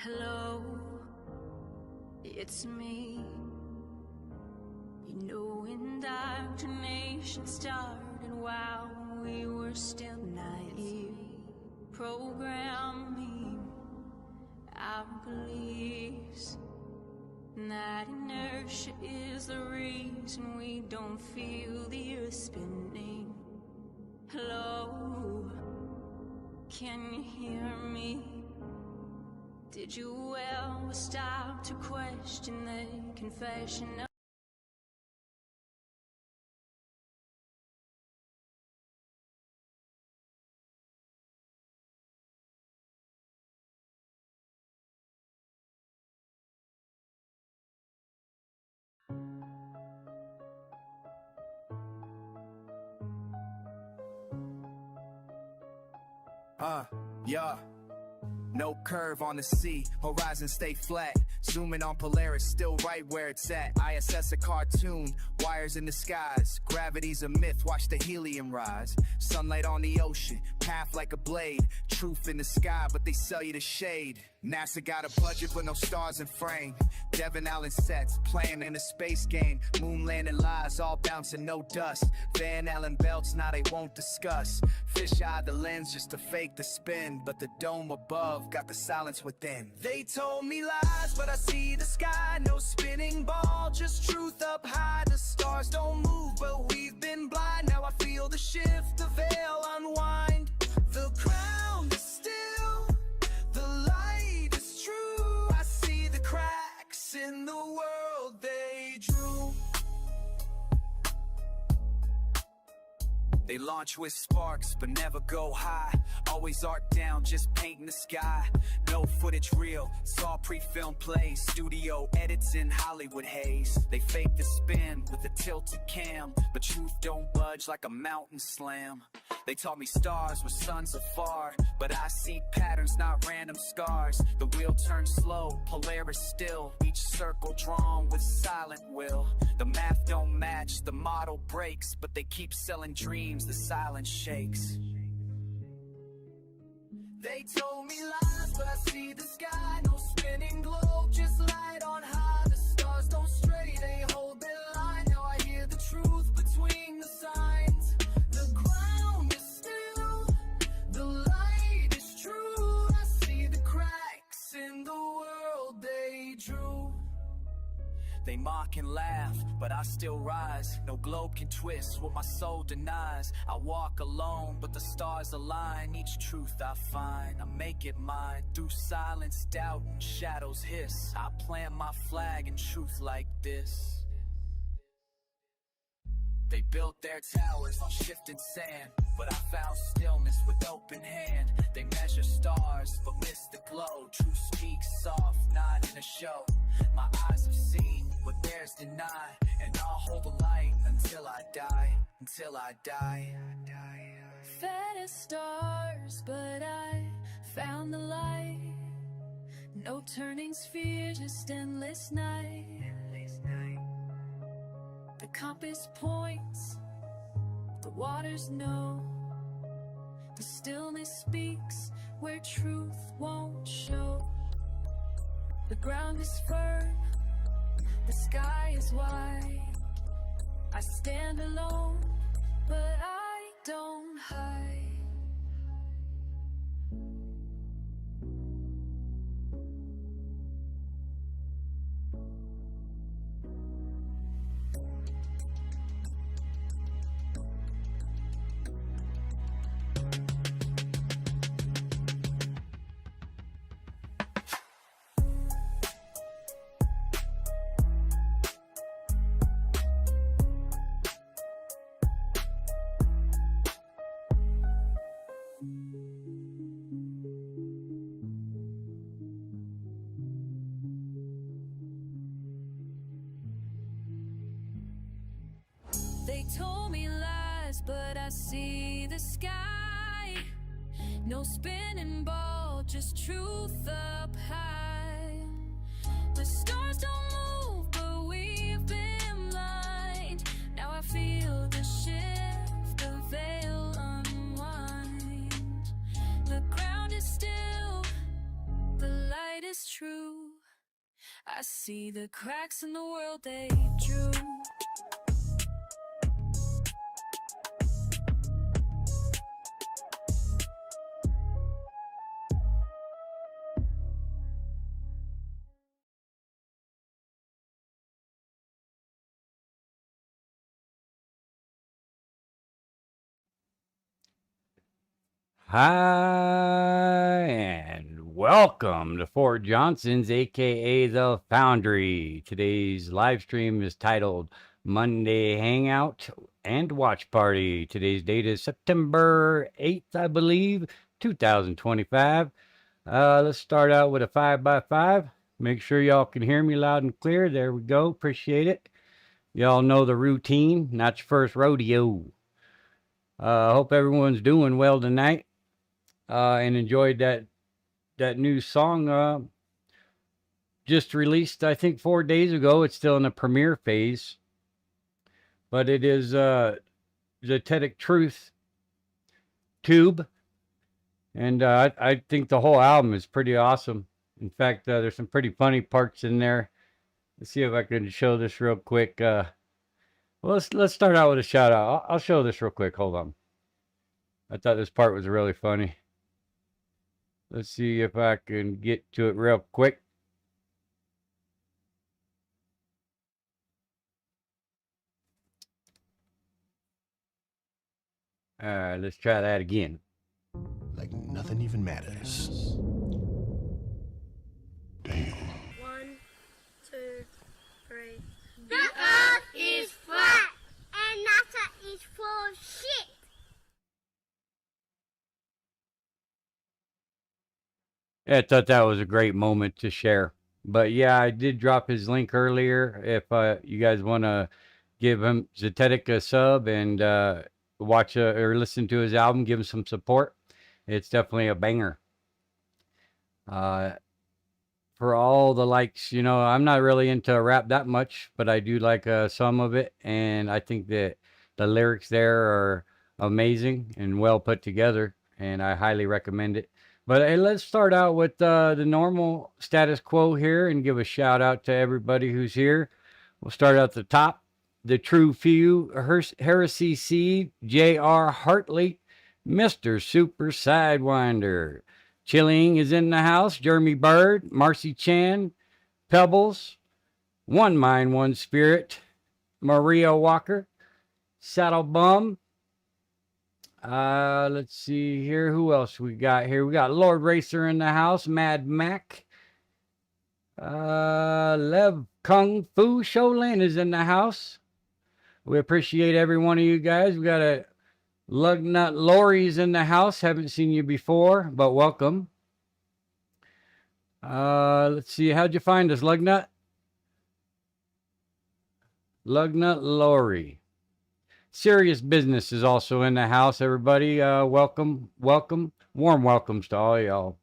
Hello, it's me. You know, indoctrination started while we were still naive. Programming our beliefs, and that inertia is the reason we don't feel the earth spinning. Hello, can you hear me? Did you ever stop to question the confession of Yeah. No curve on the sea, horizon stay flat. Zooming on Polaris, still right where it's at. ISS a cartoon, wires in the skies. Gravity's a myth, watch the helium rise. Sunlight on the ocean, path like a blade. Truth in the sky, but they sell you the shade. NASA got a budget but no stars in frame. Devin Allen sets, playing in a space game. Moon landing lies, all bouncing, no dust. Van Allen belts, now they won't discuss. Fish eye the lens just to fake the spin, but the dome above got the silence within. They told me lies, but I see the sky. No spinning ball, just truth up high. The stars don't move, but we've been blind. Now I feel the shift, the veil unwind. The crown is still, the light is true. I see the cracks in the world they drew. They launch with sparks, but never go high. Always arc down, just painting the sky. No footage real, it's all pre-filmed plays. Studio edits in Hollywood haze. They fake the spin with a tilted cam, but truth don't budge like a mountain slam. They taught me stars were suns afar, but I see patterns, not random scars. The wheel turns slow, Polaris still. Each circle drawn with silent will. The math don't match, the model breaks, but they keep selling dreams, the silence shakes. They told me lies, but I see the sky. No spinning globe, just light on high. The stars don't stray, they hold their line. Now I hear the truth between the signs. The ground is still, the light is true. I see the cracks in the world they drew. They mock and laugh, but I still rise. No globe can twist what my soul denies. I walk alone, but the stars align. Each truth I find, I make it mine. Through silence, doubt, and shadows hiss. I plant my flag in truth like this. They built their towers on shifting sand, but I found stillness with open hand. They measure stars, but miss the glow. Truth speaks soft, not in a show. My eyes have seen what theirs deny, and I'll hold the light until I die, until I die. fed as stars, but I found the light. No turning sphere, just endless night. The compass points, the waters know. The stillness speaks where truth won't show. The ground is firm, the sky is wide. I stand alone, but I don't hide. They told me lies, but I see the sky. No spinning ball, just truth up high. The stars don't move, but we've been blind. Now I feel the shift, the veil unwind. The ground is still, the light is true. I see the cracks in the world they drew. Hi, and welcome to Fort Johnson's, aka The Foundry. Today's live stream is titled Monday Hangout and Watch Party. Today's date is September 8th, I believe, 2025. Let's start out with a 5x5. Make sure y'all can hear me loud and clear. There we go. Appreciate it. Y'all know the routine, not your first rodeo. Hope everyone's doing well tonight. And enjoyed that new song just released, I think 4 days ago. It's still in the premiere phase, but it is Scamtarctica3 Tube, and I think the whole album is pretty awesome. In fact, there's some pretty funny parts in there. Let's see if I can show this real quick. Well, let's start out with a shout out. I'll show this real quick. Hold on. I thought this part was really funny. Let's see if I can get to it real quick. All right, let's try that again. Like nothing even matters. Damn. 1, 2, 3. The earth is flat and NASA is full of shit. Yeah, I thought that was a great moment to share. But yeah, I did drop his link earlier. If you guys want to give him Scamtarctica a sub and watch or listen to his album, give him some support. It's definitely a banger. For all the likes, you know, I'm not really into rap that much, but I do like some of it, and I think that the lyrics there are amazing and well put together, and I highly recommend it. But hey, let's start out with the normal status quo here and give a shout out to everybody who's here. We'll start at the top. The True Few, Heresy Seed, J.R. Hartley, Mr. Super Sidewinder. Chilling is in the house. Jeremy Bird, Marcy Chan, Pebbles, One Mind, One Spirit, Maria Walker, Saddle Bum. Let's see here. Who else we got here? We got Lord Racer in the house. Mad Mac. Lev Kung Fu Shaolin is in the house. We appreciate every one of you guys. We got a Lugnut Lori's in the house. Haven't seen you before, but welcome. Let's see. How'd you find us, Lugnut? Lugnut Lori. Serious Business is also in the house, everybody. Welcome. Warm welcomes to all y'all.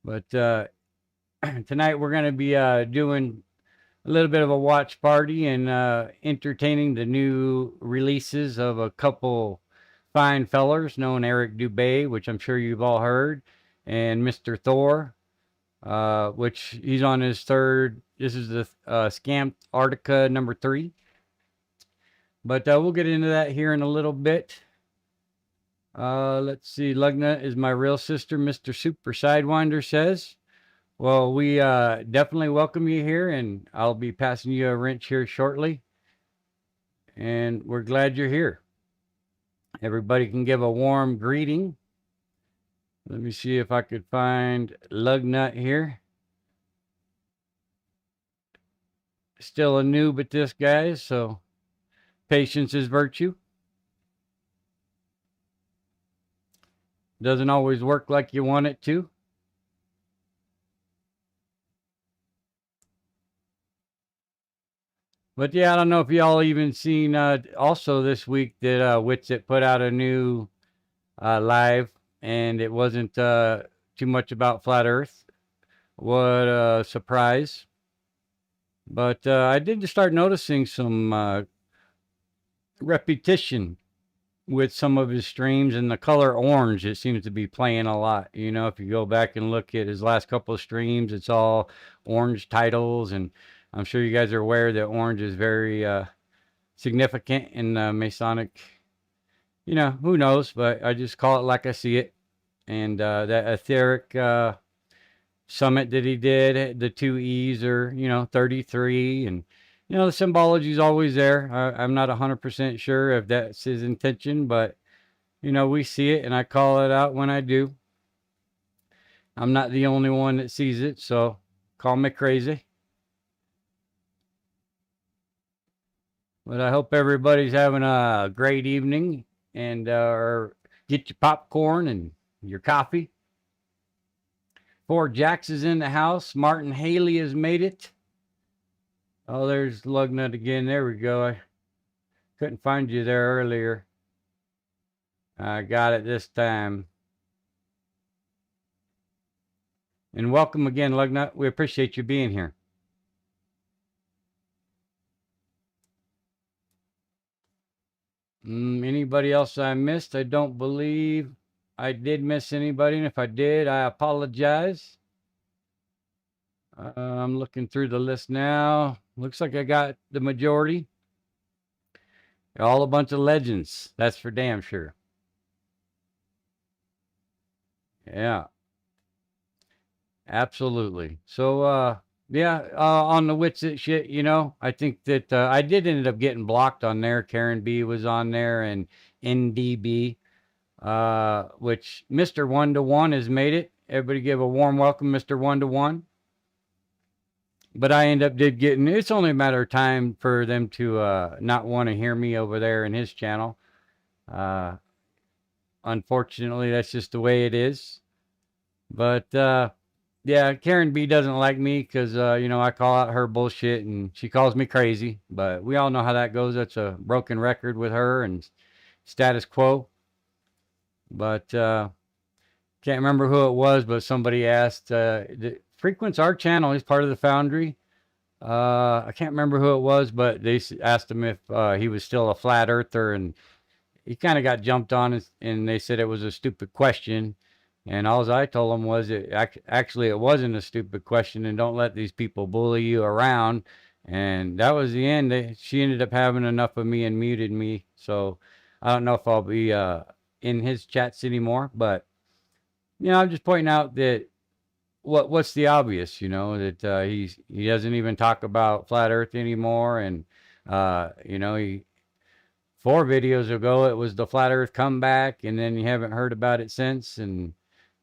But tonight we're going to be doing a little bit of a watch party and entertaining the new releases of a couple fine fellers known Eric Dubay, which I'm sure you've all heard, and Mr. Thor, which he's on his third. This is the Scamtarctica number 3. But we'll get into that here in a little bit. Let's see. Lugna is my real sister, Mr. Super Sidewinder says. Well, we definitely welcome you here, and I'll be passing you a wrench here shortly. And we're glad you're here. Everybody can give a warm greeting. Let me see if I could find Lugnut here. Still a noob at this, guys, so patience is virtue. Doesn't always work like you want it to. But yeah, I don't know if y'all even seen also this week that Witsit put out a new live, and it wasn't too much about Flat Earth. What a surprise. But I did start noticing some repetition with some of his streams, and the color orange, it seems to be playing a lot. You know, if you go back and look at his last couple of streams, it's all orange titles, and I'm sure you guys are aware that orange is very significant in Masonic. You know, who knows, but I just call it like I see it. And that etheric summit that he did, the 2 E's are, you know, 33, and you know, the symbology is always there. I'm not 100% sure if that's his intention, but you know, we see it, and I call it out when I do. I'm not the only one that sees it, so call me crazy. But I hope everybody's having a great evening, and or get your popcorn and your coffee. Fort Jax is in the house. Martin Haley has made it. Oh, there's Lugnut again. There we go. I couldn't find you there earlier. I got it this time. And welcome again, Lugnut. We appreciate you being here. Anybody else I missed? I don't believe I did miss anybody. And if I did, I apologize. I'm looking through the list now. Looks like I got the majority. All a bunch of legends. That's for damn sure. Yeah. Absolutely. So, yeah, on the wits shit, you know, I think that I did end up getting blocked on there. Karen B was on there, and NDB, which Mr. 1-to-1 has made it. Everybody give a warm welcome, Mr. 1-to-1. But I did getting, it's only a matter of time for them to not want to hear me over there in his channel. Unfortunately, that's just the way it is. But yeah, Karen B doesn't like me because, you know, I call out her bullshit and she calls me crazy. But we all know how that goes. That's a broken record with her and status quo. But can't remember who it was, but somebody asked, frequents our channel. He's part of the Foundry. I can't remember who it was, but they asked him if he was still a flat earther, and he kind of got jumped on, and they said it was a stupid question. And all I told him was actually it wasn't a stupid question, and don't let these people bully you around. And that was the end. She ended up having enough of me and muted me. So I don't know if I'll be in his chats anymore, but you know, I'm just pointing out that what's the obvious, you know, that he doesn't even talk about flat earth anymore. And you know, 4 videos ago it was the flat earth comeback, and then you haven't heard about it since. And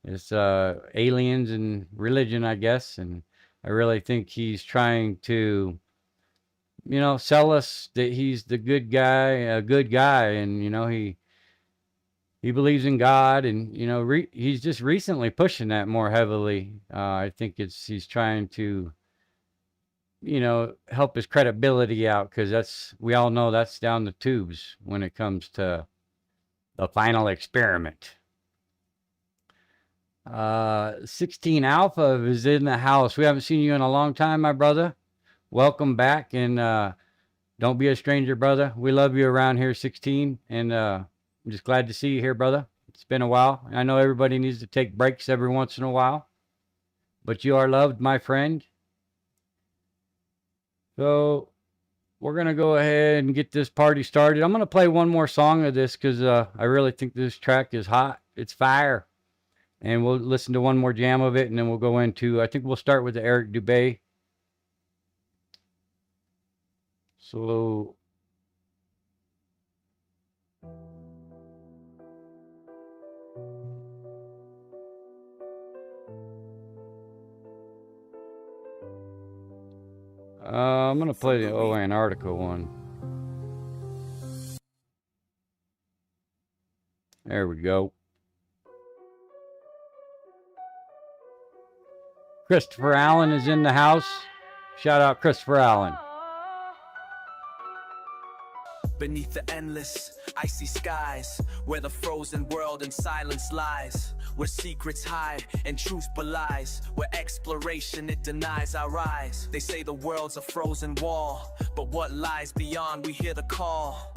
it's aliens and religion, I guess. And I really think he's trying to, you know, sell us that he's the good guy, a good guy. And you know, he believes in God, and you know, he's just recently pushing that more heavily. I think he's trying to, you know, help his credibility out, because we all know that's down the tubes when it comes to the final experiment. 16 Alpha is in the house. We haven't seen you in a long time, my brother. Welcome back, and don't be a stranger, brother. We love you around here, 16, and I'm just glad to see you here, brother. It's been a while. I know everybody needs to take breaks every once in a while, but you are loved, my friend. So we're going to go ahead and get this party started. I'm going to play one more song of this because I really think this track is hot. It's fire. And we'll listen to one more jam of it, and then we'll go into, I think we'll start with the Eric Dubay. So I'm going to play the Antarctica one. There we go. Christopher Allen is in the house. Shout out Christopher Allen. Beneath the endless, icy skies, where the frozen world in silence lies, where secrets hide and truth belies, where exploration it denies our eyes. They say the world's a frozen wall, but what lies beyond, we hear the call.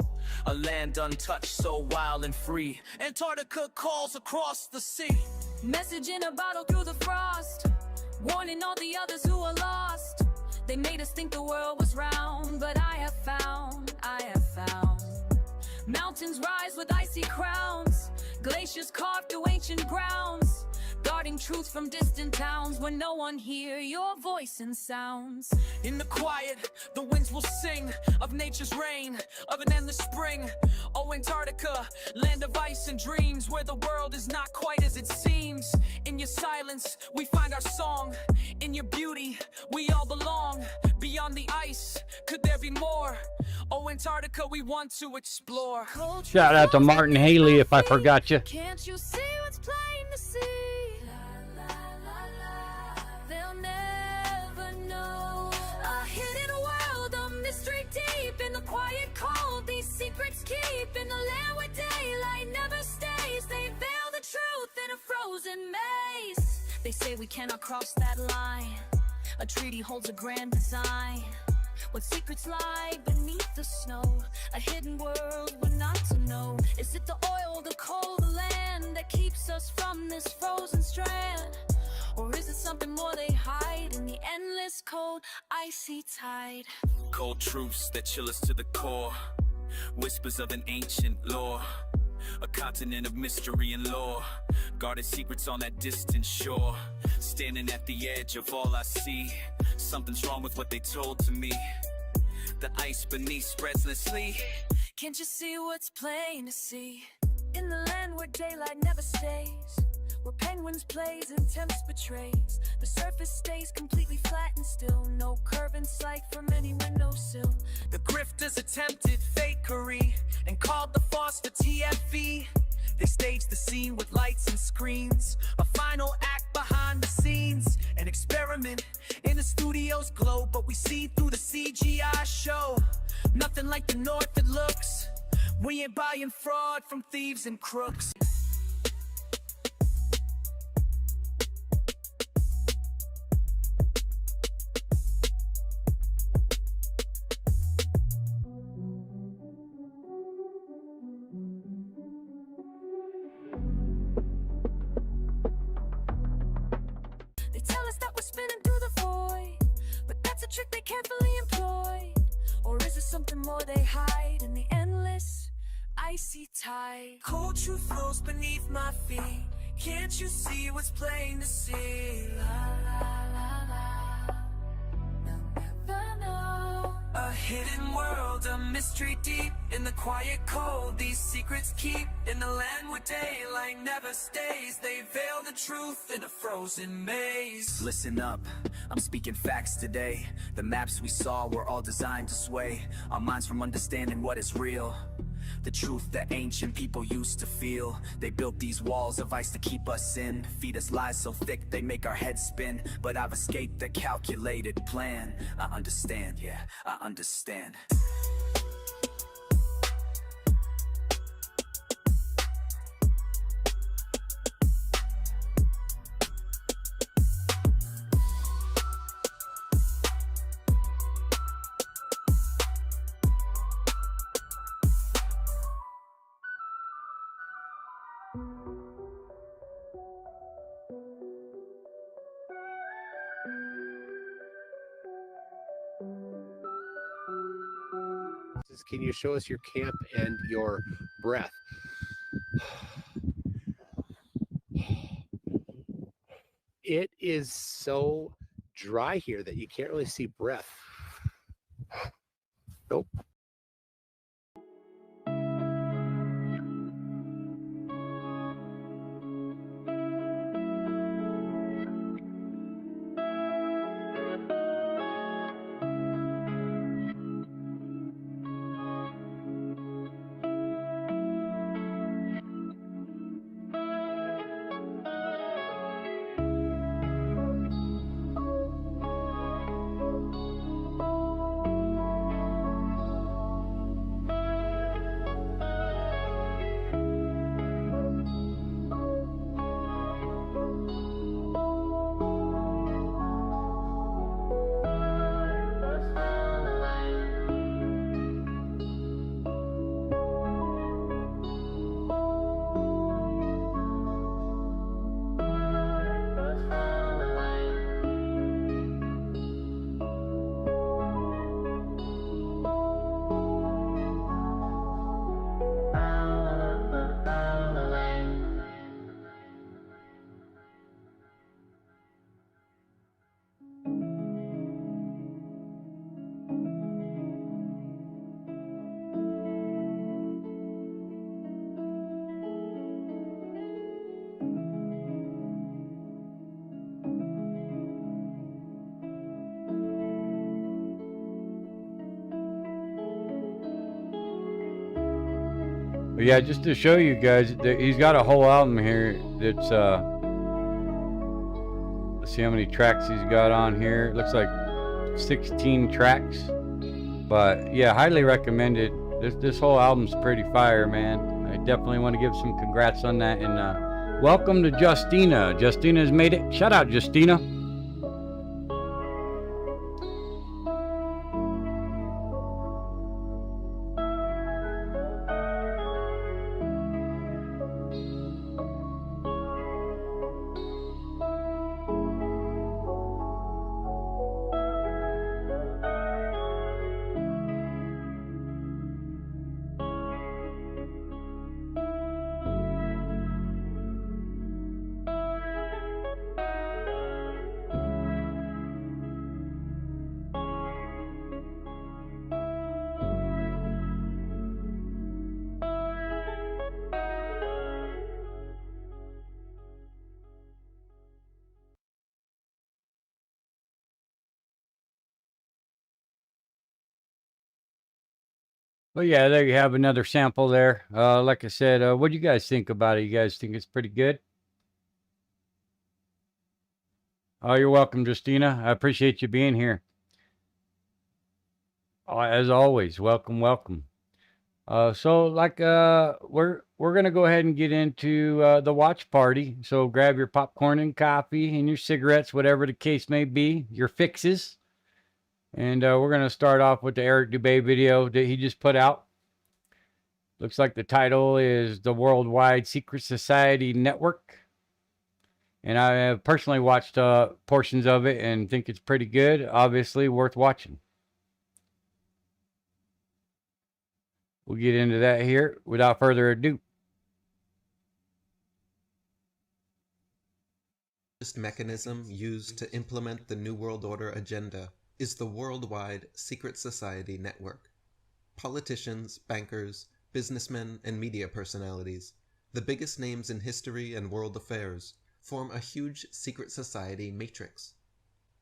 a land untouched, so wild and free. Antarctica calls across the sea. Message in a bottle through the frost, warning all the others who are lost. They made us think the world was round, but I have found mountains rise with icy crowns, glaciers carved through ancient grounds, guarding truth from distant towns where no one hear your voice and sounds. In the quiet, the winds will sing of nature's reign, of an endless spring. Oh, Antarctica, land of ice and dreams, where the world is not quite as it seems. In your silence, we find our song. In your beauty, we all belong. Beyond the ice, could there be more? Oh, Antarctica, we want to explore. Shout out to Martin Haley if I forgot you. Can't you see what's plain to see? They'll never know. A hidden world, a mystery deep in the quiet cold. These secrets keep in the land where daylight never stays. They veil the truth in a frozen maze. They say we cannot cross that line. A treaty holds a grand design. What secrets lie beneath the snow? A hidden world we're not to know. Is it the oil, the coal, the land that keeps us from this frozen strand? Or is it something more they hide in the endless cold, icy tide? Cold truths that chill us to the core. Whispers of an ancient lore. A continent of mystery and lore. Guarded secrets on that distant shore. Standing at the edge of all I see. Something's wrong with what they told to me. The ice beneath spreads listlessly. Can't you see what's plain to see? In the land where daylight never stays, where penguins plays and temps betrays, the surface stays completely flat and still. No curve in sight from any windowsill. The grifters attempted fakery and called the farce for TFV. They staged the scene with lights and screens, a final act behind the scenes, an experiment in the studio's glow. But we see through the CGI show, nothing like the north it looks. We ain't buying fraud from thieves and crooks. They tell us that we're spinning through the void, but that's a trick they carefully employ. Or is it something more they hide in the endless, icy tide? Cold truth flows beneath my feet. Can't you see what's plain to see? La la la la. They'll never know. A hidden world, a mystery deep in the quiet cold. These secrets keep in the land where daylight never stays. They veil the truth in a frozen maze. Listen up, I'm speaking facts today. The maps we saw were all designed to sway our minds from understanding what is real. The truth that ancient people used to feel. They built these walls of ice to keep us in, feed us lies so thick they make our heads spin. But I've escaped the calculated plan. I understand, yeah, I understand. Can you show us your camp and your breath? It is so dry here that you can't really see breath. Nope. But yeah, just to show you guys, he's got a whole album here that's, let's see how many tracks he's got on here. It looks like 16 tracks. But yeah, highly recommended. This whole album's pretty fire, man. I definitely want to give some congrats on that. And welcome to Justina. Justina's made it. Shout out, Justina. Well, yeah, there you have another sample there. Like I said, what do you guys think about it? You guys think it's pretty good? Oh, you're welcome, Justina. I appreciate you being here. As always, welcome, welcome. So like we're gonna go ahead and get into the watch party. So grab your popcorn and coffee and your cigarettes, whatever the case may be, your fixes. And we're gonna start off with the Eric Dubay video that he just put out. Looks like the title is the Worldwide Secret Society Network. And I have personally watched portions of it and think it's pretty good. Obviously worth watching. We'll get into that here without further ado. Mechanism used to implement the New World Order agenda is the Worldwide Secret Society Network. Politicians, bankers, businessmen, and media personalities, the biggest names in history and world affairs, form a huge secret society matrix.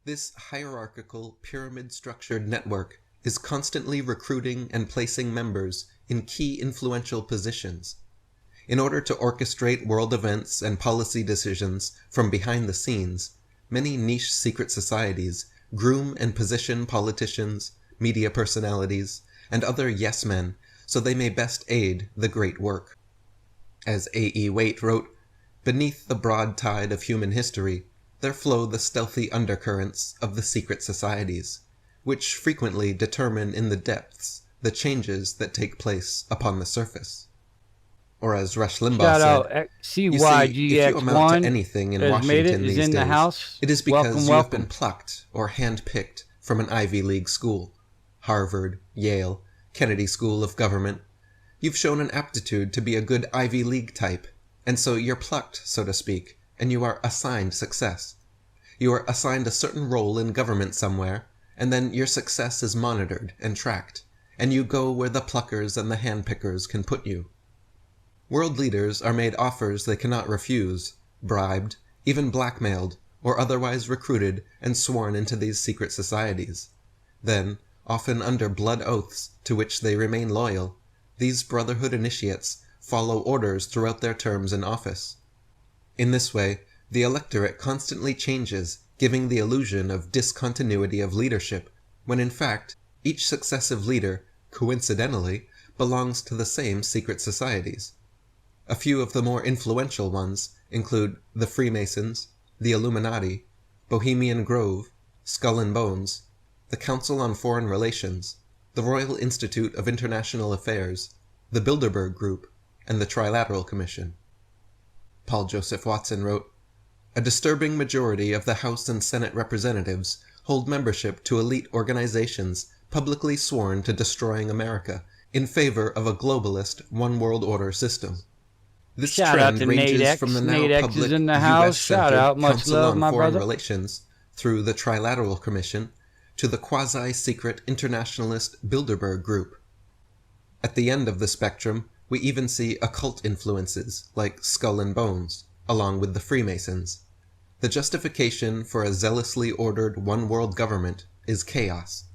This hierarchical, pyramid-structured network is constantly recruiting and placing members in key influential positions. In order to orchestrate world events and policy decisions from behind the scenes, many niche secret societies groom and position politicians, media personalities, and other yes-men so they may best aid the great work. As A.E. Waite wrote, "Beneath the broad tide of human history, there flow the stealthy undercurrents of the secret societies, which frequently determine in the depths the changes that take place upon the surface." Or as Rush Limbaugh Shout said, out "You see, if you amount to CYGX1 anything in has made Washington it, is these in the days, house. it is because Welcome, you have been welcome. plucked or handpicked from an Ivy League school, Harvard, Yale, Kennedy School of Government. You've shown an aptitude to be a good Ivy League type, and so you're plucked, so to speak, and you are assigned success. You are assigned a certain role in government somewhere, and then your success is monitored and tracked, and you go where the pluckers and the handpickers can put you. World leaders are made offers they cannot refuse, bribed, even blackmailed, or otherwise recruited and sworn into these secret societies. Then, often under blood oaths to which they remain loyal, these Brotherhood initiates follow orders throughout their terms in office. In this way, the electorate constantly changes, giving the illusion of discontinuity of leadership, when in fact, each successive leader, coincidentally, belongs to the same secret societies. A few of the more influential ones include the Freemasons, the Illuminati, Bohemian Grove, Skull and Bones, the Council on Foreign Relations, the Royal Institute of International Affairs, the Bilderberg Group, and the Trilateral Commission. Paul Joseph Watson wrote, "A disturbing majority of the House and Senate representatives hold membership to elite organizations publicly sworn to destroying America in favor of a globalist one-world order system. This Shout out trend to ranges Nate X. from the Nate now X public is in the house. Shout US-centered out. Much Council love, on my Foreign brother. Relations through the Trilateral Commission to the quasi-secret internationalist Bilderberg Group. At the end of the spectrum, we even see occult influences like Skull and Bones, along with the Freemasons. The justification for a zealously ordered one-world government is chaos.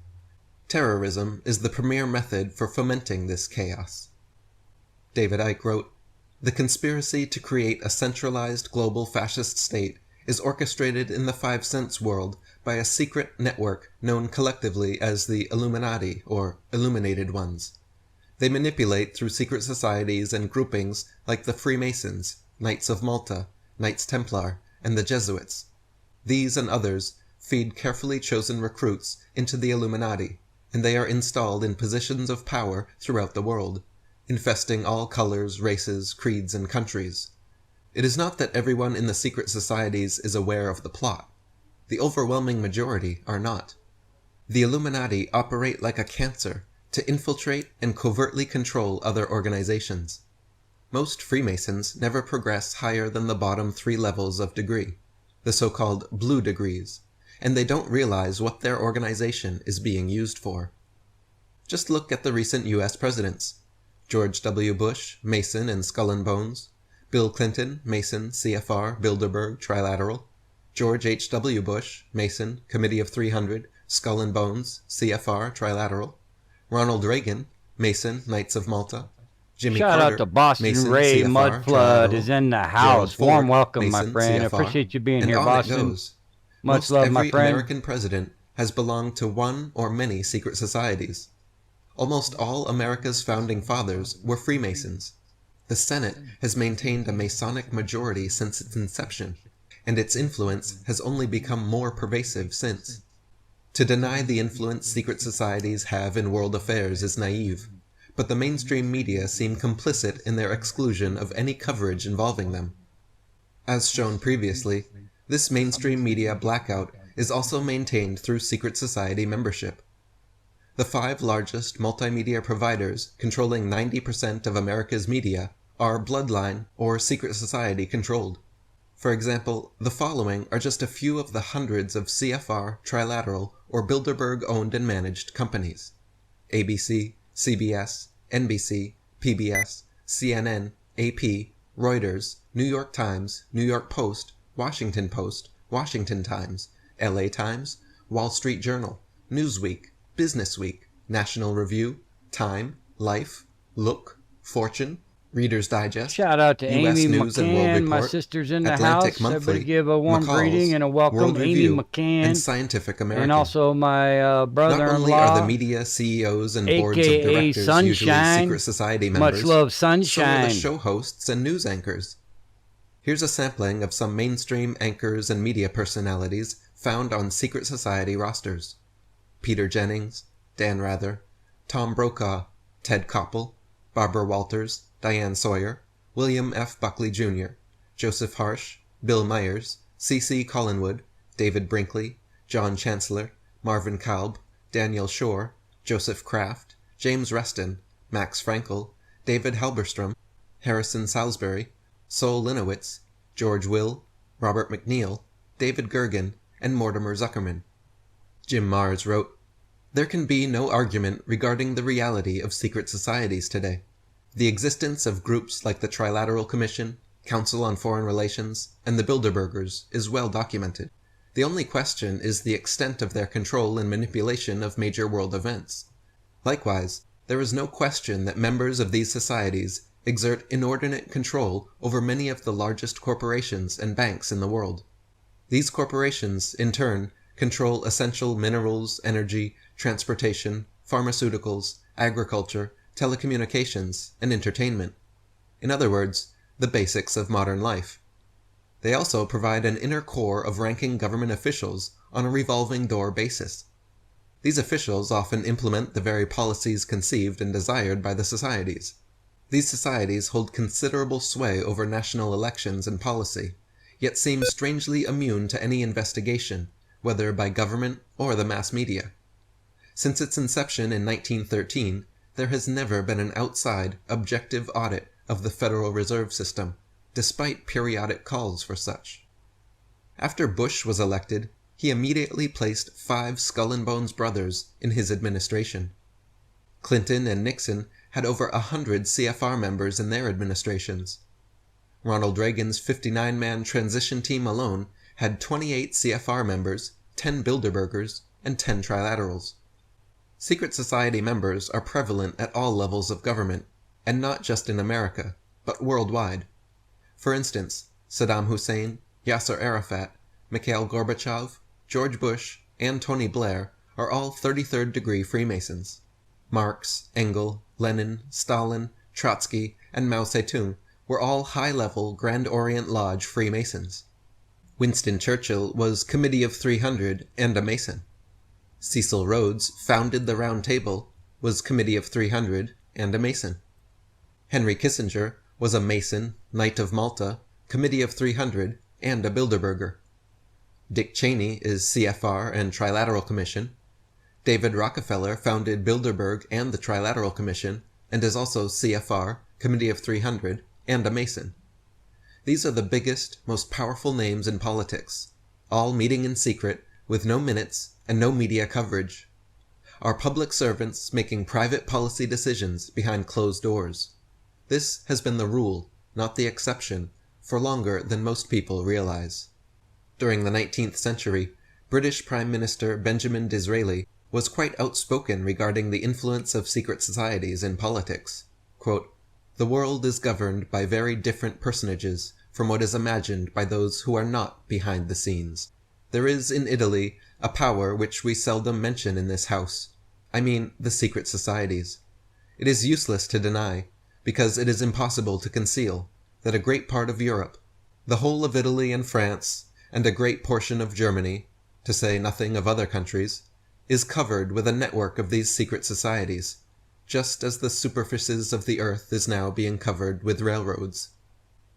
Terrorism is the premier method for fomenting this chaos. David Icke wrote, "The conspiracy to create a centralized global fascist state is orchestrated in the 5 cents world by a secret network known collectively as the Illuminati, or Illuminated Ones. They manipulate through secret societies and groupings like the Freemasons, Knights of Malta, Knights Templar, and the Jesuits. These and others feed carefully chosen recruits into the Illuminati, and they are installed in positions of power throughout the world, infesting all colors, races, creeds, and countries. It is not that everyone in the secret societies is aware of the plot. The overwhelming majority are not. The Illuminati operate like a cancer to infiltrate and covertly control other organizations. Most Freemasons never progress higher than the bottom 3 levels of degree, the so-called blue degrees, and they don't realize what their organization is being used for. Just look at the recent US presidents. George W. Bush, Mason and Skull and Bones. Bill Clinton, Mason, CFR, Bilderberg, Trilateral. George H.W. Bush, Mason, Committee of 300, Skull and Bones, CFR, Trilateral. Ronald Reagan, Mason, Knights of Malta. Jimmy Shout Carter, out to Boston Mason, Ray CFR, Mudflood Trilateral. is in the Gerald house. Ford, Warm welcome, my Mason, friend. CFR, Appreciate you being and here, on Boston. It goes. Much Most love, my every friend. American president has belonged to one or many secret societies. Almost all America's founding fathers were Freemasons. The Senate has maintained a Masonic majority since its inception, and its influence has only become more pervasive since. To deny the influence secret societies have in world affairs is naive, but the mainstream media seem complicit in their exclusion of any coverage involving them. As shown previously, this mainstream media blackout is also maintained through secret society membership. The 5 largest multimedia providers controlling 90% of America's media are bloodline or secret society controlled. For example, the following are just a few of the hundreds of CFR, Trilateral, or Bilderberg owned and managed companies: ABC, CBS, NBC, PBS, CNN, AP, Reuters, New York Times, New York Post, Washington Post, Washington Times, LA Times, Wall Street Journal, Newsweek, Business Week, National Review, Time, Life, Look, Fortune, Reader's Digest, Shout out to US Amy News and World McCann. My Report, sister's in the Atlantic house. Monthly, Everybody give a warm McCall's, greeting and a welcome, World Amy Review, McCann. and Scientific American. And also my Not only brother-in-law, are the media CEOs and boards of AKA directors usually Sunshine. secret society members, Much love, so are Sunshine. the show hosts and news anchors. Here's a sampling of some mainstream anchors and media personalities found on secret society rosters: Peter Jennings, Dan Rather, Tom Brokaw, Ted Koppel, Barbara Walters, Diane Sawyer, William F. Buckley Jr., Joseph Harsh, Bill Myers, C.C. Collinwood, David Brinkley, John Chancellor, Marvin Kalb, Daniel Shore, Joseph Kraft, James Reston, Max Frankel, David Halberstrom, Harrison Salisbury, Sol Linowitz, George Will, Robert McNeil, David Gergen, and Mortimer Zuckerman. Jim Marrs wrote, "There can be no argument regarding the reality of secret societies today. The existence of groups like the Trilateral Commission, Council on Foreign Relations, and the Bilderbergers is well documented. The only question is the extent of their control and manipulation of major world events. Likewise, there is no question that members of these societies exert inordinate control over many of the largest corporations and banks in the world. These corporations, in turn, control essential minerals, energy, transportation, pharmaceuticals, agriculture, telecommunications, and entertainment. In other words, the basics of modern life. They also provide an inner core of ranking government officials on a revolving door basis. These officials often implement the very policies conceived and desired by the societies. These societies hold considerable sway over national elections and policy, yet seem strangely immune to any investigation, whether by government or the mass media. Since its inception in 1913, there has never been an outside, objective audit of the Federal Reserve System, despite periodic calls for such. After Bush was elected, he immediately placed 5 Skull and Bones brothers in his administration. Clinton and Nixon had over 100 CFR members in their administrations. Ronald Reagan's 59-man transition team alone had 28 CFR members, 10 Bilderbergers, and 10 Trilaterals. Secret society members are prevalent at all levels of government, and not just in America, but worldwide. For instance, Saddam Hussein, Yasser Arafat, Mikhail Gorbachev, George Bush, and Tony Blair are all 33rd degree Freemasons. Marx, Engels, Lenin, Stalin, Trotsky, and Mao Zedong were all high-level Grand Orient Lodge Freemasons. Winston Churchill was Committee of 300 and a Mason. Cecil Rhodes founded the Round Table, was Committee of 300 and a Mason. Henry Kissinger was a Mason, Knight of Malta, Committee of 300, and a Bilderberger. Dick Cheney is CFR and Trilateral Commission. David Rockefeller founded Bilderberg and the Trilateral Commission, and is also CFR, Committee of 300, and a Mason. These are the biggest, most powerful names in politics, all meeting in secret, with no minutes and no media coverage. Our public servants making private policy decisions behind closed doors. This has been the rule, not the exception, for longer than most people realize. During the 19th century, British Prime Minister Benjamin Disraeli was quite outspoken regarding the influence of secret societies in politics. Quote, "The world is governed by very different personages from what is imagined by those who are not behind the scenes. There is in Italy a power which we seldom mention in this house. I mean the secret societies. It is useless to deny, because it is impossible to conceal, that a great part of Europe, the whole of Italy and France, and a great portion of Germany, to say nothing of other countries, is covered with a network of these secret societies, just as the superficies of the earth is now being covered with railroads.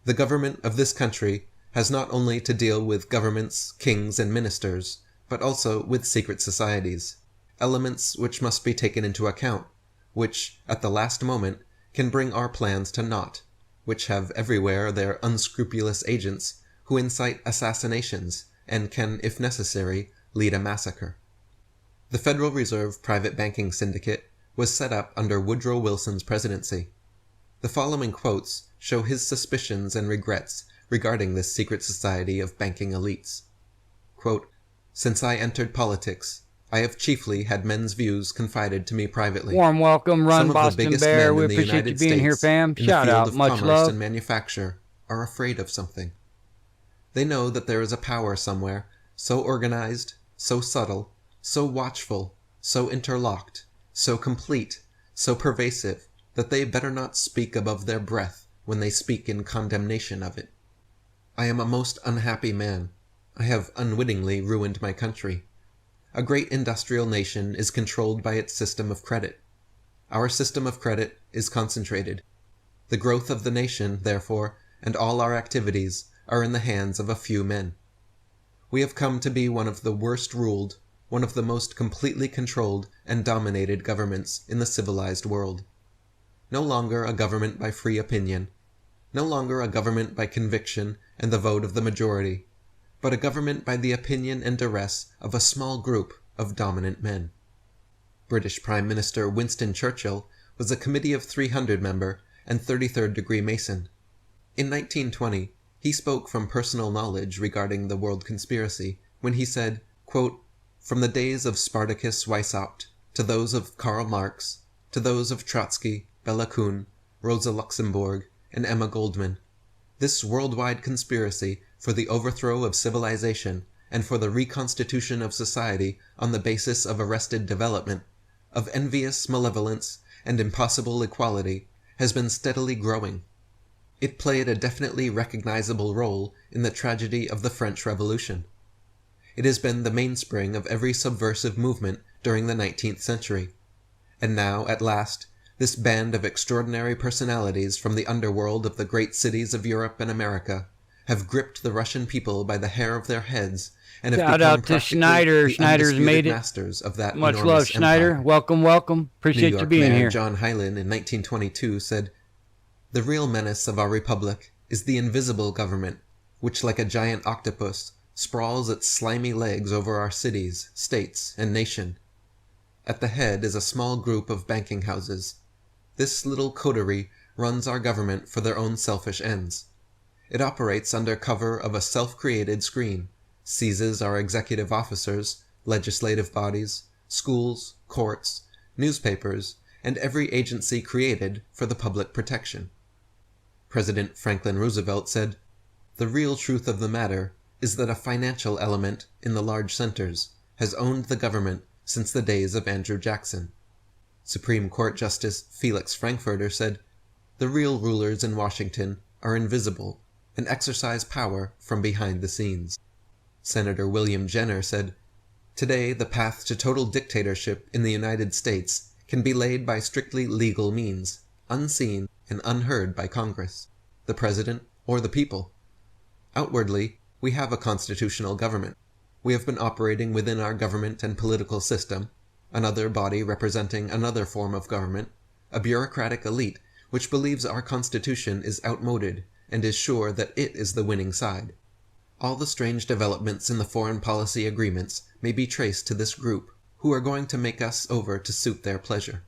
The government of this country has not only to deal with governments, kings, and ministers, but also with secret societies, elements which must be taken into account, which, at the last moment, can bring our plans to naught, which have everywhere their unscrupulous agents who incite assassinations and can, if necessary, lead a massacre." The Federal Reserve Private Banking Syndicate was set up under Woodrow Wilson's presidency. The following quotes show his suspicions and regrets regarding this secret society of banking elites. Quote, "Since I entered politics, I have chiefly had men's views confided to me privately. Warm welcome, Run Some of the Boston biggest Bear. men We in the appreciate you United being here, States fam. in the Shout field out, of much commerce love. and manufacture are afraid of something. They know that there is a power somewhere, so organized, so subtle, so watchful, so interlocked, so complete, so pervasive, that they better not speak above their breath when they speak in condemnation of it. I am a most unhappy man. I have unwittingly ruined my country. A great industrial nation is controlled by its system of credit. Our system of credit is concentrated. The growth of the nation, therefore, and all our activities are in the hands of a few men. We have come to be one of the worst ruled, one of the most completely controlled and dominated governments in the civilized world. No longer a government by free opinion, no longer a government by conviction and the vote of the majority, but a government by the opinion and duress of a small group of dominant men. British Prime Minister Winston Churchill was a Committee of 300 member and 33rd degree Mason. In 1920, he spoke from personal knowledge regarding the world conspiracy when he said, quote, "From the days of Spartacus Weishaupt to those of Karl Marx, to those of Trotsky, Bela Kun, Rosa Luxemburg, and Emma Goldman, this worldwide conspiracy for the overthrow of civilization and for the reconstitution of society on the basis of arrested development, of envious malevolence and impossible equality, has been steadily growing. It played a definitely recognizable role in the tragedy of the French Revolution. It has been the mainspring of every subversive movement during the 19th century. And now, at last, this band of extraordinary personalities from the underworld of the great cities of Europe and America have gripped the Russian people by the hair of their heads and have Shout become out to practically Schneider. the Schneider's undisputed made it. masters of that Much enormous love, Schneider. empire. Welcome, welcome. New Appreciate you York being Mayor here. John Hylan in 1922 said, "The real menace of our republic is the invisible government, which like a giant octopus sprawls its slimy legs over our cities, states, and nation. At the head is a small group of banking houses. This little coterie runs our government for their own selfish ends. It operates under cover of a self-created screen, seizes our executive officers, legislative bodies, schools, courts, newspapers, and every agency created for the public protection. President Franklin Roosevelt said, "The real truth of the matter is that a financial element in the large centers has owned the government since the days of Andrew Jackson." Supreme Court Justice Felix Frankfurter said, "The real rulers in Washington are invisible and exercise power from behind the scenes." Senator William Jenner said, "Today, the path to total dictatorship in the United States can be laid by strictly legal means, unseen and unheard by Congress, the President, or the people. Outwardly, we have a constitutional government. We have been operating within our government and political system, another body representing another form of government, a bureaucratic elite which believes our Constitution is outmoded and is sure that it is the winning side. All the strange developments in the foreign policy agreements may be traced to this group, who are going to make us over to suit their pleasure."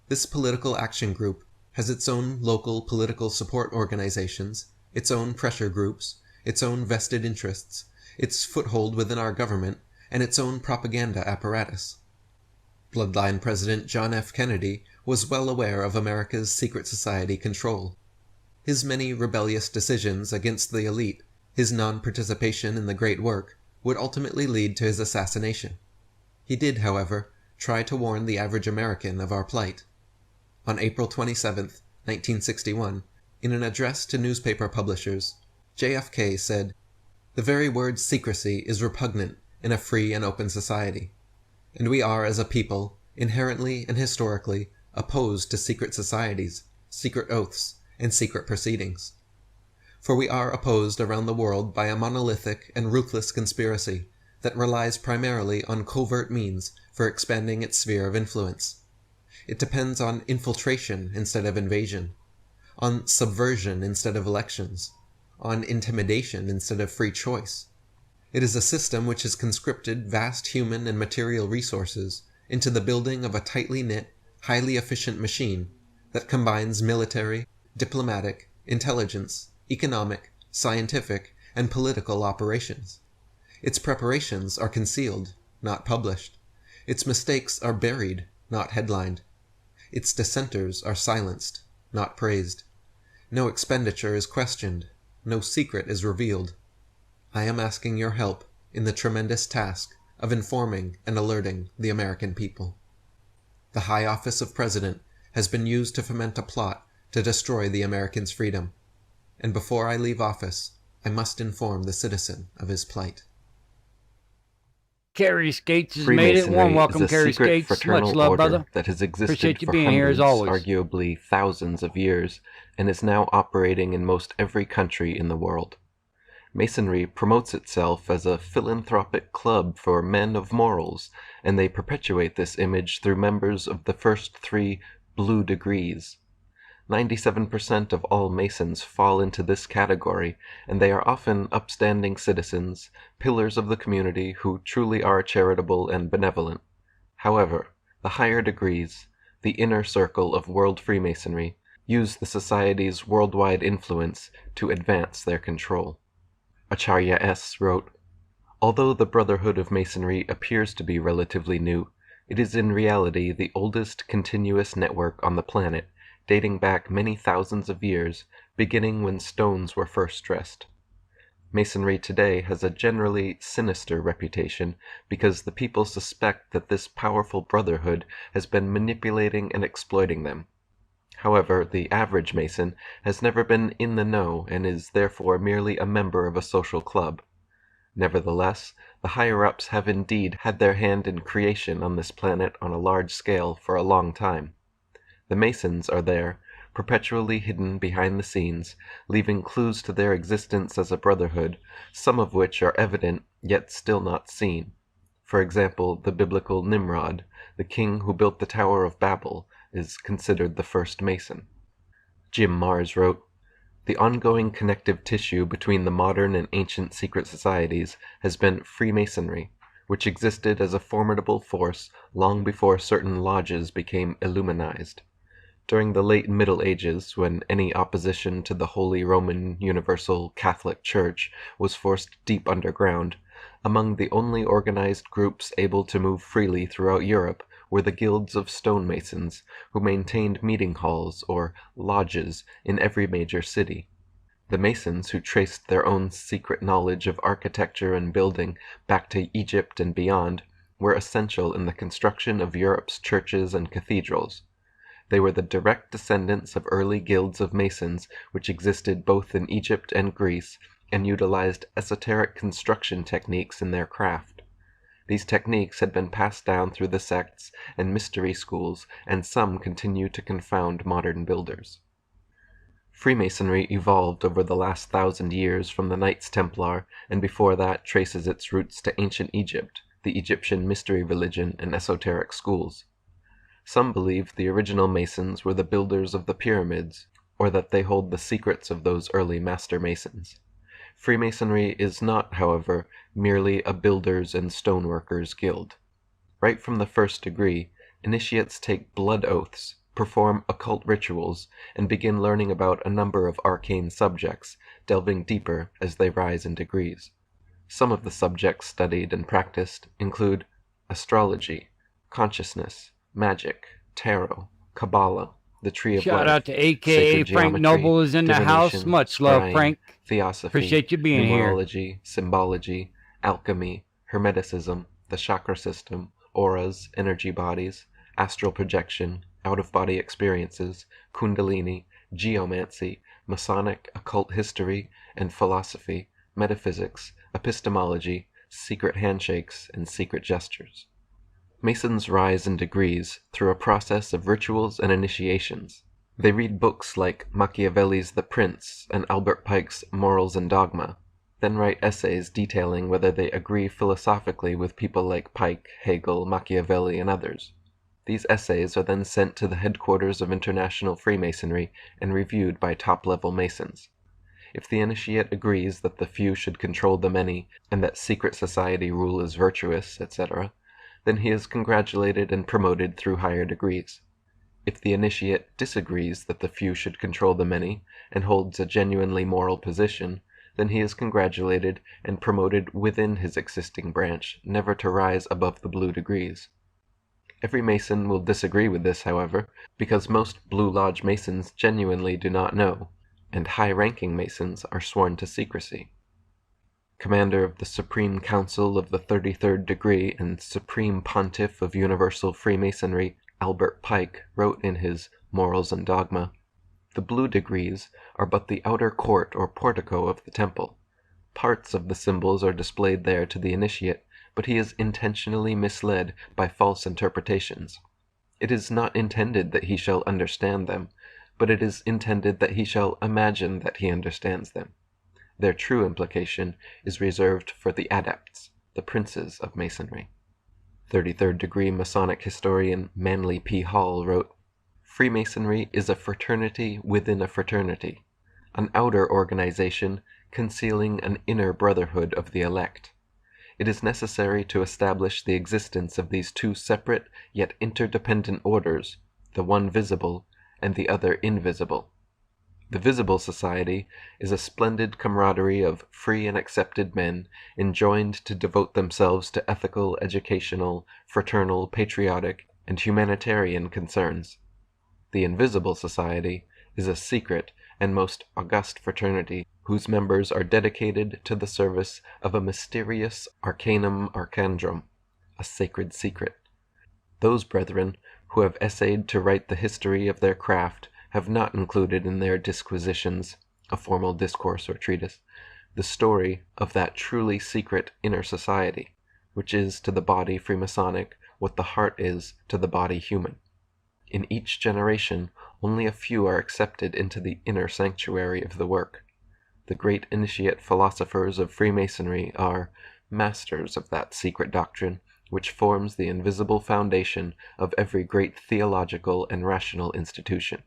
This political action group has its own local political support organizations, its own pressure groups, its own vested interests, its foothold within our government, and its own propaganda apparatus. Bloodline President John F. Kennedy was well aware of America's secret society control. His many rebellious decisions against the elite, his non-participation in the great work, would ultimately lead to his assassination. He did, however, try to warn the average American of our plight. On April 27, 1961, in an address to newspaper publishers, JFK said, "The very word secrecy is repugnant in a free and open society, and we are, as a people, inherently and historically opposed to secret societies, secret oaths, and secret proceedings. For we are opposed around the world by a monolithic and ruthless conspiracy that relies primarily on covert means for expanding its sphere of influence. It depends on infiltration instead of invasion, on subversion instead of elections, on intimidation instead of free choice. It is a system which has conscripted vast human and material resources into the building of a tightly knit, highly efficient machine that combines military, diplomatic, intelligence, economic, scientific, and political operations. Its preparations are concealed, not published. Its mistakes are buried, not headlined. Its dissenters are silenced, not praised. No expenditure is questioned. No secret is revealed. I am asking your help in the tremendous task of informing and alerting the American people. The high office of president has been used to foment a plot to destroy the American's freedom, and before I leave office, I must inform the citizen of his plight." Carrie Skates has made it. Warm welcome, Carrie Skates. Much love, brother. That has existed Appreciate you for being here as hundreds, always. arguably thousands of years, and is now operating in most every country in the world. Masonry promotes itself as a philanthropic club for men of morals, and they perpetuate this image through members of the first 3 blue degrees. 97% of all Masons fall into this category, and they are often upstanding citizens, pillars of the community who truly are charitable and benevolent. However, the higher degrees, the inner circle of world Freemasonry, use the society's worldwide influence to advance their control. Acharya S. wrote, "Although the Brotherhood of Masonry appears to be relatively new, it is in reality the oldest continuous network on the planet, dating back many thousands of years, beginning when stones were first dressed. Masonry today has a generally sinister reputation because the people suspect that this powerful brotherhood has been manipulating and exploiting them. However, the average Mason has never been in the know and is therefore merely a member of a social club. Nevertheless, the higher-ups have indeed had their hand in creation on this planet on a large scale for a long time. The Masons are there, perpetually hidden behind the scenes, leaving clues to their existence as a brotherhood, some of which are evident yet still not seen. For example, the biblical Nimrod, the king who built the Tower of Babel, is considered the first Mason." Jim Marrs wrote, "The ongoing connective tissue between the modern and ancient secret societies has been Freemasonry, which existed as a formidable force long before certain lodges became Illuminized. During the late Middle Ages, when any opposition to the Holy Roman Universal Catholic Church was forced deep underground, among the only organized groups able to move freely throughout Europe were the guilds of stonemasons, who maintained meeting halls, or lodges, in every major city. The Masons, who traced their own secret knowledge of architecture and building back to Egypt and beyond, were essential in the construction of Europe's churches and cathedrals. They were the direct descendants of early guilds of Masons which existed both in Egypt and Greece, and utilized esoteric construction techniques in their craft. These techniques had been passed down through the sects and mystery schools, and some continue to confound modern builders. Freemasonry evolved over the last 1,000 years from the Knights Templar, and before that traces its roots to ancient Egypt, the Egyptian mystery religion and esoteric schools. Some believe the original Masons were the builders of the pyramids, or that they hold the secrets of those early master masons. Freemasonry is not, however, merely a builders and stoneworkers guild. Right from the first degree, initiates take blood oaths, perform occult rituals, and begin learning about a number of arcane subjects, delving deeper as they rise in degrees. Some of the subjects studied and practiced include astrology, consciousness, magic, tarot, Kabbalah, the Tree of Shout Life, out to AKA sacred Frank geometry, Noble is in the house. divination, Much love, scrying, Frank. theosophy, Appreciate you being here. numerology, symbology, alchemy, hermeticism, the chakra system, auras, energy bodies, astral projection, out-of-body experiences, kundalini, geomancy, Masonic occult history and philosophy, metaphysics, epistemology, secret handshakes, and secret gestures. Masons rise in degrees through a process of rituals and initiations. They read books like Machiavelli's The Prince and Albert Pike's Morals and Dogma, then write essays detailing whether they agree philosophically with people like Pike, Hegel, Machiavelli, and others. These essays are then sent to the headquarters of International Freemasonry and reviewed by top-level Masons. If the initiate agrees that the few should control the many, and that secret society rule is virtuous, etc., then he is congratulated and promoted through higher degrees. If the initiate disagrees that the few should control the many, and holds a genuinely moral position, then he is congratulated and promoted within his existing branch, never to rise above the blue degrees. Every Mason will disagree with this, however, because most Blue Lodge Masons genuinely do not know, and high-ranking Masons are sworn to secrecy. Commander of the Supreme Council of the 33rd Degree and Supreme Pontiff of Universal Freemasonry, Albert Pike, wrote in his Morals and Dogma, "The blue degrees are but the outer court or portico of the temple. Parts of the symbols are displayed there to the initiate, but he is intentionally misled by false interpretations. It is not intended that he shall understand them, but it is intended that he shall imagine that he understands them. Their true implication is reserved for the adepts, the princes of Masonry." 33rd degree Masonic historian Manly P. Hall wrote, "Freemasonry is a fraternity within a fraternity, an outer organization concealing an inner brotherhood of the elect. It is necessary to establish the existence of these two separate yet interdependent orders, the one visible and the other invisible. The visible society is a splendid camaraderie of free and accepted men enjoined to devote themselves to ethical, educational, fraternal, patriotic, and humanitarian concerns. The invisible society is a secret and most august fraternity whose members are dedicated to the service of a mysterious arcanum arcandrum, a sacred secret. Those brethren who have essayed to write the history of their craft have not included in their disquisitions, a formal discourse or treatise, the story of that truly secret inner society, which is to the body Freemasonic what the heart is to the body human. In each generation, only a few are accepted into the inner sanctuary of the work. The great initiate philosophers of Freemasonry are masters of that secret doctrine which forms the invisible foundation of every great theological and rational institution.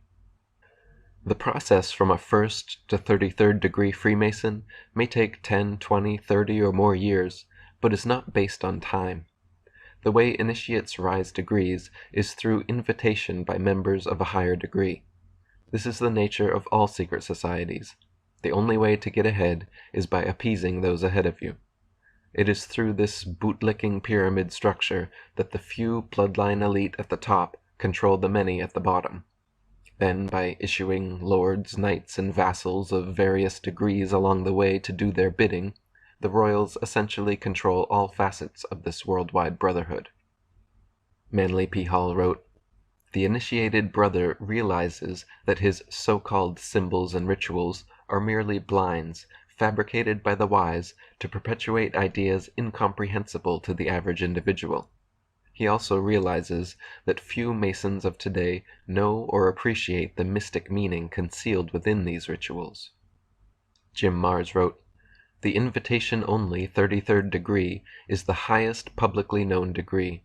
The process from a 1st to 33rd degree Freemason may take 10, 20, 30, or more years, but is not based on time. The way initiates rise degrees is through invitation by members of a higher degree. This is the nature of all secret societies. The only way to get ahead is by appeasing those ahead of you. It is through this bootlicking pyramid structure that the few bloodline elite at the top control the many at the bottom. Then, by issuing lords, knights, and vassals of various degrees along the way to do their bidding, the royals essentially control all facets of this worldwide brotherhood. Manly P. Hall wrote, "The initiated brother realizes that his so-called symbols and rituals are merely blinds fabricated by the wise to perpetuate ideas incomprehensible to the average individual. He also realizes that few Masons of today know or appreciate the mystic meaning concealed within these rituals." Jim Mars wrote, "The invitation-only 33rd degree is the highest publicly known degree.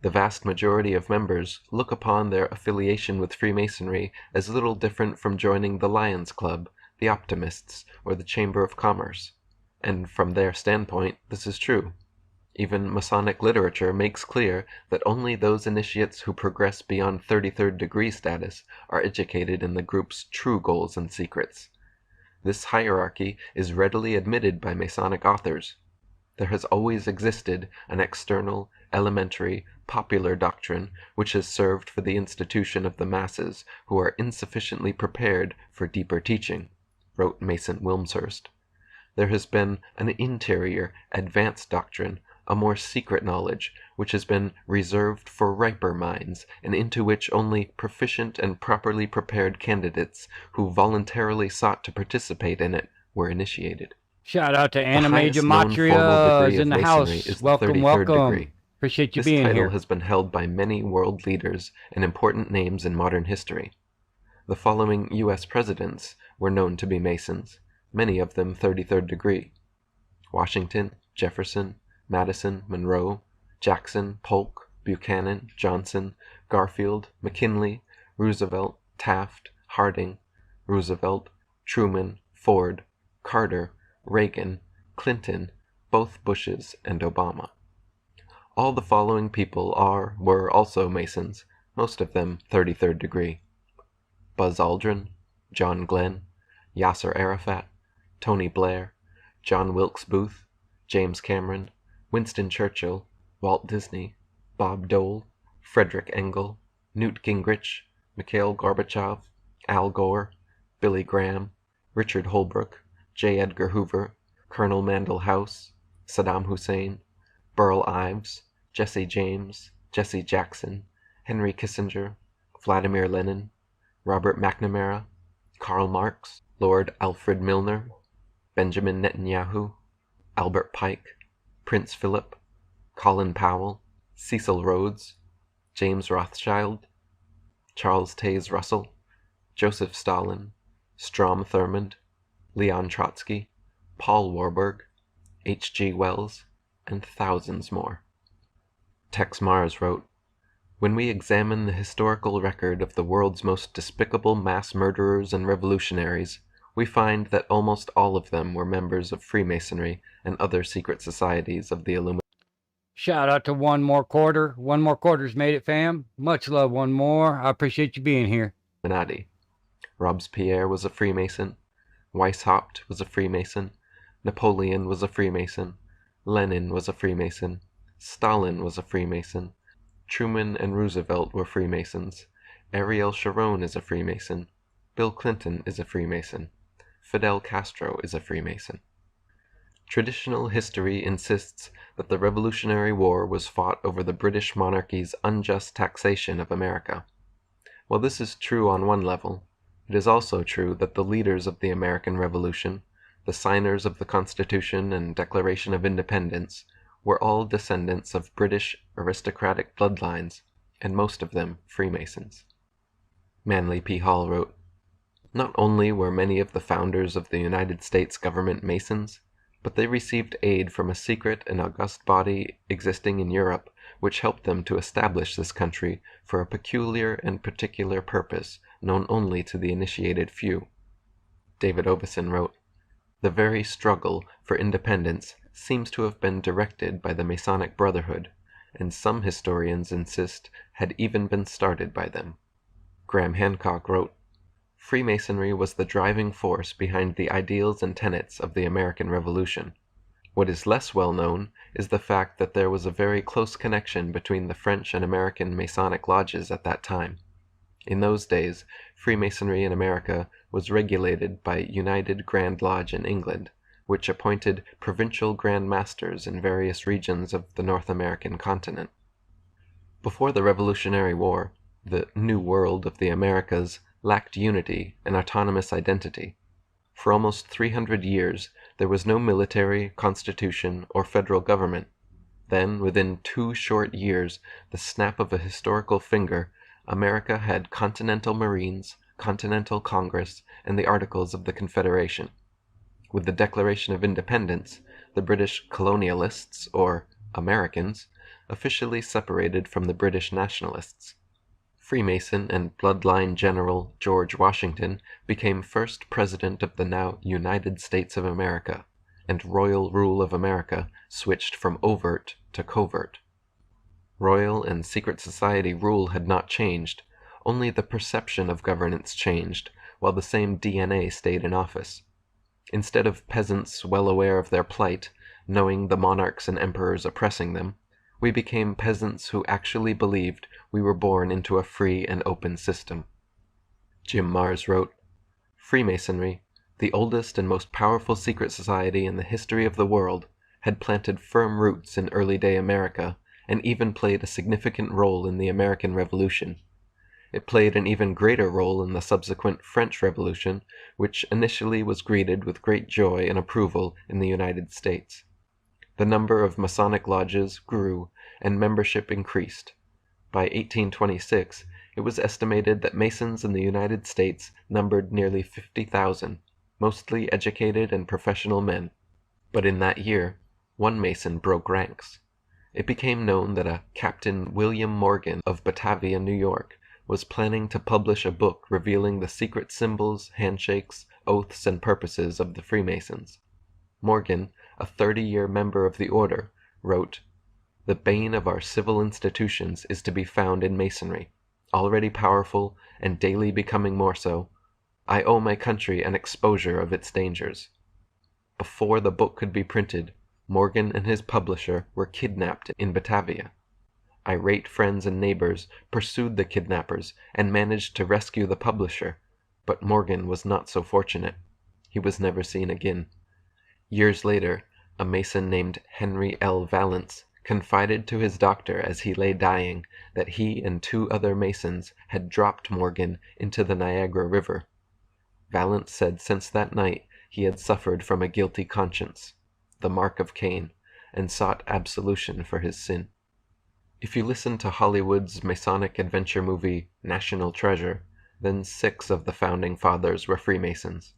The vast majority of members look upon their affiliation with Freemasonry as little different from joining the Lions Club, the Optimists, or the Chamber of Commerce. And from their standpoint, this is true. Even Masonic literature makes clear that only those initiates who progress beyond 33rd degree status are educated in the group's true goals and secrets. This hierarchy is readily admitted by Masonic authors. There has always existed an external, elementary, popular doctrine which has served for the institution of the masses who are insufficiently prepared for deeper teaching," wrote Mason Wilmshurst. "There has been an interior, advanced doctrine, a more secret knowledge, which has been reserved for riper minds, and into which only proficient and properly prepared candidates who voluntarily sought to participate in it were initiated." Shout out to The Anime highest known formal Gematria degree is in of the Masonry house. is the Welcome, 33rd welcome. degree. Appreciate you This being title here. has been held by many world leaders and important names in modern history. The following U.S. presidents were known to be Masons, many of them 33rd degree: Washington, Jefferson, Madison, Monroe, Jackson, Polk, Buchanan, Johnson, Garfield, McKinley, Roosevelt, Taft, Harding, Roosevelt, Truman, Ford, Carter, Reagan, Clinton, both Bushes, and Obama. All the following people were also Masons, most of them 33rd degree: Buzz Aldrin, John Glenn, Yasser Arafat, Tony Blair, John Wilkes Booth, James Cameron, Winston Churchill, Walt Disney, Bob Dole, Frederick Engel, Newt Gingrich, Mikhail Gorbachev, Al Gore, Billy Graham, Richard Holbrooke, J. Edgar Hoover, Colonel Mandell House, Saddam Hussein, Burl Ives, Jesse James, Jesse Jackson, Henry Kissinger, Vladimir Lenin, Robert McNamara, Karl Marx, Lord Alfred Milner, Benjamin Netanyahu, Albert Pike, Prince Philip, Colin Powell, Cecil Rhodes, James Rothschild, Charles Taze Russell, Joseph Stalin, Strom Thurmond, Leon Trotsky, Paul Warburg, H.G. Wells, and thousands more. Tex Mars wrote, "When we examine the historical record of the world's most despicable mass murderers and revolutionaries, we find that almost all of them were members of Freemasonry and other secret societies of the Illuminati." Shout out to One More Quarter. One More Quarter's made it, fam. Much love, One More. I appreciate you being here. Robespierre was a Freemason. Weishaupt was a Freemason. Napoleon was a Freemason. Lenin was a Freemason. Stalin was a Freemason. Truman and Roosevelt were Freemasons. Ariel Sharon is a Freemason. Bill Clinton is a Freemason. Fidel Castro is a Freemason. Traditional history insists that the Revolutionary War was fought over the British monarchy's unjust taxation of America. While this is true on one level, it is also true that the leaders of the American Revolution, the signers of the Constitution and Declaration of Independence, were all descendants of British aristocratic bloodlines, and most of them Freemasons. Manly P. Hall wrote, "Not only were many of the founders of the United States government Masons, but they received aid from a secret and august body existing in Europe which helped them to establish this country for a peculiar and particular purpose known only to the initiated few." David Oveson wrote, "The very struggle for independence seems to have been directed by the Masonic Brotherhood, and some historians insist had even been started by them." Graham Hancock wrote, "Freemasonry was the driving force behind the ideals and tenets of the American Revolution. What is less well known is the fact that there was a very close connection between the French and American Masonic lodges at that time. In those days, Freemasonry in America was regulated by United Grand Lodge in England, which appointed provincial Grand Masters in various regions of the North American continent. Before the Revolutionary War, the New World of the Americas lacked unity and autonomous identity. For almost 300 years, there was no military, constitution, or federal government. Then, within 2 short years, the snap of a historical finger, America had Continental Marines, Continental Congress, and the Articles of the Confederation. With the Declaration of Independence, the British colonialists, or Americans, officially separated from the British nationalists. Freemason and bloodline General George Washington became first President of the now United States of America, and royal rule of America switched from overt to covert. Royal and secret society rule had not changed, only the perception of governance changed, while the same DNA stayed in office. Instead of peasants well aware of their plight, knowing the monarchs and emperors oppressing them, we became peasants who actually believed we were born into a free and open system. Jim Marrs wrote, "Freemasonry, the oldest and most powerful secret society in the history of the world, had planted firm roots in early-day America and even played a significant role in the American Revolution. It played an even greater role in the subsequent French Revolution, which initially was greeted with great joy and approval in the United States. The number of Masonic lodges grew and membership increased. By 1826, it was estimated that Masons in the United States numbered nearly 50,000, mostly educated and professional men. But in that year, one Mason broke ranks. It became known that a Captain William Morgan of Batavia, New York, was planning to publish a book revealing the secret symbols, handshakes, oaths, and purposes of the Freemasons. Morgan, a 30-year member of the order, wrote, "The bane of our civil institutions is to be found in Masonry, already powerful and daily becoming more so. I owe my country an exposure of its dangers." Before the book could be printed, Morgan and his publisher were kidnapped in Batavia. Irate friends and neighbors pursued the kidnappers and managed to rescue the publisher, but Morgan was not so fortunate. He was never seen again. Years later, a Mason named Henry L. Valence confided to his doctor as he lay dying that he and 2 other Masons had dropped Morgan into the Niagara River. Valence said since that night he had suffered from a guilty conscience, the mark of Cain, and sought absolution for his sin. If you listen to Hollywood's Masonic adventure movie National Treasure, then 6 of the founding fathers were Freemasons.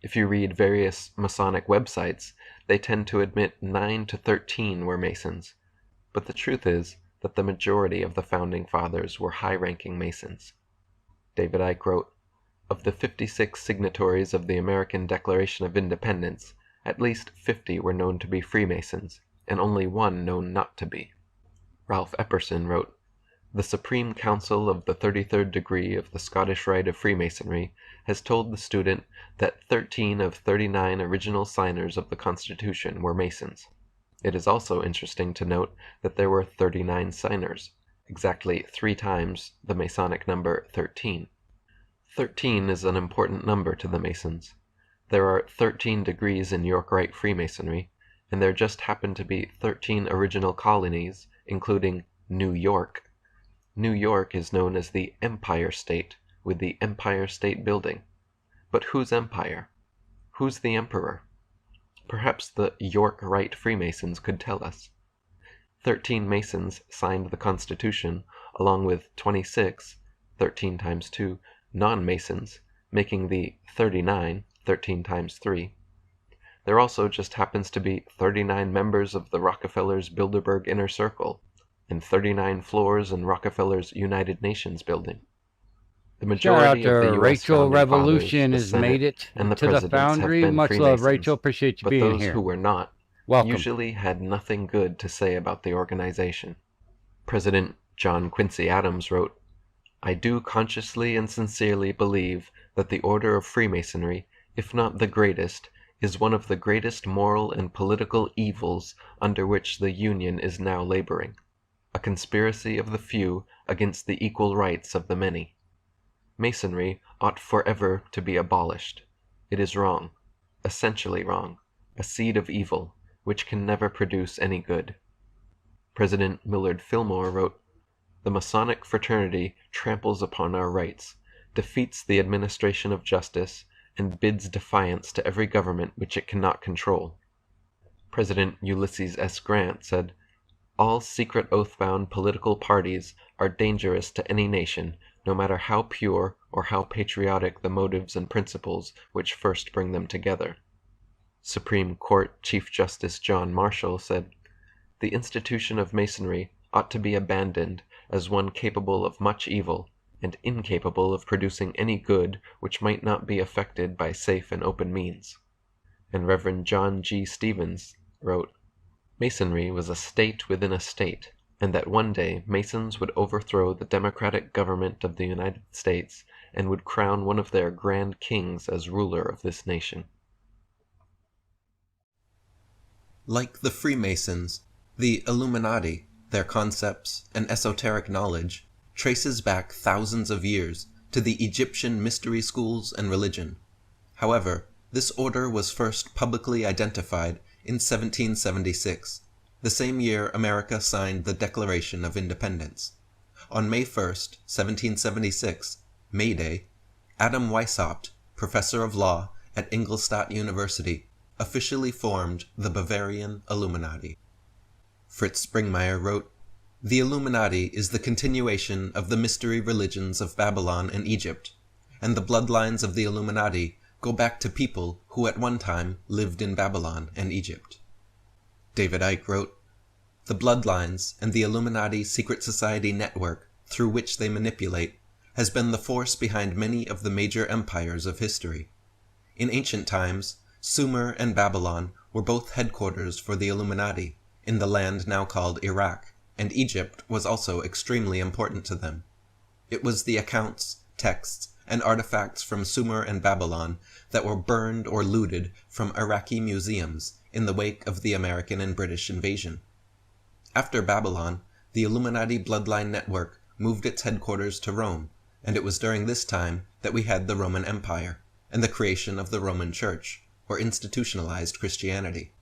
If you read various Masonic websites, they tend to admit 9 to 13 were Masons, but the truth is that the majority of the founding fathers were high-ranking Masons. David Icke wrote, "Of the 56 signatories of the American Declaration of Independence, at least 50 were known to be Freemasons, and only 1 known not to be." Ralph Epperson wrote, "The Supreme Council of the 33rd degree of the Scottish Rite of Freemasonry has told the student that 13 of 39 original signers of the Constitution were Masons. It is also interesting to note that there were 39 signers, exactly 3 times the Masonic number 13. 13 is an important number to the Masons. There are 13 degrees in York Rite Freemasonry, and there just happen to be 13 original colonies, including New York. New York is known as the Empire State, with the Empire State Building. But whose empire? Who's the emperor? Perhaps the York Rite Freemasons could tell us. 13 Masons signed the Constitution, along with 26, 13 times 2, non-Masons, making the 39, 13 times 3. There also just happens to be 39 members of the Rockefellers' Bilderberg Inner Circle, and 39 floors in Rockefeller's United Nations building. The majority of the U.S. Rachel founding Revolution fathers, has the Senate, made it and the to the presidents have Foundry. been Much love, Freemasons, Rachel. Appreciate you but being those here. who were not Welcome. usually had nothing good to say about the organization. President John Quincy Adams wrote, "I do consciously and sincerely believe that the order of Freemasonry, if not the greatest, is one of the greatest moral and political evils under which the Union is now laboring, a conspiracy of the few against the equal rights of the many. Masonry ought forever to be abolished. It is wrong, essentially wrong, a seed of evil, which can never produce any good. President Millard Fillmore wrote, "The Masonic fraternity tramples upon our rights, defeats the administration of justice, and bids defiance to every government which it cannot control." President Ulysses S. Grant said, "All secret oath-bound political parties are dangerous to any nation, no matter how pure or how patriotic the motives and principles which first bring them together." Supreme Court Chief Justice John Marshall said, "The institution of Masonry ought to be abandoned as one capable of much evil, and incapable of producing any good which might not be effected by safe and open means." And Reverend John G. Stevens wrote, "Masonry was a state within a state, and that one day Masons would overthrow the democratic government of the United States and would crown one of their grand kings as ruler of this nation." Like the Freemasons, the Illuminati, their concepts and esoteric knowledge, traces back thousands of years to the Egyptian mystery schools and religion. However, this order was first publicly identified in 1776, the same year America signed the Declaration of Independence. On May 1st, 1776, May Day, Adam Weishaupt, professor of law at Ingolstadt University, officially formed the Bavarian Illuminati. Fritz Springmeier wrote, "The Illuminati is the continuation of the mystery religions of Babylon and Egypt, and the bloodlines of the Illuminati go back to people who at one time lived in Babylon and Egypt." David Icke wrote, "The bloodlines and the Illuminati secret society network through which they manipulate has been the force behind many of the major empires of history. In ancient times, Sumer and Babylon were both headquarters for the Illuminati in the land now called Iraq, and Egypt was also extremely important to them. It was the accounts, texts, and artifacts from Sumer and Babylon that were burned or looted from Iraqi museums in the wake of the American and British invasion. After Babylon, the Illuminati bloodline network moved its headquarters to Rome, and it was during this time that we had the Roman Empire and the creation of the Roman Church, or institutionalized Christianity.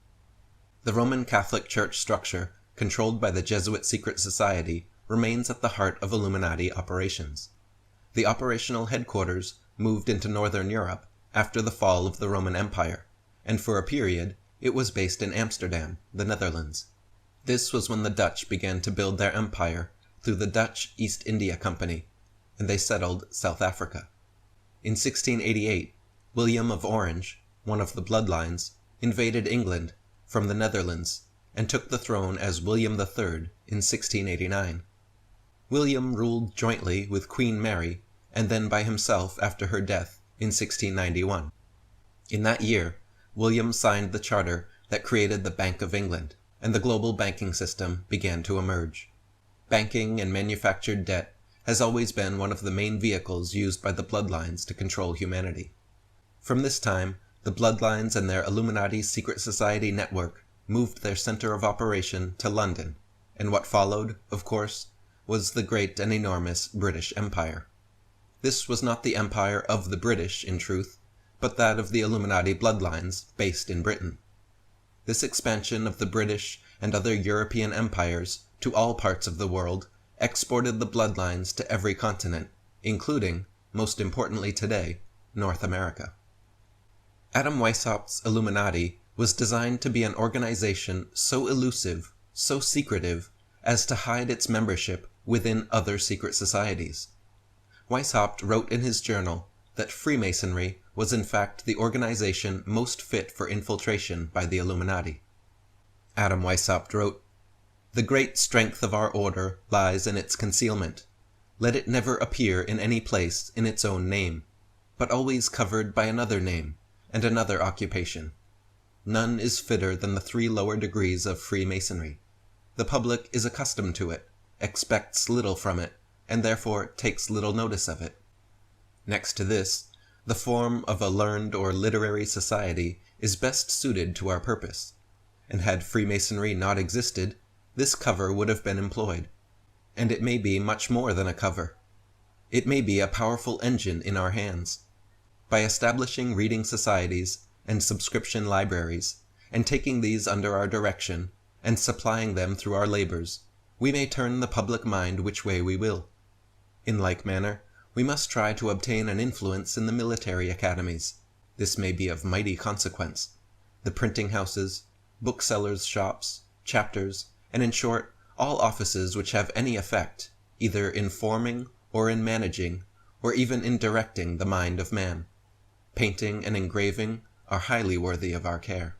The Roman Catholic Church structure, controlled by the Jesuit secret society, remains at the heart of Illuminati operations. The operational headquarters moved into Northern Europe after the fall of the Roman Empire, and for a period it was based in Amsterdam, the Netherlands. This was when the Dutch began to build their empire through the Dutch East India Company, and they settled South Africa. In 1688, William of Orange, one of the bloodlines, invaded England from the Netherlands and took the throne as William III in 1689. William ruled jointly with Queen Mary and then by himself after her death in 1691. In that year, William signed the charter that created the Bank of England, and the global banking system began to emerge. Banking and manufactured debt has always been one of the main vehicles used by the bloodlines to control humanity. From this time, the bloodlines and their Illuminati secret society network moved their center of operation to London, and what followed, of course, was the great and enormous British Empire. This was not the empire of the British, in truth, but that of the Illuminati bloodlines based in Britain. This expansion of the British and other European empires to all parts of the world exported the bloodlines to every continent, including, most importantly today, North America. Adam Weishaupt's Illuminati was designed to be an organization so elusive, so secretive, as to hide its membership within other secret societies. Weishaupt wrote in his journal that Freemasonry was in fact the organization most fit for infiltration by the Illuminati. Adam Weishaupt wrote, "The great strength of our order lies in its concealment. Let it never appear in any place in its own name, but always covered by another name and another occupation. None is fitter than the 3 lower degrees of Freemasonry. The public is accustomed to it, expects little from it, and therefore takes little notice of it. Next to this, the form of a learned or literary society is best suited to our purpose, and had Freemasonry not existed, this cover would have been employed. And it may be much more than a cover. It may be a powerful engine in our hands. By establishing reading societies and subscription libraries, and taking these under our direction, and supplying them through our labors, we may turn the public mind which way we will. In like manner, we must try to obtain an influence in the military academies. This may be of mighty consequence. The printing houses, booksellers' shops, chapters, and in short, all offices which have any effect, either in forming or in managing, or even in directing the mind of man. Painting and engraving are highly worthy of our care.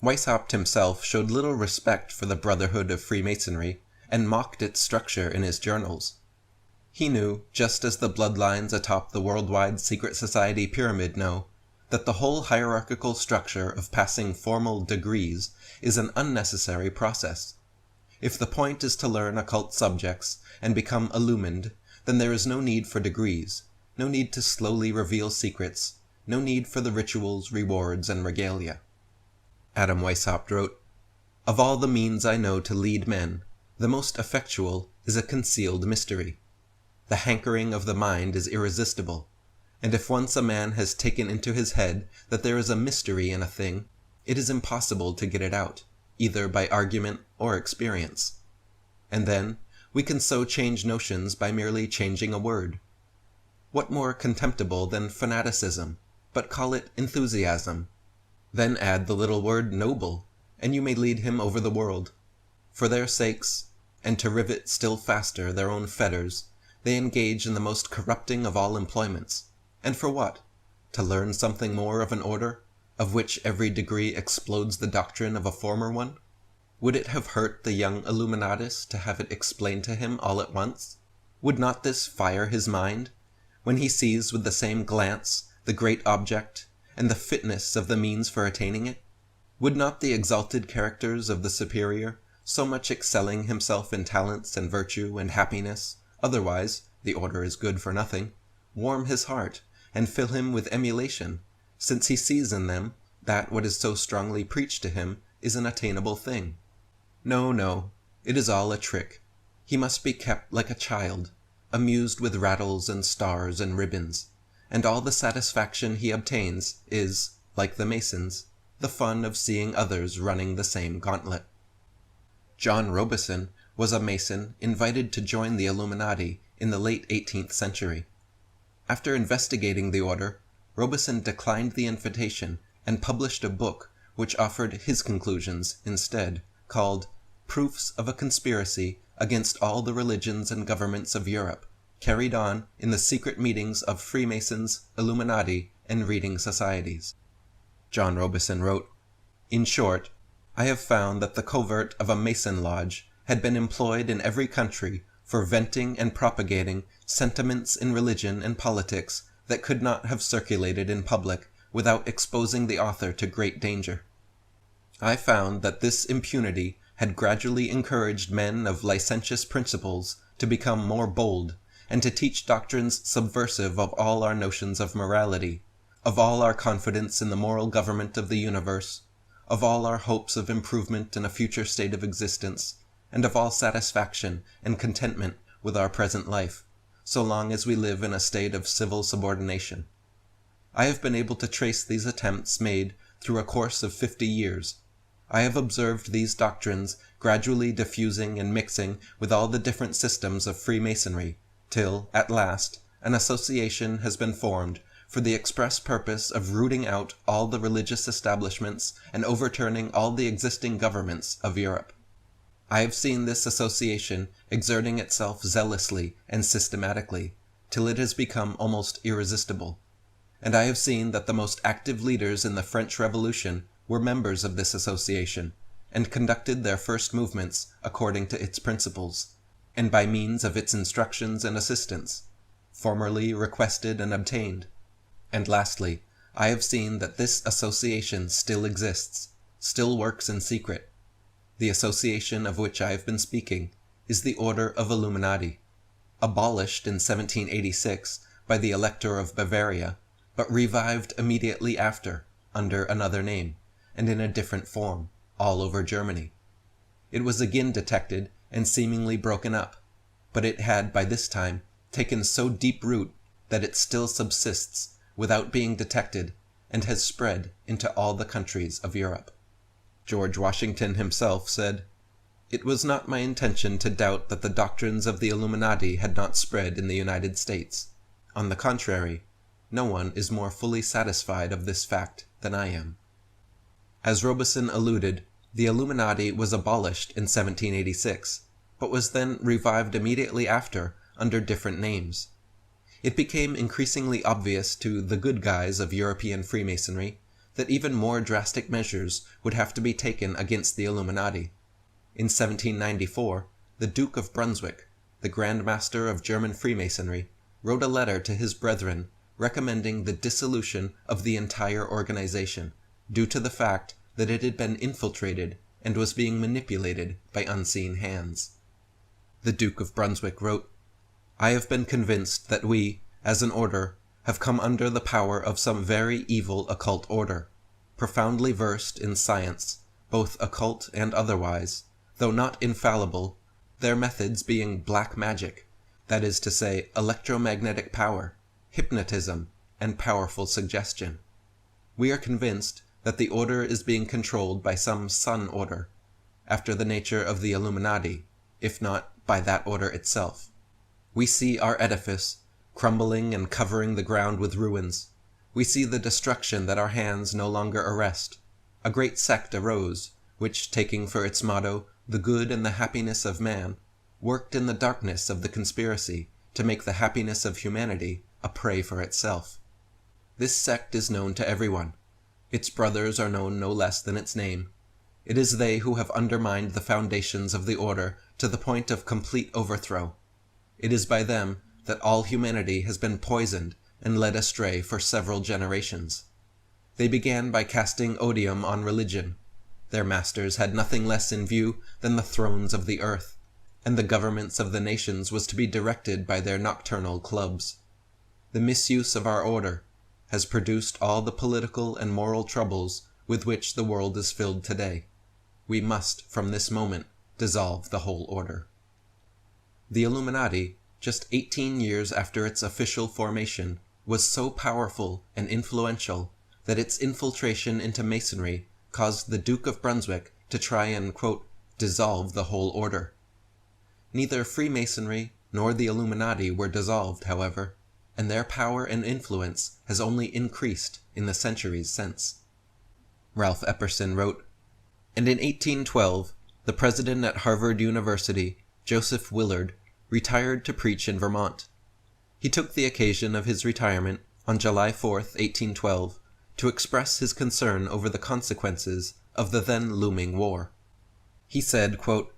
Weishaupt himself showed little respect for the Brotherhood of Freemasonry, and mocked its structure in his journals. He knew, just as the bloodlines atop the worldwide secret society pyramid know, that the whole hierarchical structure of passing formal degrees is an unnecessary process. If the point is to learn occult subjects and become illumined, then there is no need for degrees, no need to slowly reveal secrets, no need for the rituals, rewards, and regalia. Adam Weishaupt wrote, "Of all the means I know to lead men, the most effectual is a concealed mystery. The hankering of the mind is irresistible, and if once a man has taken into his head that there is a mystery in a thing, it is impossible to get it out, either by argument or experience. And then, we can so change notions by merely changing a word. What more contemptible than fanaticism, but call it enthusiasm? Then add the little word noble, and you may lead him over the world. For their sakes, and to rivet still faster their own fetters, they engage in the most corrupting of all employments. And for what? To learn something more of an order, of which every degree explodes the doctrine of a former one? Would it have hurt the young Illuminatus to have it explained to him all at once? Would not this fire his mind, when he sees with the same glance the great object, and the fitness of the means for attaining it? Would not the exalted characters of the superior, so much excelling himself in talents and virtue and happiness, otherwise the order is good for nothing, warm his heart, and fill him with emulation, since he sees in them that what is so strongly preached to him is an attainable thing? No, no, it is all a trick. He must be kept like a child, amused with rattles and stars and ribbons, and all the satisfaction he obtains is, like the Masons, the fun of seeing others running the same gauntlet. John Robison was a Mason invited to join the Illuminati in the late 18th century. After investigating the order, Robison declined the invitation and published a book which offered his conclusions instead, called Proofs of a Conspiracy Against All the Religions and Governments of Europe, carried on in the secret meetings of Freemasons, Illuminati, and reading societies. John Robison wrote, "In short, I have found that the covert of a Mason lodge had been employed in every country for venting and propagating sentiments in religion and politics that could not have circulated in public without exposing the author to great danger. I found that this impunity had gradually encouraged men of licentious principles to become more bold, and to teach doctrines subversive of all our notions of morality, of all our confidence in the moral government of the universe, of all our hopes of improvement in a future state of existence, and of all satisfaction and contentment with our present life, so long as we live in a state of civil subordination. I have been able to trace these attempts made through a course of 50 years. I have observed these doctrines gradually diffusing and mixing with all the different systems of Freemasonry, till, at last, an association has been formed for the express purpose of rooting out all the religious establishments and overturning all the existing governments of Europe. I have seen this association exerting itself zealously and systematically, till it has become almost irresistible. And I have seen that the most active leaders in the French Revolution were members of this association, and conducted their first movements according to its principles, and by means of its instructions and assistance, formerly requested and obtained. And lastly, I have seen that this association still exists, still works in secret. The association of which I have been speaking is the Order of Illuminati, abolished in 1786 by the Elector of Bavaria, but revived immediately after, under another name, and in a different form, all over Germany. It was again detected and seemingly broken up, but it had by this time taken so deep root that it still subsists without being detected and has spread into all the countries of Europe. George Washington himself said, "It was not my intention to doubt that the doctrines of the Illuminati had not spread in the United States. On the contrary, no one is more fully satisfied of this fact than I am." As Robeson alluded, the Illuminati was abolished in 1786, but was then revived immediately after under different names. It became increasingly obvious to the good guys of European Freemasonry that even more drastic measures would have to be taken against the Illuminati. In 1794, the Duke of Brunswick, the Grand Master of German Freemasonry, wrote a letter to his brethren recommending the dissolution of the entire organization, due to the fact that it had been infiltrated and was being manipulated by unseen hands. The Duke of Brunswick wrote, "I have been convinced that we, as an order, have come under the power of some very evil occult order, profoundly versed in science, both occult and otherwise, though not infallible, their methods being black magic, that is to say, electromagnetic power, hypnotism, and powerful suggestion. We are convinced that the order is being controlled by some sun order, after the nature of the Illuminati, if not by that order itself. We see our edifice crumbling and covering the ground with ruins. We see the destruction that our hands no longer arrest. A great sect arose, which, taking for its motto the good and the happiness of man, worked in the darkness of the conspiracy to make the happiness of humanity a prey for itself. This sect is known to everyone. Its brothers are known no less than its name. It is they who have undermined the foundations of the order to the point of complete overthrow. It is by them that all humanity has been poisoned and led astray for several generations. They began by casting odium on religion. Their masters had nothing less in view than the thrones of the earth, and the governments of the nations was to be directed by their nocturnal clubs. The misuse of our order has produced all the political and moral troubles with which the world is filled today. We must, from this moment, dissolve the whole order. The Illuminati, just 18 years after its official formation, was so powerful and influential that its infiltration into Masonry caused the Duke of Brunswick to try and, quote, dissolve the whole order. Neither Freemasonry nor the Illuminati were dissolved, however, and their power and influence has only increased in the centuries since. Ralph Epperson wrote, "And in 1812, the president at Harvard University, Joseph Willard, retired to preach in Vermont. He took the occasion of his retirement on July 4th, 1812, to express his concern over the consequences of the then looming war. He said, quote,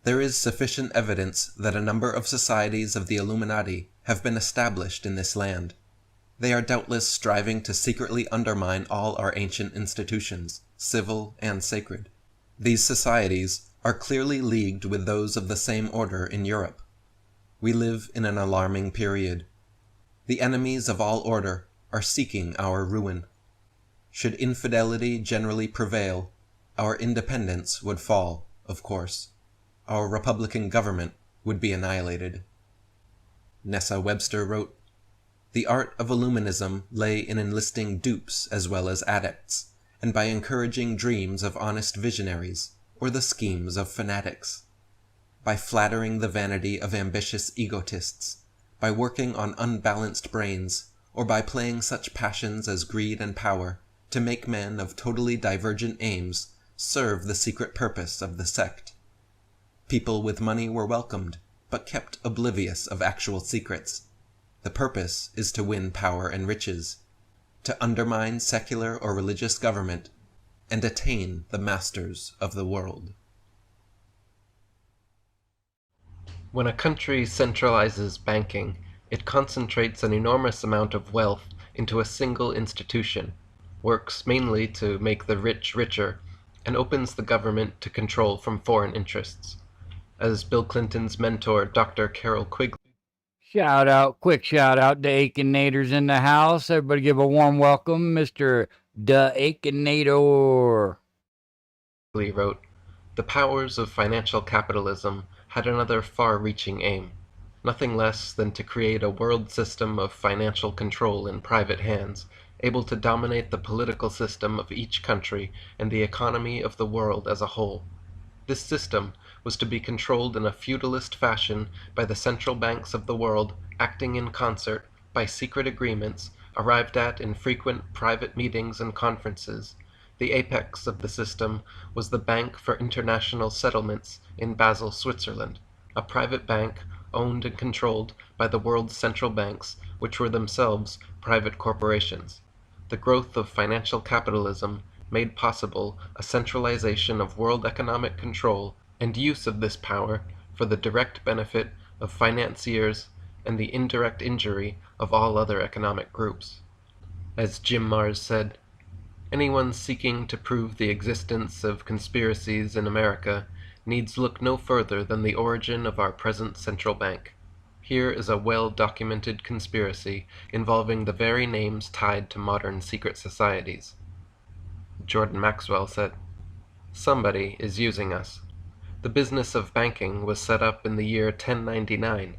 'There is sufficient evidence that a number of societies of the Illuminati have been established in this land. They are doubtless striving to secretly undermine all our ancient institutions, civil and sacred. These societies are clearly leagued with those of the same order in Europe. We live in an alarming period. The enemies of all order are seeking our ruin. Should infidelity generally prevail, our independence would fall, of course. Our republican government would be annihilated.'" Nessa Webster wrote, "The art of Illuminism lay in enlisting dupes as well as adepts, and by encouraging dreams of honest visionaries, or the schemes of fanatics. By flattering the vanity of ambitious egotists, by working on unbalanced brains, or by playing such passions as greed and power to make men of totally divergent aims serve the secret purpose of the sect. People with money were welcomed, but kept oblivious of actual secrets. The purpose is to win power and riches, to undermine secular or religious government, and attain the masters of the world." When a country centralizes banking, it concentrates an enormous amount of wealth into a single institution, works mainly to make the rich richer, and opens the government to control from foreign interests. As Bill Clinton's mentor, Dr. Carol Quigley, Quick shout out to Aiken Naders in the house. Everybody give a warm welcome, Mr. The Akinator. Lee wrote, "The powers of financial capitalism had another far-reaching aim, nothing less than to create a world system of financial control in private hands, able to dominate the political system of each country and the economy of the world as a whole. This system was to be controlled in a feudalist fashion by the central banks of the world, acting in concert, by secret agreements, arrived at in frequent private meetings and conferences. The apex of the system was the Bank for International Settlements in Basel, Switzerland, a private bank owned and controlled by the world's central banks, which were themselves private corporations. The growth of financial capitalism made possible a centralization of world economic control and use of this power for the direct benefit of financiers and the indirect injury of all other economic groups. As Jim Marrs said, anyone seeking to prove the existence of conspiracies in America needs look no further than the origin of our present central bank. Here is a well-documented conspiracy involving the very names tied to modern secret societies." Jordan Maxwell said, "Somebody is using us. The business of banking was set up in the year 1099.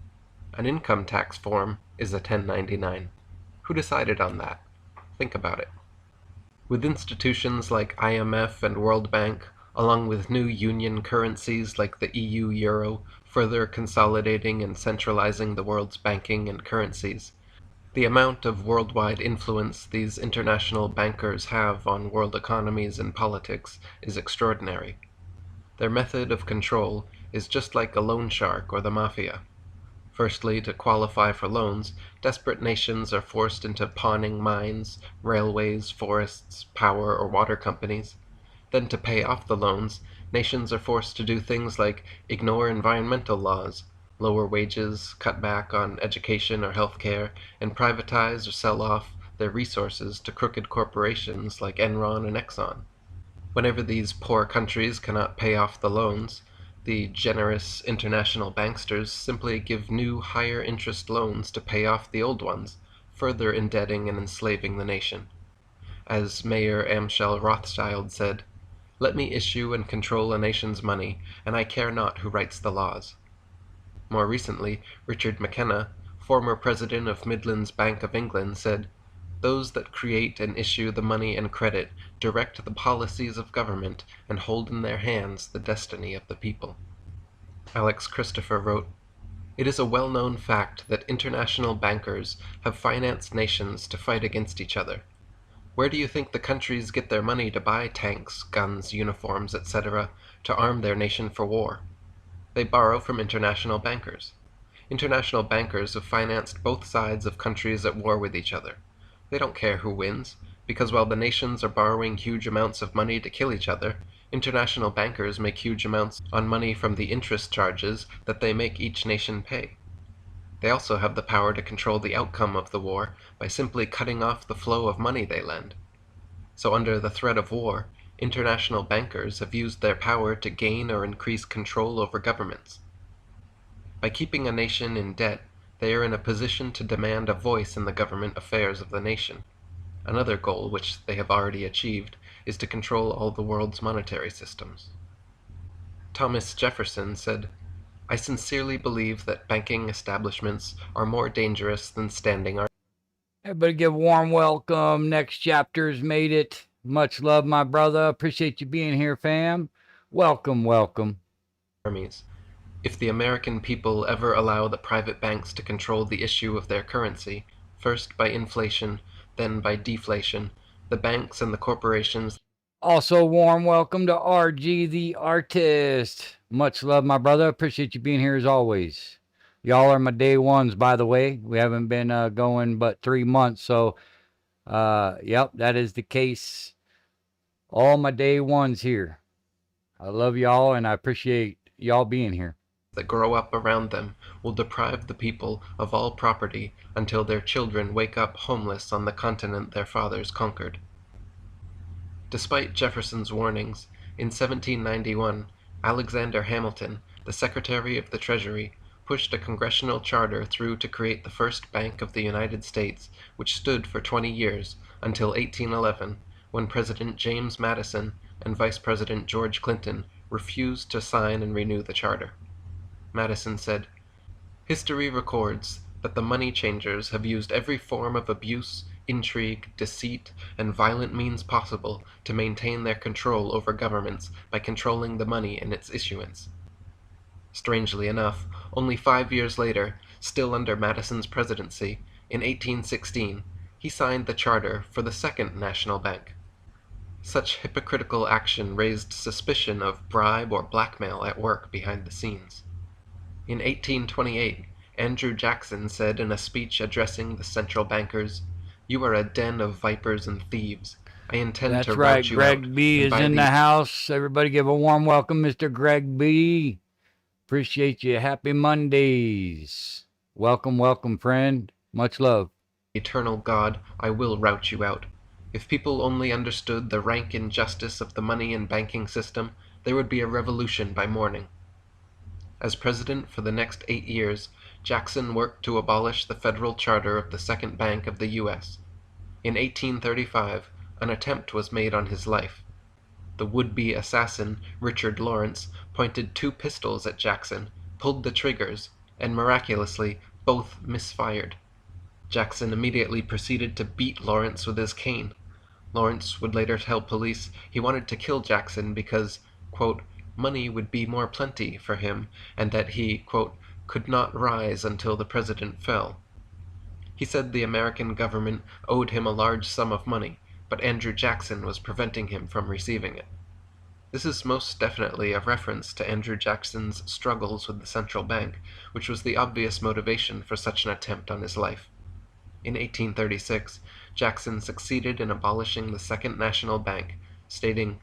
An income tax form is a 1099. Who decided on that? Think about it. With institutions like IMF and World Bank, along with new union currencies like the EU euro, further consolidating and centralizing the world's banking and currencies, the amount of worldwide influence these international bankers have on world economies and politics is extraordinary. Their method of control is just like a loan shark or the mafia. Firstly, to qualify for loans, desperate nations are forced into pawning mines, railways, forests, power, or water companies. Then to pay off the loans, nations are forced to do things like ignore environmental laws, lower wages, cut back on education or health care, and privatize or sell off their resources to crooked corporations like Enron and Exxon. Whenever these poor countries cannot pay off the loans, the generous international banksters simply give new higher interest loans to pay off the old ones, further indebting and enslaving the nation. As Mayor Amschel Rothschild said, "Let me issue and control a nation's money, and I care not who writes the laws." More recently, Richard McKenna, former president of Midlands Bank of England, said, "Those that create and issue the money and credit direct the policies of government and hold in their hands the destiny of the people." Alex Christopher wrote, "It is a well-known fact that international bankers have financed nations to fight against each other. Where do you think the countries get their money to buy tanks, guns, uniforms, etc., to arm their nation for war? They borrow from international bankers. International bankers have financed both sides of countries at war with each other. They don't care who wins, because while the nations are borrowing huge amounts of money to kill each other, international bankers make huge amounts on money from the interest charges that they make each nation pay. They also have the power to control the outcome of the war by simply cutting off the flow of money they lend. So under the threat of war, international bankers have used their power to gain or increase control over governments. By keeping a nation in debt, they are in a position to demand a voice in the government affairs of the nation. Another goal, which they have already achieved, is to control all the world's monetary systems." Thomas Jefferson said, "I sincerely believe that banking establishments are more dangerous than standing armies." Everybody give a warm welcome. Next chapter's made it. Much love, my brother. Appreciate you being here, fam. Welcome, welcome. If the American people ever allow the private banks to control the issue of their currency, first by inflation, then by deflation, the banks and the corporations... Also, warm welcome to RG the Artist. Much love, my brother. Appreciate you being here as always. Y'all are my day ones, by the way. We haven't been going but 3 months, so yep, that is the case. All my day ones here. I love y'all, and I appreciate y'all being here. that grow up around them will deprive the people of all property until their children wake up homeless on the continent their fathers conquered. Despite Jefferson's warnings, in 1791, Alexander Hamilton, the Secretary of the Treasury, pushed a congressional charter through to create the first Bank of the United States, which stood for 20 years, until 1811, when President James Madison and Vice President George Clinton refused to sign and renew the charter. Madison said, "History records that the money changers have used every form of abuse, intrigue, deceit, and violent means possible to maintain their control over governments by controlling the money and its issuance." Strangely enough, only 5 years later, still under Madison's presidency, in 1816, he signed the charter for the Second National Bank. Such hypocritical action raised suspicion of bribe or blackmail at work behind the scenes. In 1828, Andrew Jackson said in a speech addressing the central bankers, "You are a den of vipers and thieves. I intend That's to right. rout you out. Greg B and is by in the the house. Everybody give a warm welcome, Mr. Greg B. Appreciate you. Happy Mondays. Welcome, welcome, friend. Much love. eternal God, I will rout you out. If people only understood the rank injustice of the money and banking system, there would be a revolution by morning." As president for the next 8 years, Jackson worked to abolish the federal charter of the Second Bank of the U.S. In 1835, an attempt was made on his life. The would-be assassin, Richard Lawrence, pointed 2 pistols at Jackson, pulled the triggers, and miraculously, both misfired. Jackson immediately proceeded to beat Lawrence with his cane. Lawrence would later tell police he wanted to kill Jackson because, quote, "money would be more plenty for him, and that he, quote, could not rise until the president fell." He said the American government owed him a large sum of money, but Andrew Jackson was preventing him from receiving it. This is most definitely a reference to Andrew Jackson's struggles with the central bank, which was the obvious motivation for such an attempt on his life. In 1836, Jackson succeeded in abolishing the Second National Bank, stating,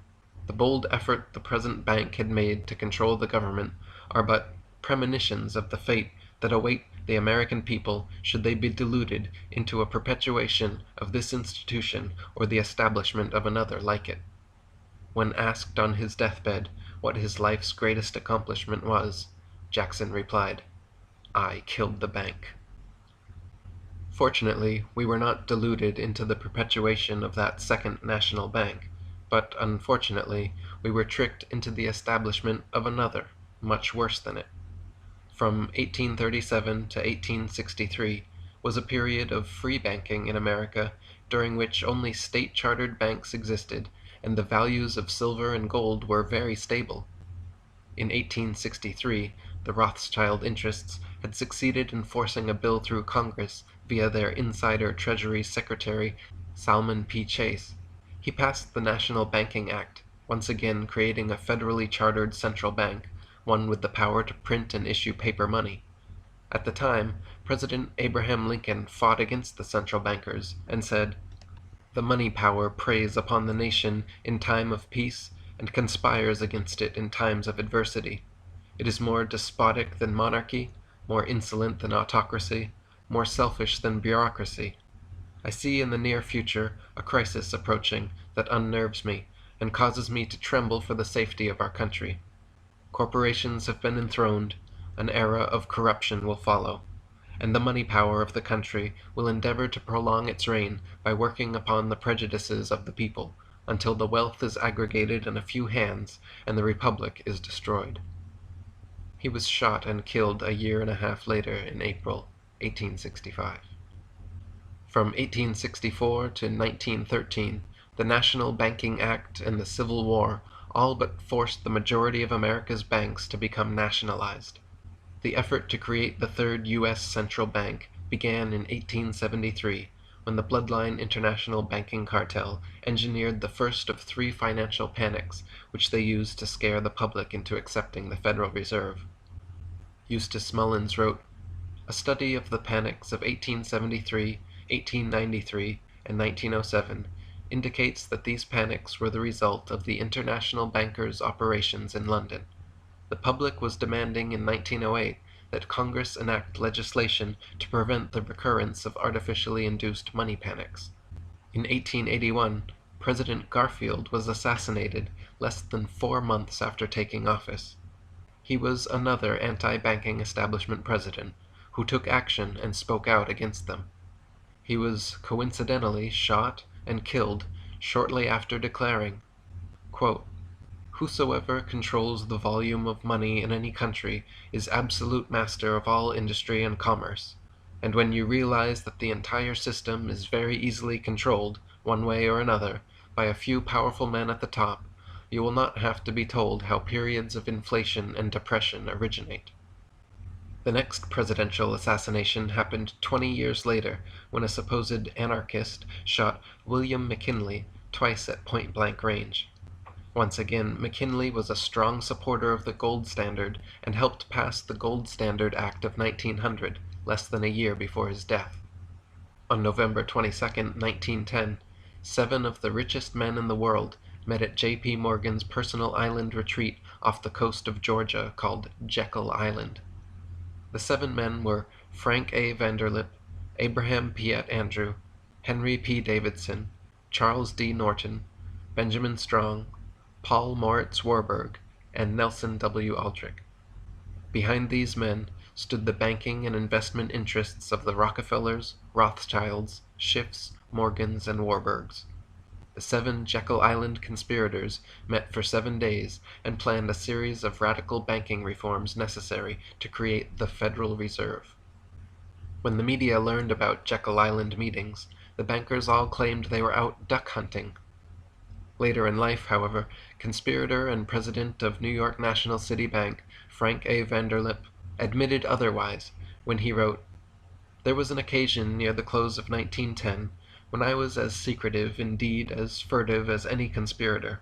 "The bold effort the present bank had made to control the government are but premonitions of the fate that await the American people should they be deluded into a perpetuation of this institution or the establishment of another like it." When asked on his deathbed what his life's greatest accomplishment was, Jackson replied, "I killed the bank." Fortunately, we were not deluded into the perpetuation of that Second National Bank, but unfortunately, we were tricked into the establishment of another, much worse than it. From 1837 to 1863 was a period of free banking in America, during which only state-chartered banks existed, and the values of silver and gold were very stable. In 1863, the Rothschild interests had succeeded in forcing a bill through Congress via their insider Treasury Secretary, Salmon P. Chase. He passed the National Banking Act, once again creating a federally chartered central bank, one with the power to print and issue paper money. At the time, President Abraham Lincoln fought against the central bankers and said, "The money power preys upon the nation in time of peace and conspires against it in times of adversity. It is more despotic than monarchy, more insolent than autocracy, more selfish than bureaucracy. I see in the near future a crisis approaching that unnerves me and causes me to tremble for the safety of our country. Corporations have been enthroned, an era of corruption will follow, and the money power of the country will endeavor to prolong its reign by working upon the prejudices of the people until the wealth is aggregated in a few hands and the republic is destroyed." He was shot and killed a year and a half later in April 1865. From 1864 to 1913, the National Banking Act and the Civil War all but forced the majority of America's banks to become nationalized. The effort to create the Third U.S. Central Bank began in 1873, when the Bloodline International Banking Cartel engineered the first of 3 financial panics, which they used to scare the public into accepting the Federal Reserve. Eustace Mullins wrote, "A study of the panics of 1873, 1893, and 1907 indicates that these panics were the result of the international bankers' operations in London. The public was demanding in 1908 that Congress enact legislation to prevent the recurrence of artificially induced money panics. In 1881, President Garfield was assassinated less than 4 months after taking office. He was another anti-banking establishment president who took action and spoke out against them. He was coincidentally shot and killed shortly after declaring, quote, "Whosoever controls the volume of money in any country is absolute master of all industry and commerce, and when you realize that the entire system is very easily controlled, one way or another, by a few powerful men at the top, you will not have to be told how periods of inflation and depression originate." The next presidential assassination happened 20 years later, when a supposed anarchist shot William McKinley twice at point-blank range. Once again, McKinley was a strong supporter of the gold standard and helped pass the Gold Standard Act of 1900, less than a year before his death. On November 22, 1910, 7 of the richest men in the world met at J.P. Morgan's personal island retreat off the coast of Georgia called Jekyll Island. The 7 men were Frank A. Vanderlip, Abraham Piatt Andrew, Henry P. Davidson, Charles D. Norton, Benjamin Strong, Paul Moritz Warburg, and Nelson W. Aldrich. Behind these men stood the banking and investment interests of the Rockefellers, Rothschilds, Schiffs, Morgans, and Warburgs. The 7 Jekyll Island conspirators met for 7 days and planned a series of radical banking reforms necessary to create the Federal Reserve. When the media learned about Jekyll Island meetings, the bankers all claimed they were out duck hunting. Later in life, however, conspirator and president of New York National City Bank, Frank A. Vanderlip, admitted otherwise when he wrote, "There was an occasion near the close of 1910 when I was as secretive, indeed as furtive as any conspirator.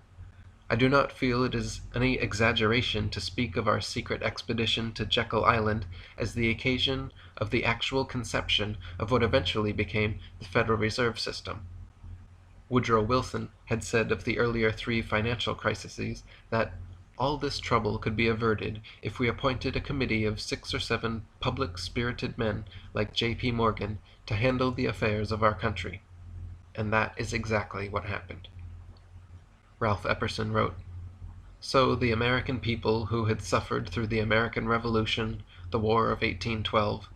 I do not feel it is any exaggeration to speak of our secret expedition to Jekyll Island as the occasion of the actual conception of what eventually became the Federal Reserve System." Woodrow Wilson had said of the earlier 3 financial crises that all this trouble could be averted if we appointed a committee of 6 or 7 public-spirited men like J.P. Morgan to handle the affairs of our country. And that is exactly what happened. Ralph Epperson wrote, "So the American people who had suffered through the American Revolution, the War of 1812,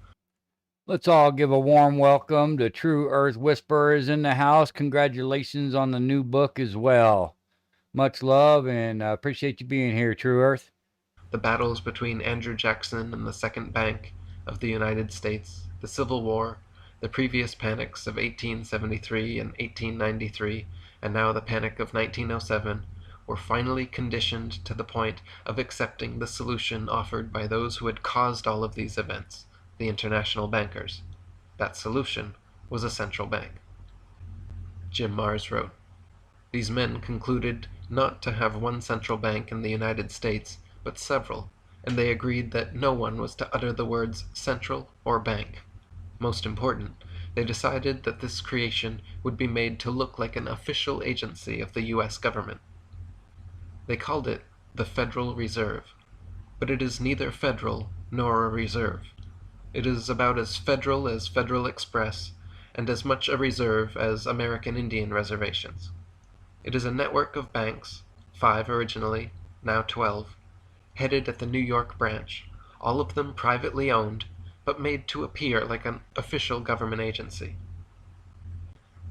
Let's all give a warm welcome to True Earth Whisperers in the house. Congratulations on the new book as well. Much love and appreciate you being here, True Earth. the battles between Andrew Jackson and the Second Bank of the United States, the Civil War, the previous panics of 1873 and 1893, and now the panic of 1907, were finally conditioned to the point of accepting the solution offered by those who had caused all of these events, the international bankers. That solution was a central bank." Jim Marrs wrote, "These men concluded not to have one central bank in the United States, but several, and they agreed that no one was to utter the words central or bank. Most important, they decided that this creation would be made to look like an official agency of the U.S. government. They called it the Federal Reserve, but it is neither federal nor a reserve. It is about as federal as Federal Express, and as much a reserve as American Indian reservations. It is a network of banks, 5 originally, now 12, headed at the New York branch, all of them privately owned, but made to appear like an official government agency.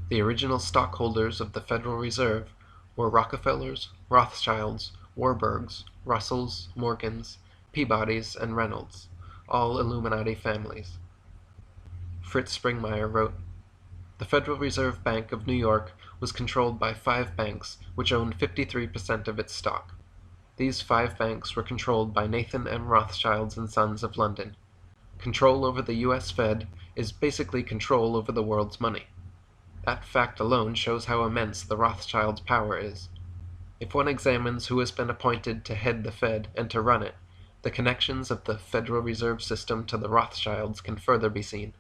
The original stockholders of the Federal Reserve were Rockefellers, Rothschilds, Warburgs, Russells, Morgans, Peabodys, and Reynolds, all Illuminati families." Fritz Springmeier wrote, "The Federal Reserve Bank of New York was controlled by 5 banks which owned 53% of its stock. These 5 banks were controlled by Nathan M. Rothschilds and Sons of London. Control over the U.S. Fed is basically control over the world's money. That fact alone shows how immense the Rothschilds' power is. If one examines who has been appointed to head the Fed and to run it, the connections of the Federal Reserve System to the Rothschilds can further be seen.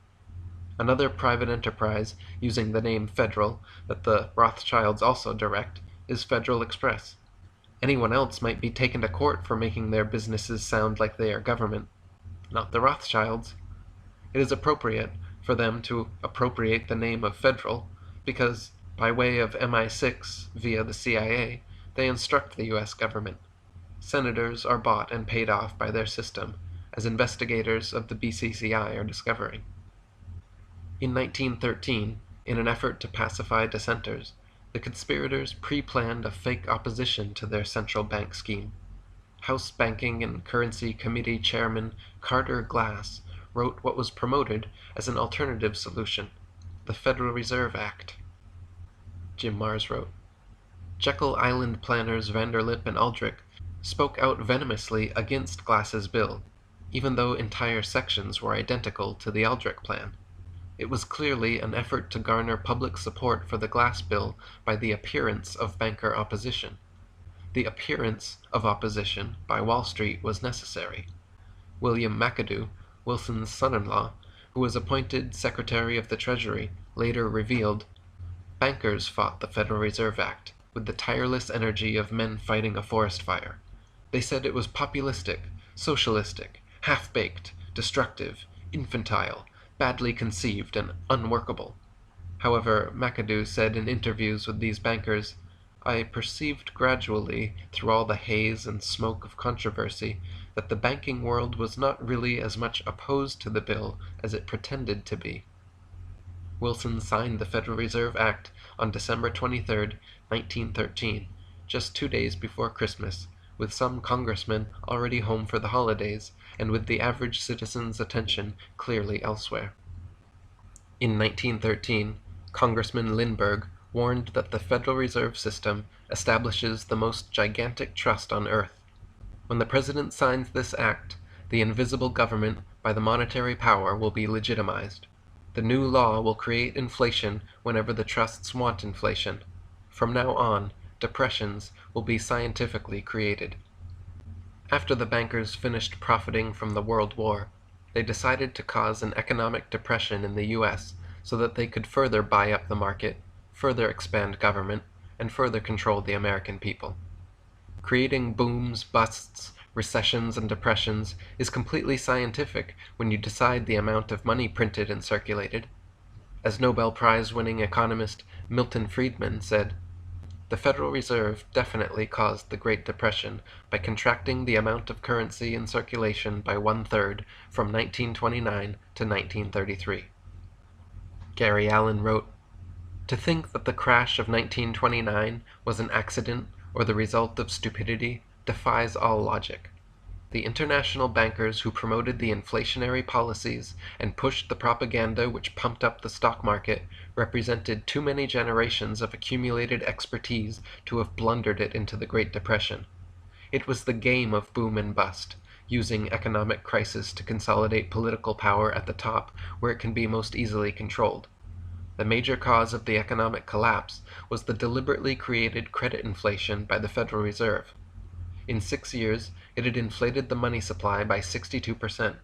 Another private enterprise using the name Federal that the Rothschilds also direct is Federal Express. Anyone else might be taken to court for making their businesses sound like they are government, not the Rothschilds. It is appropriate for them to appropriate the name of Federal because, by way of MI6 via the CIA, they instruct the U.S. government. Senators are bought and paid off by their system, as investigators of the BCCI are discovering. In 1913, in an effort to pacify dissenters, The conspirators pre-planned a fake opposition to their central bank scheme. House Banking and Currency Committee Chairman Carter Glass wrote what was promoted as an alternative solution, the Federal Reserve Act. Jim Marrs wrote, Jekyll Island planners Vanderlip and Aldrich spoke out venomously against Glass's bill, even though entire sections were identical to the Aldrich plan. It was clearly an effort to garner public support for the Glass bill by the appearance of banker opposition. The appearance of opposition by Wall Street was necessary. William McAdoo, Wilson's son-in-law, who was appointed Secretary of the Treasury, later revealed, bankers fought the Federal Reserve Act with the tireless energy of men fighting a forest fire. They said it was populistic, socialistic, half-baked, destructive, infantile, badly conceived, and unworkable. However, McAdoo said in interviews with these bankers, I perceived gradually, through all the haze and smoke of controversy, that the banking world was not really as much opposed to the bill as it pretended to be. Wilson signed the Federal Reserve Act on December 23, 1913, just 2 days before Christmas, with some congressmen already home for the holidays, and with the average citizen's attention clearly elsewhere. In 1913, Congressman Lindbergh warned that the Federal Reserve System establishes the most gigantic trust on earth. When the President signs this act, the invisible government by the monetary power will be legitimized. The new law will create inflation whenever the trusts want inflation. From now on, depressions will be scientifically created. After the bankers finished profiting from the World War, they decided to cause an economic depression in the U.S. so that they could further buy up the market, further expand government, and further control the American people. Creating booms, busts, recessions, and depressions is completely scientific when you decide the amount of money printed and circulated. As Nobel Prize-winning economist Milton Friedman said, the Federal Reserve definitely caused the Great Depression by contracting the amount of currency in circulation by 1/3 from 1929 to 1933. Gary Allen wrote, to think that the crash of 1929 was an accident or the result of stupidity defies all logic. The international bankers who promoted the inflationary policies and pushed the propaganda which pumped up the stock market represented too many generations of accumulated expertise to have blundered it into the Great Depression. It was the game of boom and bust, using economic crisis to consolidate political power at the top where it can be most easily controlled. The major cause of the economic collapse was the deliberately created credit inflation by the Federal Reserve. In 6 years, it had inflated the money supply by 62%,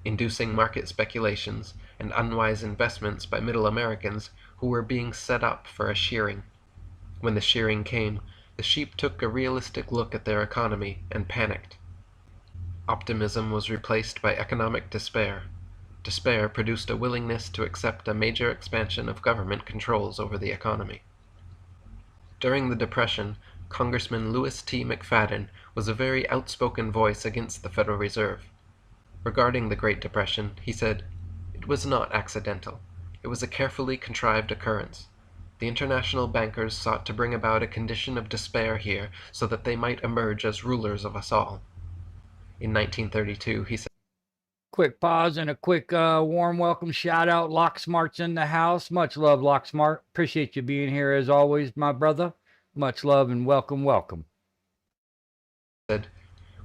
inducing market speculations and unwise investments by middle Americans who were being set up for a shearing. When the shearing came, the sheep took a realistic look at their economy and panicked. Optimism was replaced by economic despair. Despair produced a willingness to accept a major expansion of government controls over the economy. During the Depression, Congressman Louis T. McFadden was a very outspoken voice against the Federal Reserve. Regarding the Great Depression, he said, "It was not accidental. It was a carefully contrived occurrence. The international bankers sought to bring about a condition of despair here so that they might emerge as rulers of us all." In 1932, he said, Quick pause and a quick warm welcome shout out. Locksmart's in the house. Much love, Locksmart. Appreciate you being here as always, my brother. Much love and welcome, welcome.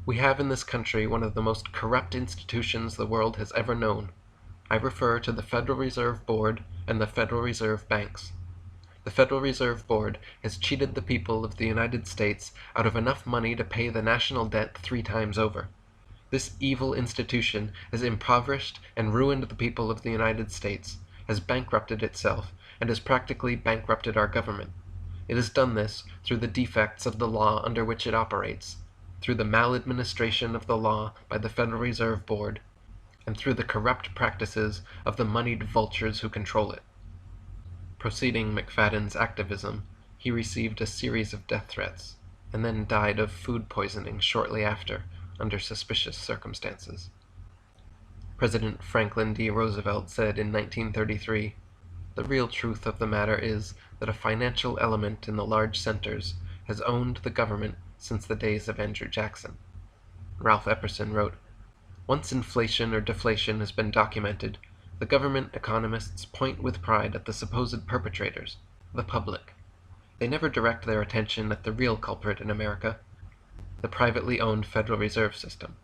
"We have in this country one of the most corrupt institutions the world has ever known. I refer to the Federal Reserve Board and the Federal Reserve Banks. The Federal Reserve Board has cheated the people of the United States out of enough money to pay the national debt 3 times over. This evil institution has impoverished and ruined the people of the United States, has bankrupted itself, and has practically bankrupted our government. It has done this through the defects of the law under which it operates, through the maladministration of the law by the Federal Reserve Board, and through the corrupt practices of the moneyed vultures who control it." Proceeding McFadden's activism, he received a series of death threats, and then died of food poisoning shortly after, under suspicious circumstances. President Franklin D. Roosevelt said in 1933, The real truth of the matter is that a financial element in the large centers has owned the government since the days of Andrew Jackson. Ralph Epperson wrote, "Once inflation or deflation has been documented, the government economists point with pride at the supposed perpetrators, the public. They never direct their attention at the real culprit in America, the privately owned Federal Reserve System.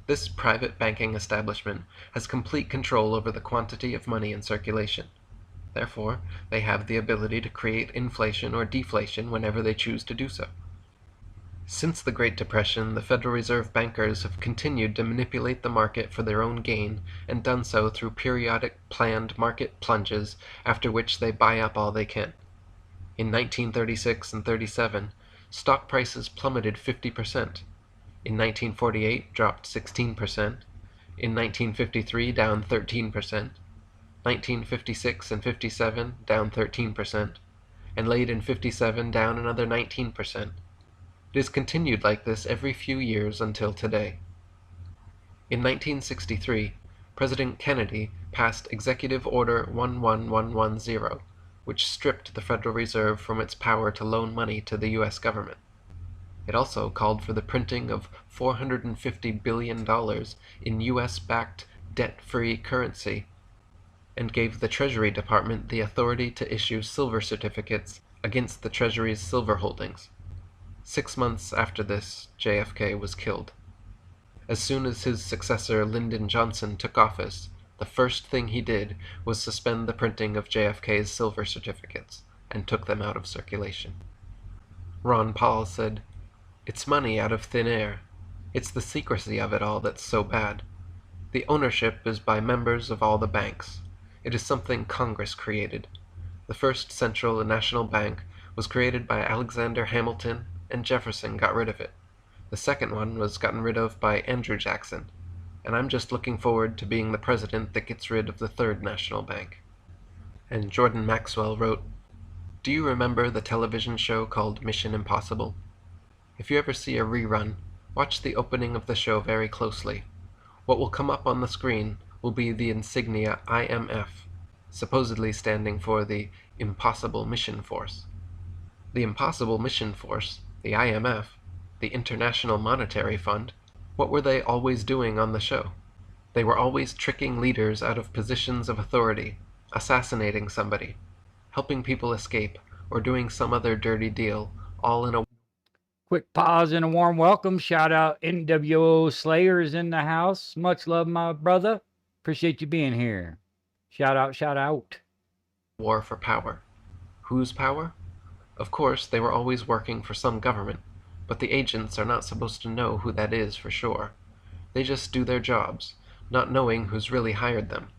This private banking establishment has complete control over the quantity of money in circulation. Therefore, they have the ability to create inflation or deflation whenever they choose to do so. Since the Great Depression, the Federal Reserve bankers have continued to manipulate the market for their own gain, and done so through periodic planned market plunges, after which they buy up all they can. In 1936 and 37, stock prices plummeted 50%. In 1948, dropped 16%. In 1953, down 13%. 1956 and 57, down 13%. And late in 57, down another 19%. It has continued like this every few years until today. In 1963, President Kennedy passed Executive Order 11110, which stripped the Federal Reserve from its power to loan money to the U.S. government. It also called for the printing of $450 billion in U.S.-backed debt-free currency, and gave the Treasury Department the authority to issue silver certificates against the Treasury's silver holdings. 6 months after this, JFK was killed. As soon as his successor Lyndon Johnson took office, the first thing he did was suspend the printing of JFK's silver certificates, and took them out of circulation. Ron Paul said, "It's money out of thin air. It's the secrecy of it all that's so bad. The ownership is by members of all the banks. It is something Congress created. The first central and national bank was created by Alexander Hamilton, and Jefferson got rid of it. The second one was gotten rid of by Andrew Jackson, and I'm just looking forward to being the president that gets rid of the third national bank." And Jordan Maxwell wrote, "Do you remember the television show called Mission Impossible? If you ever see a rerun, watch the opening of the show very closely. What will come up on the screen will be the insignia IMF, supposedly standing for the Impossible Mission Force. The Impossible Mission Force, the IMF, the International Monetary Fund, what were they always doing on the show? They were always tricking leaders out of positions of authority, assassinating somebody, helping people escape, or doing some other dirty deal, all in a..." Quick pause and a warm welcome. Shout out NWO Slayers in the house. Much love, my brother. Appreciate you being here. Shout out, shout out. War for power. Whose power? Of course, they were always working for some government, but the agents are not supposed to know who that is for sure. They just do their jobs, not knowing who's really hired them.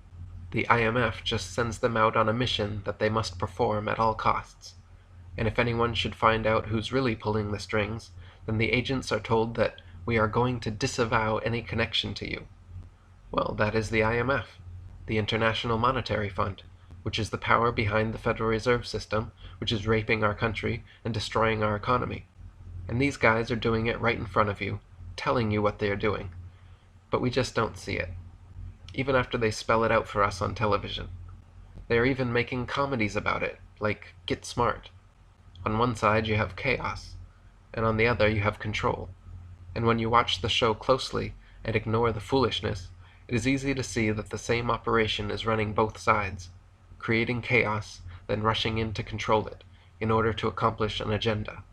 The IMF just sends them out on a mission that they must perform at all costs. And if anyone should find out who's really pulling the strings, then the agents are told that we are going to disavow any connection to you. Well, that is the IMF, the International Monetary Fund, which is the power behind the Federal Reserve System, which is raping our country and destroying our economy. And these guys are doing it right in front of you, telling you what they are doing. But we just don't see it, even after they spell it out for us on television. They are even making comedies about it, like Get Smart. On one side you have chaos, and on the other you have control. And when you watch the show closely and ignore the foolishness, it is easy to see that the same operation is running both sides, creating chaos, then rushing in to control it, in order to accomplish an agenda.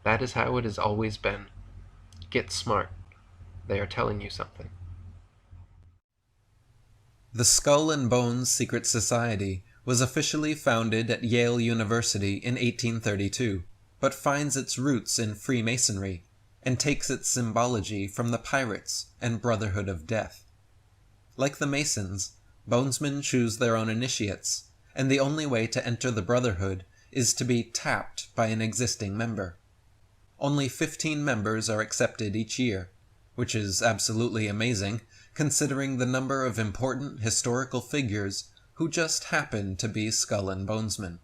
That is how it has always been. Get smart. They are telling you something. The Skull and Bones Secret Society was officially founded at Yale University in 1832, but finds its roots in Freemasonry, and takes its symbology from the Pirates and Brotherhood of Death. Like the Masons, Bonesmen choose their own initiates, and the only way to enter the Brotherhood is to be tapped by an existing member. Only 15 members are accepted each year, which is absolutely amazing, considering the number of important historical figures who just happen to be Skull and Bonesmen.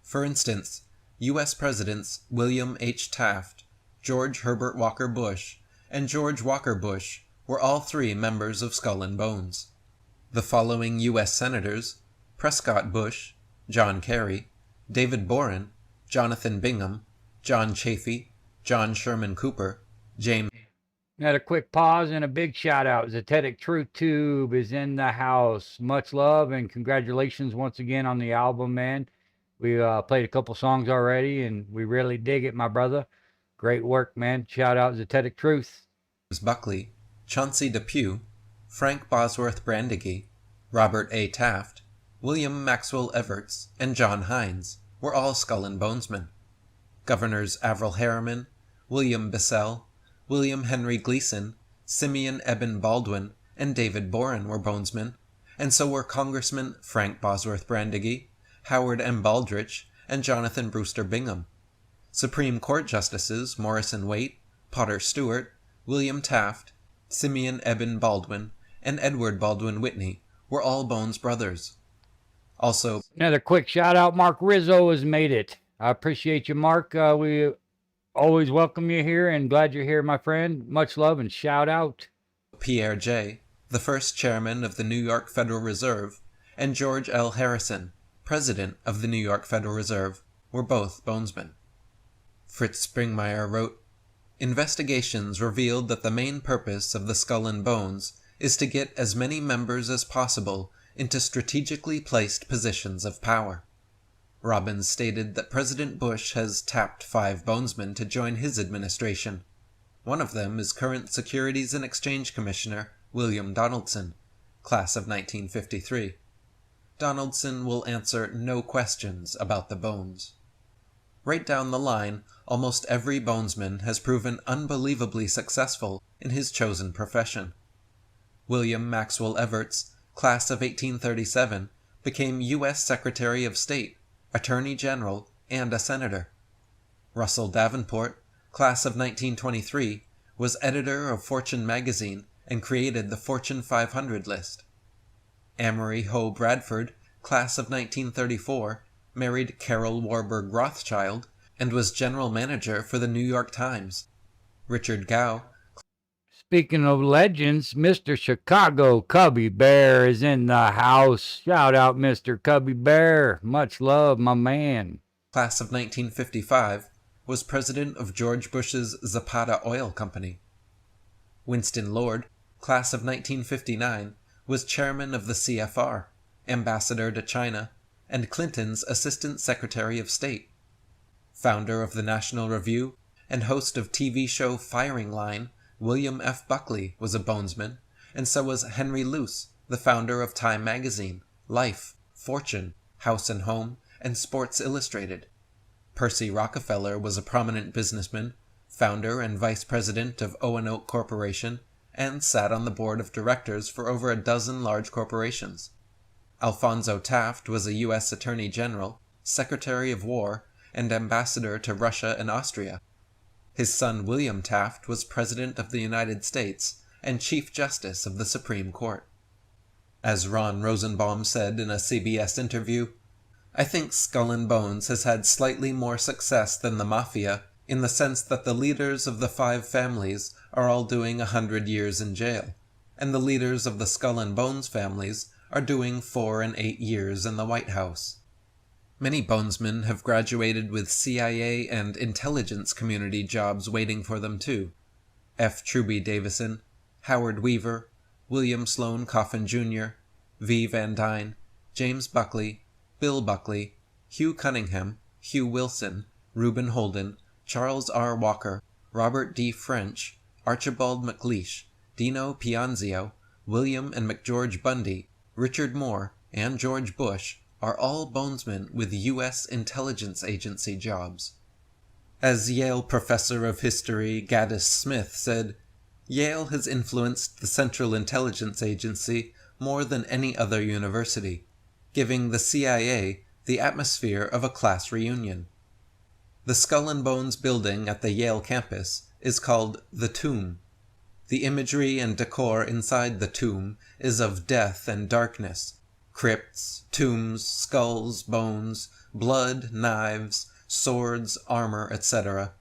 For instance, U.S. Presidents William H. Taft, George Herbert Walker Bush, and George Walker Bush were all three members of Skull and Bones. The following U.S. Senators, Prescott Bush, John Kerry, David Boren, Jonathan Bingham, John Chafee, John Sherman Cooper, James. Had a quick pause and a big shout out. Zetetic Truth Tube is in the house. Much love and congratulations once again on the album, man. We played a couple songs already and we really dig it, my brother. Great work, man. Shout out Zetetic Truth. Buckley, Chauncey Depew, Frank Bosworth Brandigy, Robert A. Taft, William Maxwell Evarts, and John Hines were all Skull and Bonesmen. Governors Averell Harriman, William Bissell, William Henry Gleason, Simeon Eben Baldwin, and David Boren were Bonesmen, and so were Congressmen Frank Bosworth Brandigy, Howard M. Baldrige, and Jonathan Brewster Bingham. Supreme Court Justices Morrison Waite, Potter Stewart, William Taft, Simeon Eben Baldwin, and Edward Baldwin Whitney were all Bones brothers. Also, another quick shout out, Mark Rizzo has made it. I appreciate you, Mark. We always welcome you here and glad you're here, my friend. Much love and shout out. Pierre Jay, the first chairman of the New York Federal Reserve, and George L. Harrison, president of the New York Federal Reserve, were both Bonesmen. Fritz Springmeier wrote, "Investigations revealed that the main purpose of the Skull and Bones is to get as many members as possible into strategically placed positions of power." Robbins stated that President Bush has tapped 5 Bonesmen to join his administration. One of them is current Securities and Exchange Commissioner William Donaldson, class of 1953. Donaldson will answer no questions about the Bones. Right down the line, almost every Bonesman has proven unbelievably successful in his chosen profession. William Maxwell Evarts, class of 1837, became U.S. Secretary of State, Attorney General, and a senator. Russell Davenport, class of 1923, was editor of Fortune magazine and created the Fortune 500 list. Amory Ho Bradford, class of 1934, married Carol Warburg Rothschild and was general manager for the New York Times. Richard Gow. Speaking of legends, Mr. Chicago Cubby Bear is in the house. Shout out, Mr. Cubby Bear. Much love, my man. Class of 1955, was president of George Bush's Zapata Oil Company. Winston Lord, class of 1959, was chairman of the CFR, ambassador to China, and Clinton's Assistant Secretary of State. Founder of the National Review and host of TV show Firing Line, William F. Buckley was a Bonesman, and so was Henry Luce, the founder of Time Magazine, Life, Fortune, House and Home, and Sports Illustrated. Percy Rockefeller was a prominent businessman, founder and vice president of O&Oak Corporation, and sat on the board of directors for over a dozen large corporations. Alphonso Taft was a U.S. Attorney General, Secretary of War, and ambassador to Russia and Austria. His son William Taft was President of the United States and Chief Justice of the Supreme Court. As Ron Rosenbaum said in a CBS interview, "I think Skull and Bones has had slightly more success than the Mafia in the sense that the leaders of the 5 families are all doing 100 years in jail, and the leaders of the Skull and Bones families are doing 4 and 8 years in the White House." Many Bonesmen have graduated with CIA and intelligence community jobs waiting for them too. F. Truby Davison, Howard Weaver, William Sloane Coffin Jr., V. Van Dyne, James Buckley, Bill Buckley, Hugh Cunningham, Hugh Wilson, Reuben Holden, Charles R. Walker, Robert D. French, Archibald MacLeish, Dino Pianzio, William and McGeorge Bundy, Richard Moore, and George Bush are all Bonesmen with U.S. intelligence agency jobs. As Yale professor of history Gaddis Smith said, "Yale has influenced the Central Intelligence Agency more than any other university, giving the CIA the atmosphere of a class reunion." The Skull and Bones building at the Yale campus is called the Tomb. The imagery and decor inside the tomb is of death and darkness. Crypts, tombs, skulls, bones, blood, knives, swords, armor, etc.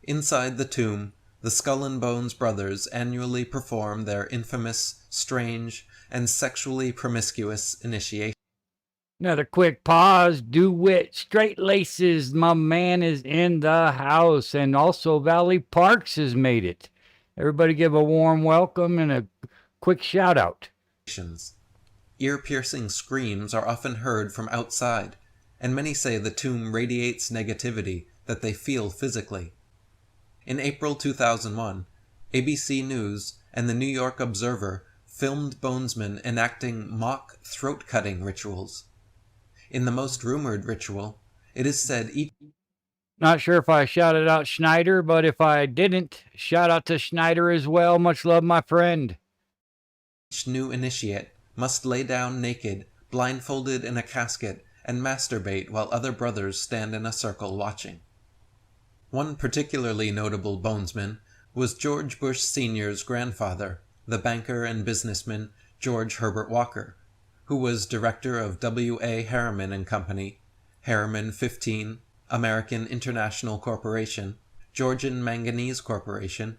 Inside the tomb, the Skull and Bones brothers annually perform their infamous, strange, and sexually promiscuous initiation. Another quick pause. DeWitt Straight Laces, my man, is in the house. And also Valley Parks has made it. Everybody give a warm welcome and a quick shout out. Ear-piercing screams are often heard from outside, and many say the tomb radiates negativity that they feel physically. In April 2001, ABC News and the New York Observer filmed bonesmen enacting mock throat-cutting rituals. In the most rumored ritual, it is said each Not sure if I shouted out Schneider, but if I didn't, shout out to Schneider as well. Much love, my friend. new initiate must lay down naked, blindfolded in a casket, and masturbate while other brothers stand in a circle watching. One particularly notable bonesman was George Bush Sr.'s grandfather, the banker and businessman George Herbert Walker, who was director of W.A. Harriman and Company, Harriman 15, American International Corporation, Georgian Manganese Corporation,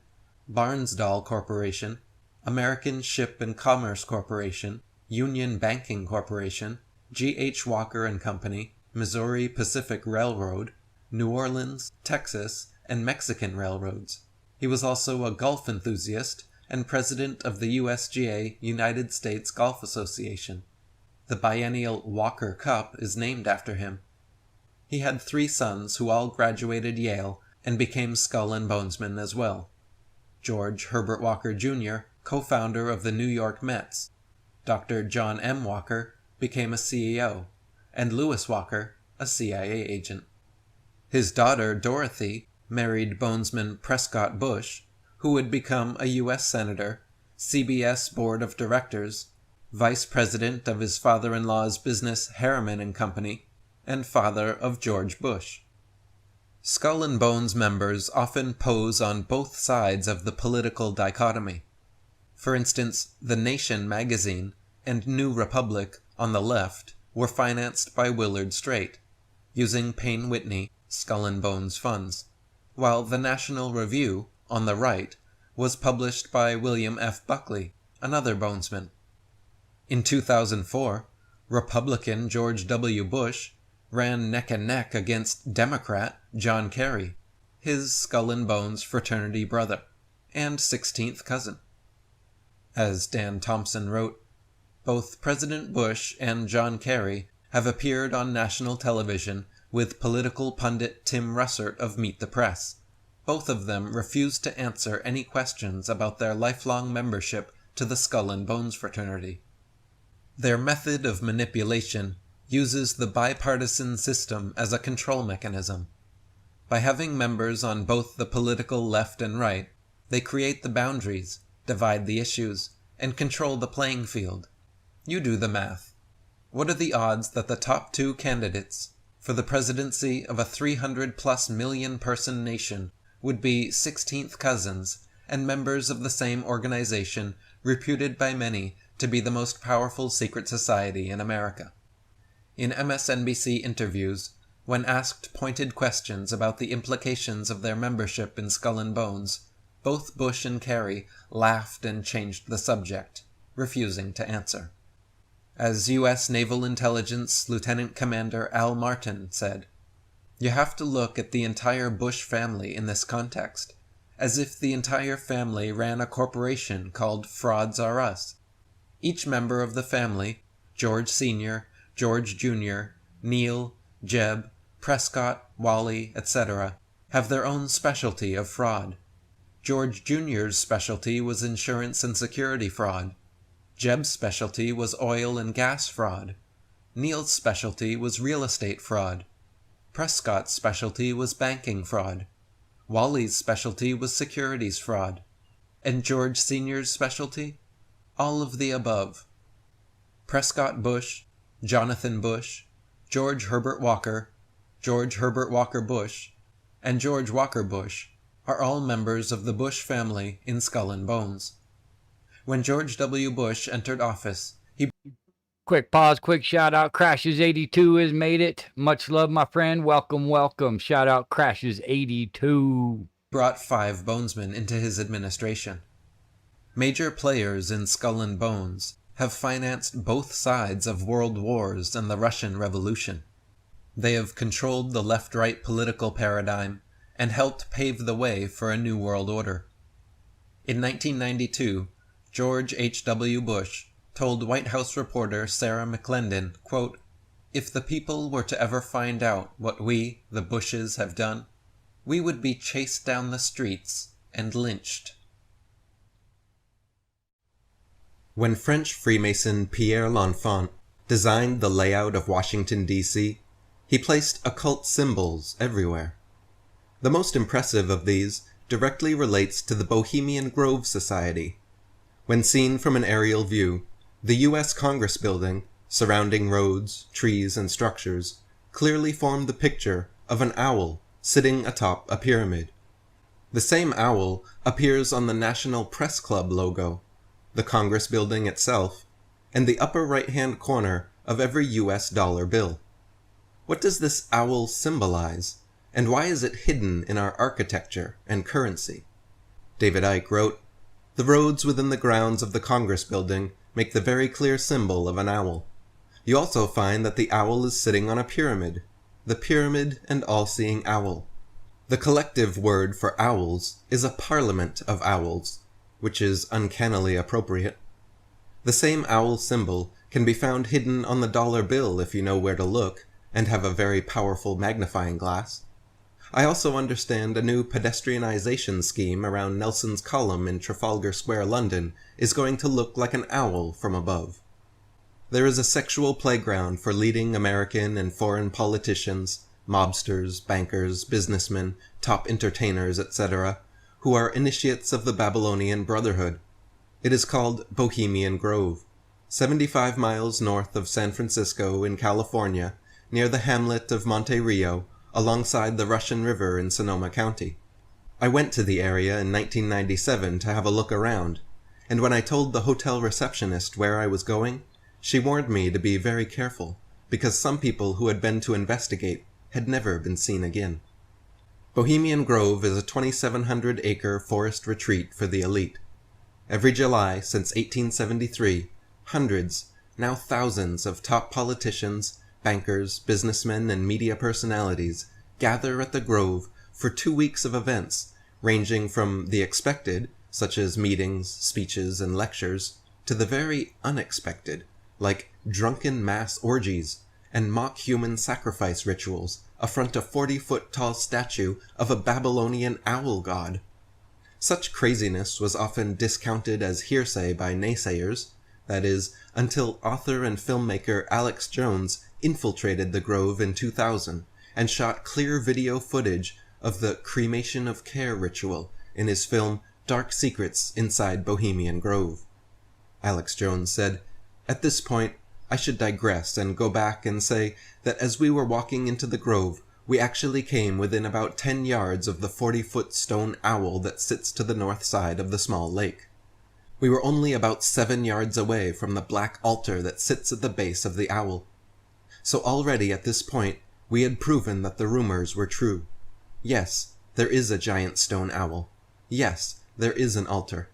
Barnsdall Corporation, American Ship and Commerce Corporation, Union Banking Corporation, G.H. Walker and Company, Missouri Pacific Railroad, New Orleans, Texas, and Mexican railroads. He was also a golf enthusiast and president of the USGA United States Golf Association. The biennial Walker Cup is named after him. He had 3 sons who all graduated Yale and became skull and bonesmen as well. George Herbert Walker Jr., co-founder of the New York Mets. Dr. John M. Walker became a CEO, and Lewis Walker, a CIA agent. His daughter, Dorothy, married bonesman Prescott Bush, who would become a U.S. Senator, CBS Board of Directors, vice president of his father-in-law's business Harriman and Company, and father of George Bush. Skull and Bones members often pose on both sides of the political dichotomy. For instance, The Nation magazine and New Republic on the left were financed by Willard Straight, using Payne Whitney Skull and Bones funds, while the National Review on the right was published by William F. Buckley, another bonesman. In 2004, Republican George W. Bush ran neck and neck against Democrat John Kerry, his Skull and Bones fraternity brother, and 16th cousin. As Dan Thompson wrote, both President Bush and John Kerry have appeared on national television with political pundit Tim Russert of Meet the Press. Both of them refused to answer any questions about their lifelong membership to the Skull and Bones fraternity. Their method of manipulation uses the bipartisan system as a control mechanism. By having members on both the political left and right, they create the boundaries, divide the issues, and control the playing field. You do the math. What are the odds that the top 2 candidates for the presidency of a 300+ million person nation would be 16th cousins and members of the same organization reputed by many to be the most powerful secret society in America? In MSNBC interviews, when asked pointed questions about the implications of their membership in Skull and Bones, both Bush and Kerry laughed and changed the subject, refusing to answer. As U.S. Naval Intelligence Lieutenant Commander Al Martin said, "You have to look at the entire Bush family in this context, as if the entire family ran a corporation called Frauds Are Us. Each member of the family, George Sr., George Jr., Neil, Jeb, Prescott, Wally, etc., have their own specialty of fraud. George Jr.'s specialty was insurance and security fraud. Jeb's specialty was oil and gas fraud. Neil's specialty was real estate fraud. Prescott's specialty was banking fraud. Wally's specialty was securities fraud. And George Sr.'s specialty? All of the above. Prescott Bush, Jonathan Bush, George Herbert Walker, George Herbert Walker Bush, and George Walker Bush are all members of the Bush family in Skull and Bones. When George W. Bush entered office, he... Quick pause, quick shout out. Crashes82 has made it. Much love, my friend. Welcome, welcome. Shout out Crashes82. brought 5 bonesmen into his administration. Major players in Skull and Bones have financed both sides of world wars and the Russian Revolution. They have controlled the left-right political paradigm and helped pave the way for a new world order. In 1992, George H.W. Bush told White House reporter Sarah McClendon, quote, "If the people were to ever find out what we, the Bushes, have done, we would be chased down the streets and lynched." When French Freemason Pierre L'Enfant designed the layout of Washington, D.C., he placed occult symbols everywhere. The most impressive of these directly relates to the Bohemian Grove Society. When seen from an aerial view, the U.S. Congress building, surrounding roads, trees, and structures, clearly formed the picture of an owl sitting atop a pyramid. The same owl appears on the National Press Club logo, the Congress building itself, and the upper right-hand corner of every U.S. dollar bill. What does this owl symbolize, and why is it hidden in our architecture and currency? David Icke wrote, "The roads within the grounds of the Congress building make the very clear symbol of an owl. You also find that the owl is sitting on a pyramid, the pyramid and all-seeing owl. The collective word for owls is a parliament of owls, which is uncannily appropriate. The same owl symbol can be found hidden on the dollar bill if you know where to look and have a very powerful magnifying glass. I also understand a new pedestrianization scheme around Nelson's Column in Trafalgar Square, London, is going to look like an owl from above. There is a sexual playground for leading American and foreign politicians, mobsters, bankers, businessmen, top entertainers, etc., who are initiates of the Babylonian Brotherhood. It is called Bohemian Grove, 75 miles north of San Francisco in California, near the hamlet of Monte Rio, alongside the Russian River in Sonoma County. I went to the area in 1997 to have a look around, and when I told the hotel receptionist where I was going, she warned me to be very careful, because some people who had been to investigate had never been seen again. Bohemian Grove is a 2,700-acre forest retreat for the elite. Every July since 1873, hundreds, now thousands of top politicians, bankers, businessmen, and media personalities gather at the Grove for 2 weeks of events, ranging from the expected, such as meetings, speeches, and lectures, to the very unexpected, like drunken mass orgies and mock human sacrifice rituals affront a 40-foot-tall statue of a Babylonian owl god. Such craziness was often discounted as hearsay by naysayers, that is, until author and filmmaker Alex Jones infiltrated the Grove in 2000 and shot clear video footage of the cremation of care ritual in his film Dark Secrets Inside Bohemian Grove. Alex Jones said, "At this point, I should digress and go back and say that as we were walking into the Grove, we actually came within about 10 yards of the 40-foot stone owl that sits to the north side of the small lake. We were only about 7 yards away from the black altar that sits at the base of the owl. So already at this point, we had proven that the rumors were true. Yes, there is a giant stone owl. Yes, there is an altar.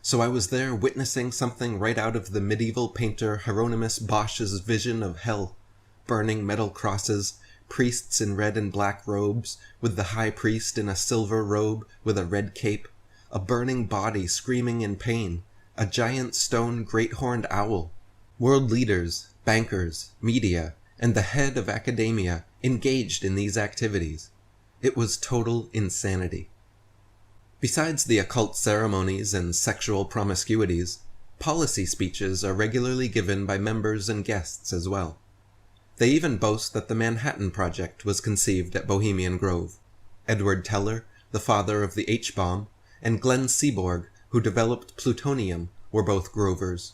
So I was there witnessing something right out of the medieval painter Hieronymus Bosch's vision of hell. Burning metal crosses, priests in red and black robes, with the high priest in a silver robe with a red cape, a burning body screaming in pain, a giant stone great-horned owl. World leaders, bankers, media, and the head of academia engaged in these activities. It was total insanity." Besides the occult ceremonies and sexual promiscuities, policy speeches are regularly given by members and guests as well. They even boast that the Manhattan Project was conceived at Bohemian Grove. Edward Teller, the father of the H-bomb, and Glenn Seaborg, who developed plutonium, were both Grovers.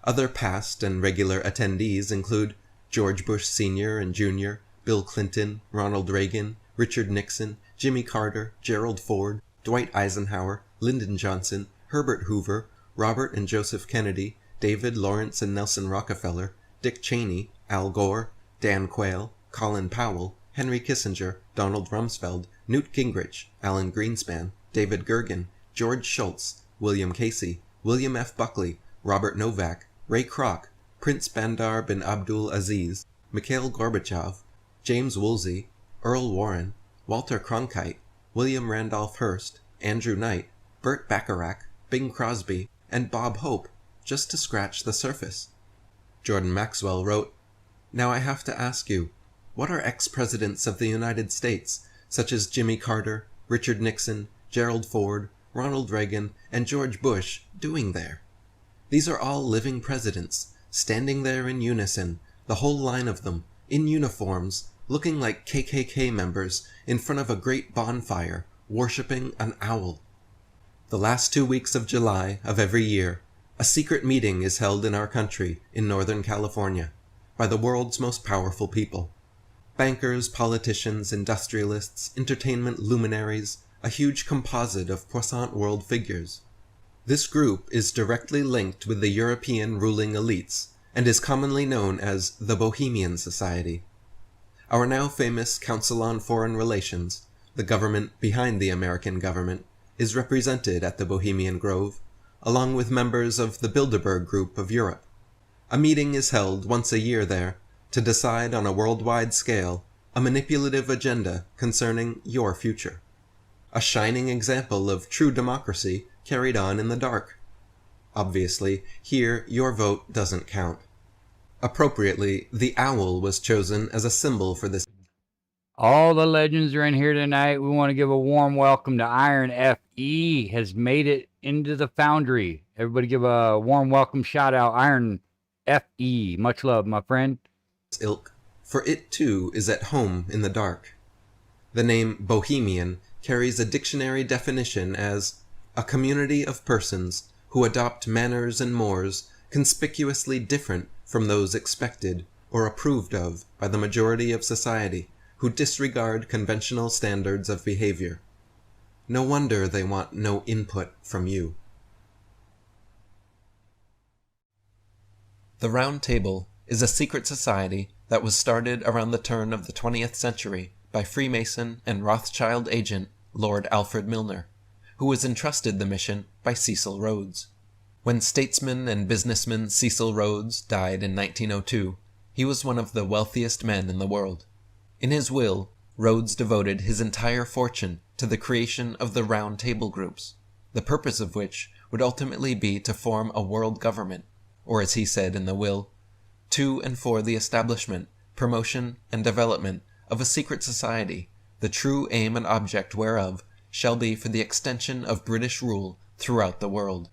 Other past and regular attendees include George Bush Sr. and Jr., Bill Clinton, Ronald Reagan, Richard Nixon, Jimmy Carter, Gerald Ford, Dwight Eisenhower, Lyndon Johnson, Herbert Hoover, Robert and Joseph Kennedy, David, Lawrence, and Nelson Rockefeller, Dick Cheney, Al Gore, Dan Quayle, Colin Powell, Henry Kissinger, Donald Rumsfeld, Newt Gingrich, Alan Greenspan, David Gergen, George Shultz, William Casey, William F. Buckley, Robert Novak, Ray Kroc, Prince Bandar bin Abdul Aziz, Mikhail Gorbachev, James Woolsey, Earl Warren, Walter Cronkite, William Randolph Hearst, Andrew Knight, Burt Bacharach, Bing Crosby, and Bob Hope, just to scratch the surface. Jordan Maxwell wrote, "Now I have to ask you, what are ex-presidents of the United States, such as Jimmy Carter, Richard Nixon, Gerald Ford, Ronald Reagan, and George Bush, doing there? These are all living presidents, standing there in unison, the whole line of them, in uniforms, looking like KKK members in front of a great bonfire, worshipping an owl. The last 2 weeks of July of every year, a secret meeting is held in our country in Northern California by the world's most powerful people. Bankers, politicians, industrialists, entertainment luminaries, a huge composite of puissant world figures. This group is directly linked with the European ruling elites and is commonly known as the Bohemian Society. Our now famous Council on Foreign Relations, the government behind the American government, is represented at the Bohemian Grove, along with members of the Bilderberg Group of Europe. A meeting is held once a year there to decide on a worldwide scale a manipulative agenda concerning your future. A shining example of true democracy carried on in the dark. Obviously, here your vote doesn't count. Appropriately, the owl was chosen as a symbol for this. All the legends are in here tonight. We want to give a warm welcome to Iron FE, has made it into the Foundry. Everybody give a warm welcome shout out, Iron FE. Much love, my friend. Ilk, for it too is at home in the dark. The name Bohemian carries a dictionary definition as a community of persons who adopt manners and mores conspicuously different from those expected or approved of by the majority of society, who disregard conventional standards of behavior. No wonder they want no input from you. The Round Table is a secret society that was started around the turn of the 20th century by Freemason and Rothschild agent Lord Alfred Milner, who was entrusted the mission by Cecil Rhodes. When statesman and businessman Cecil Rhodes died in 1902, he was one of the wealthiest men in the world. In his will, Rhodes devoted his entire fortune to the creation of the Round Table groups, the purpose of which would ultimately be to form a world government, or as he said in the will, to and for the establishment, promotion, and development of a secret society, the true aim and object whereof shall be for the extension of British rule throughout the world.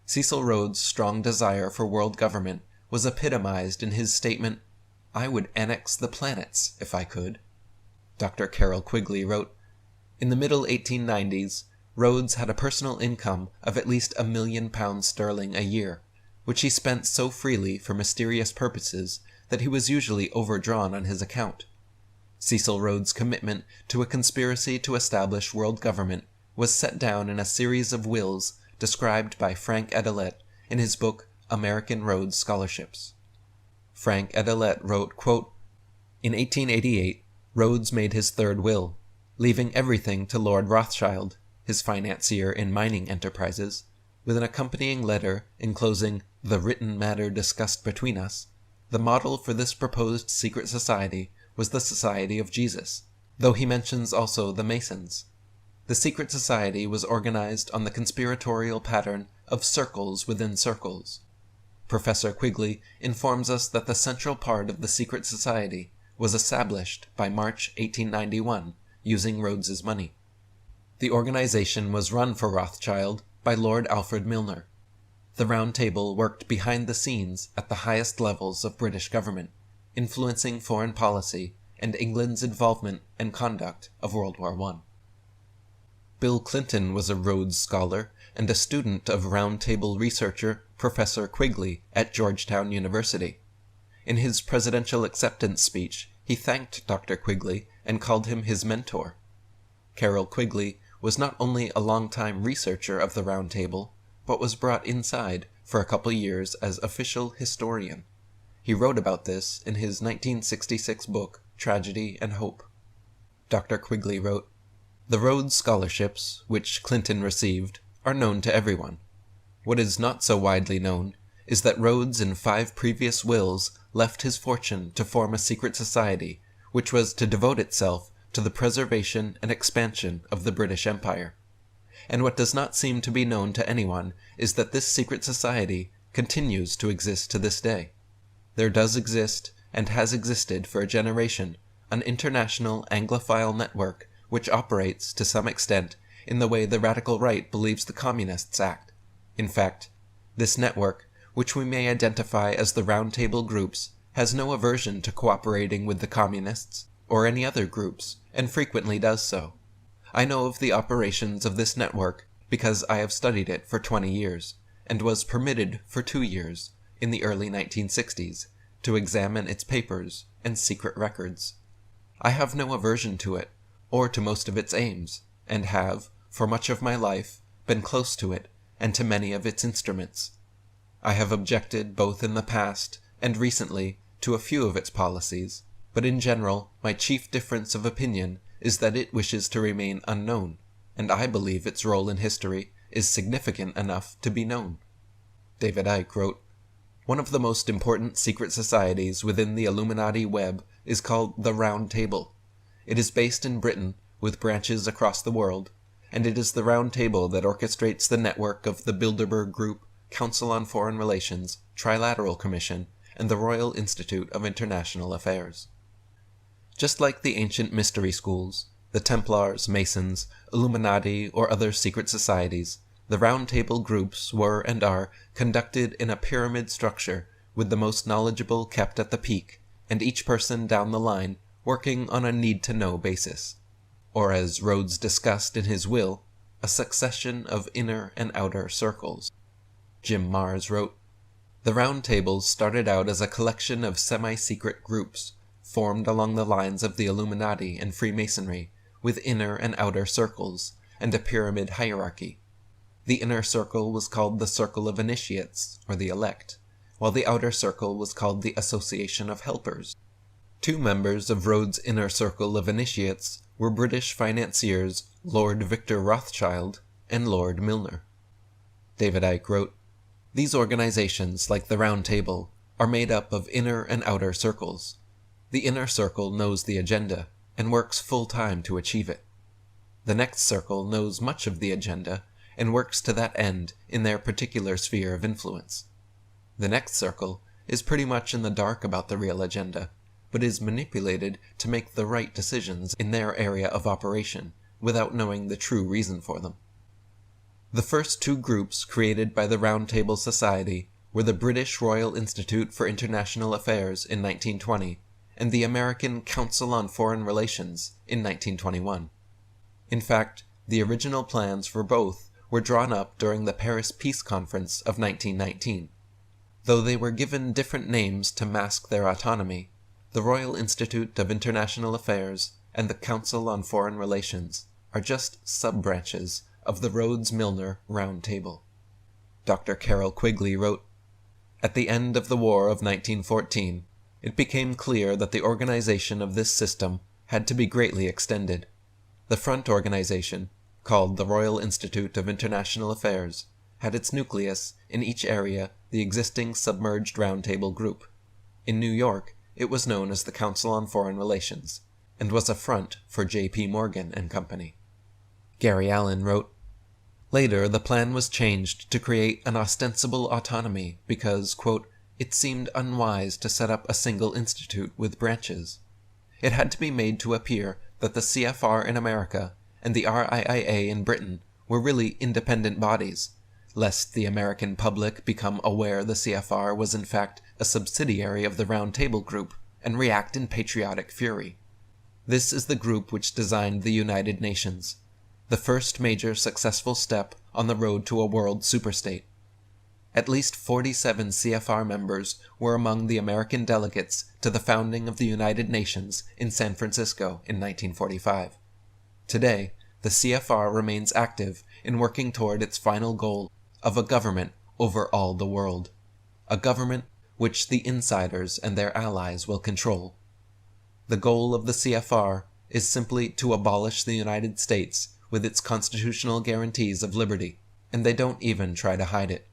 Cecil Rhodes' strong desire for world government was epitomized in his statement, "I would annex the planets if I could." Dr. Carroll Quigley wrote, "In the middle 1890s, Rhodes had a personal income of at least £1 million sterling a year, which he spent so freely for mysterious purposes that he was usually overdrawn on his account. Cecil Rhodes' commitment to a conspiracy to establish world government was set down in a series of wills described by Frank Edelet in his book American Rhodes Scholarships. Frank Edelet wrote, quote, "In 1888, Rhodes made his third will, leaving everything to Lord Rothschild, his financier in mining enterprises, with an accompanying letter enclosing the written matter discussed between us. The model for this proposed secret society was the Society of Jesus, though he mentions also the Masons. The secret society was organized on the conspiratorial pattern of circles within circles. Professor Quigley informs us that the central part of the secret society was established by March 1891 using Rhodes's money. The organization was run for Rothschild by Lord Alfred Milner. The Round Table worked behind the scenes at the highest levels of British government, influencing foreign policy and England's involvement and conduct of World War I. Bill Clinton was a Rhodes Scholar and a student of Round Table researcher Professor Quigley at Georgetown University. In his presidential acceptance speech, he thanked Dr. Quigley and called him his mentor. Carroll Quigley was not only a long-time researcher of the Round Table, but was brought inside for a couple years as official historian. He wrote about this in his 1966 book, Tragedy and Hope. Dr. Quigley wrote, "The Rhodes Scholarships, which Clinton received, are known to everyone. What is not so widely known is that Rhodes in 5 previous wills left his fortune to form a secret society, which was to devote itself to the preservation and expansion of the British Empire. And what does not seem to be known to anyone is that this secret society continues to exist to this day. There does exist, and has existed for a generation, an international Anglophile network which operates, to some extent, in the way the radical right believes the communists act. In fact, this network, which we may identify as the Round Table groups, has no aversion to cooperating with the communists, or any other groups, and frequently does so. I know of the operations of this network because I have studied it for 20 years, and was permitted for 2 years, in the early 1960s, to examine its papers and secret records. I have no aversion to it, or to most of its aims, and have, for much of my life, been close to it, and to many of its instruments. I have objected both in the past and recently to a few of its policies, but in general my chief difference of opinion is that it wishes to remain unknown, and I believe its role in history is significant enough to be known. David Icke wrote, "One of the most important secret societies within the Illuminati web is called the Round Table. It is based in Britain, with branches across the world, and it is the Round Table that orchestrates the network of the Bilderberg Group, Council on Foreign Relations, Trilateral Commission, and the Royal Institute of International Affairs." Just like the ancient mystery schools, the Templars, Masons, Illuminati, or other secret societies, the Round Table groups were and are conducted in a pyramid structure, with the most knowledgeable kept at the peak, and each person down the line working on a need-to-know basis. Or as Rhodes discussed in his will, a succession of inner and outer circles. Jim Marrs wrote, "The Round Tables started out as a collection of semi-secret groups, formed along the lines of the Illuminati and Freemasonry, with inner and outer circles, and a pyramid hierarchy. The inner circle was called the Circle of Initiates, or the Elect, while the outer circle was called the Association of Helpers. 2 members of Rhodes' inner circle of initiates were British financiers Lord Victor Rothschild and Lord Milner." David Icke wrote, "These organizations, like the Round Table, are made up of inner and outer circles. The inner circle knows the agenda, and works full-time to achieve it. The next circle knows much of the agenda, and works to that end in their particular sphere of influence. The next circle is pretty much in the dark about the real agenda, but is manipulated to make the right decisions in their area of operation, without knowing the true reason for them." The first 2 groups created by the Round Table Society were the British Royal Institute for International Affairs in 1920, and the American Council on Foreign Relations in 1921. In fact, the original plans for both were drawn up during the Paris Peace Conference of 1919. Though they were given different names to mask their autonomy, the Royal Institute of International Affairs and the Council on Foreign Relations are just sub-branches of the Rhodes-Milner Round Table. Dr. Carroll Quigley wrote, "At the end of the War of 1914, it became clear that the organization of this system had to be greatly extended. The front organization, called the Royal Institute of International Affairs, had its nucleus in each area the existing submerged Round Table group. In New York, it was known as the Council on Foreign Relations, and was a front for J.P. Morgan and Company." Gary Allen wrote, "Later, the plan was changed to create an ostensible autonomy because, quote, it seemed unwise to set up a single institute with branches. It had to be made to appear that the CFR in America and the RIIA in Britain were really independent bodies, lest the American public become aware the CFR was in fact a subsidiary of the Round Table Group and react in patriotic fury. This is the group which designed the United Nations, the first major successful step on the road to a world superstate. At least 47 CFR members were among the American delegates to the founding of the United Nations in San Francisco in 1945. Today, the CFR remains active in working toward its final goal of a government over all the world, a government which the insiders and their allies will control. The goal of the CFR is simply to abolish the United States with its constitutional guarantees of liberty, and they don't even try to hide it.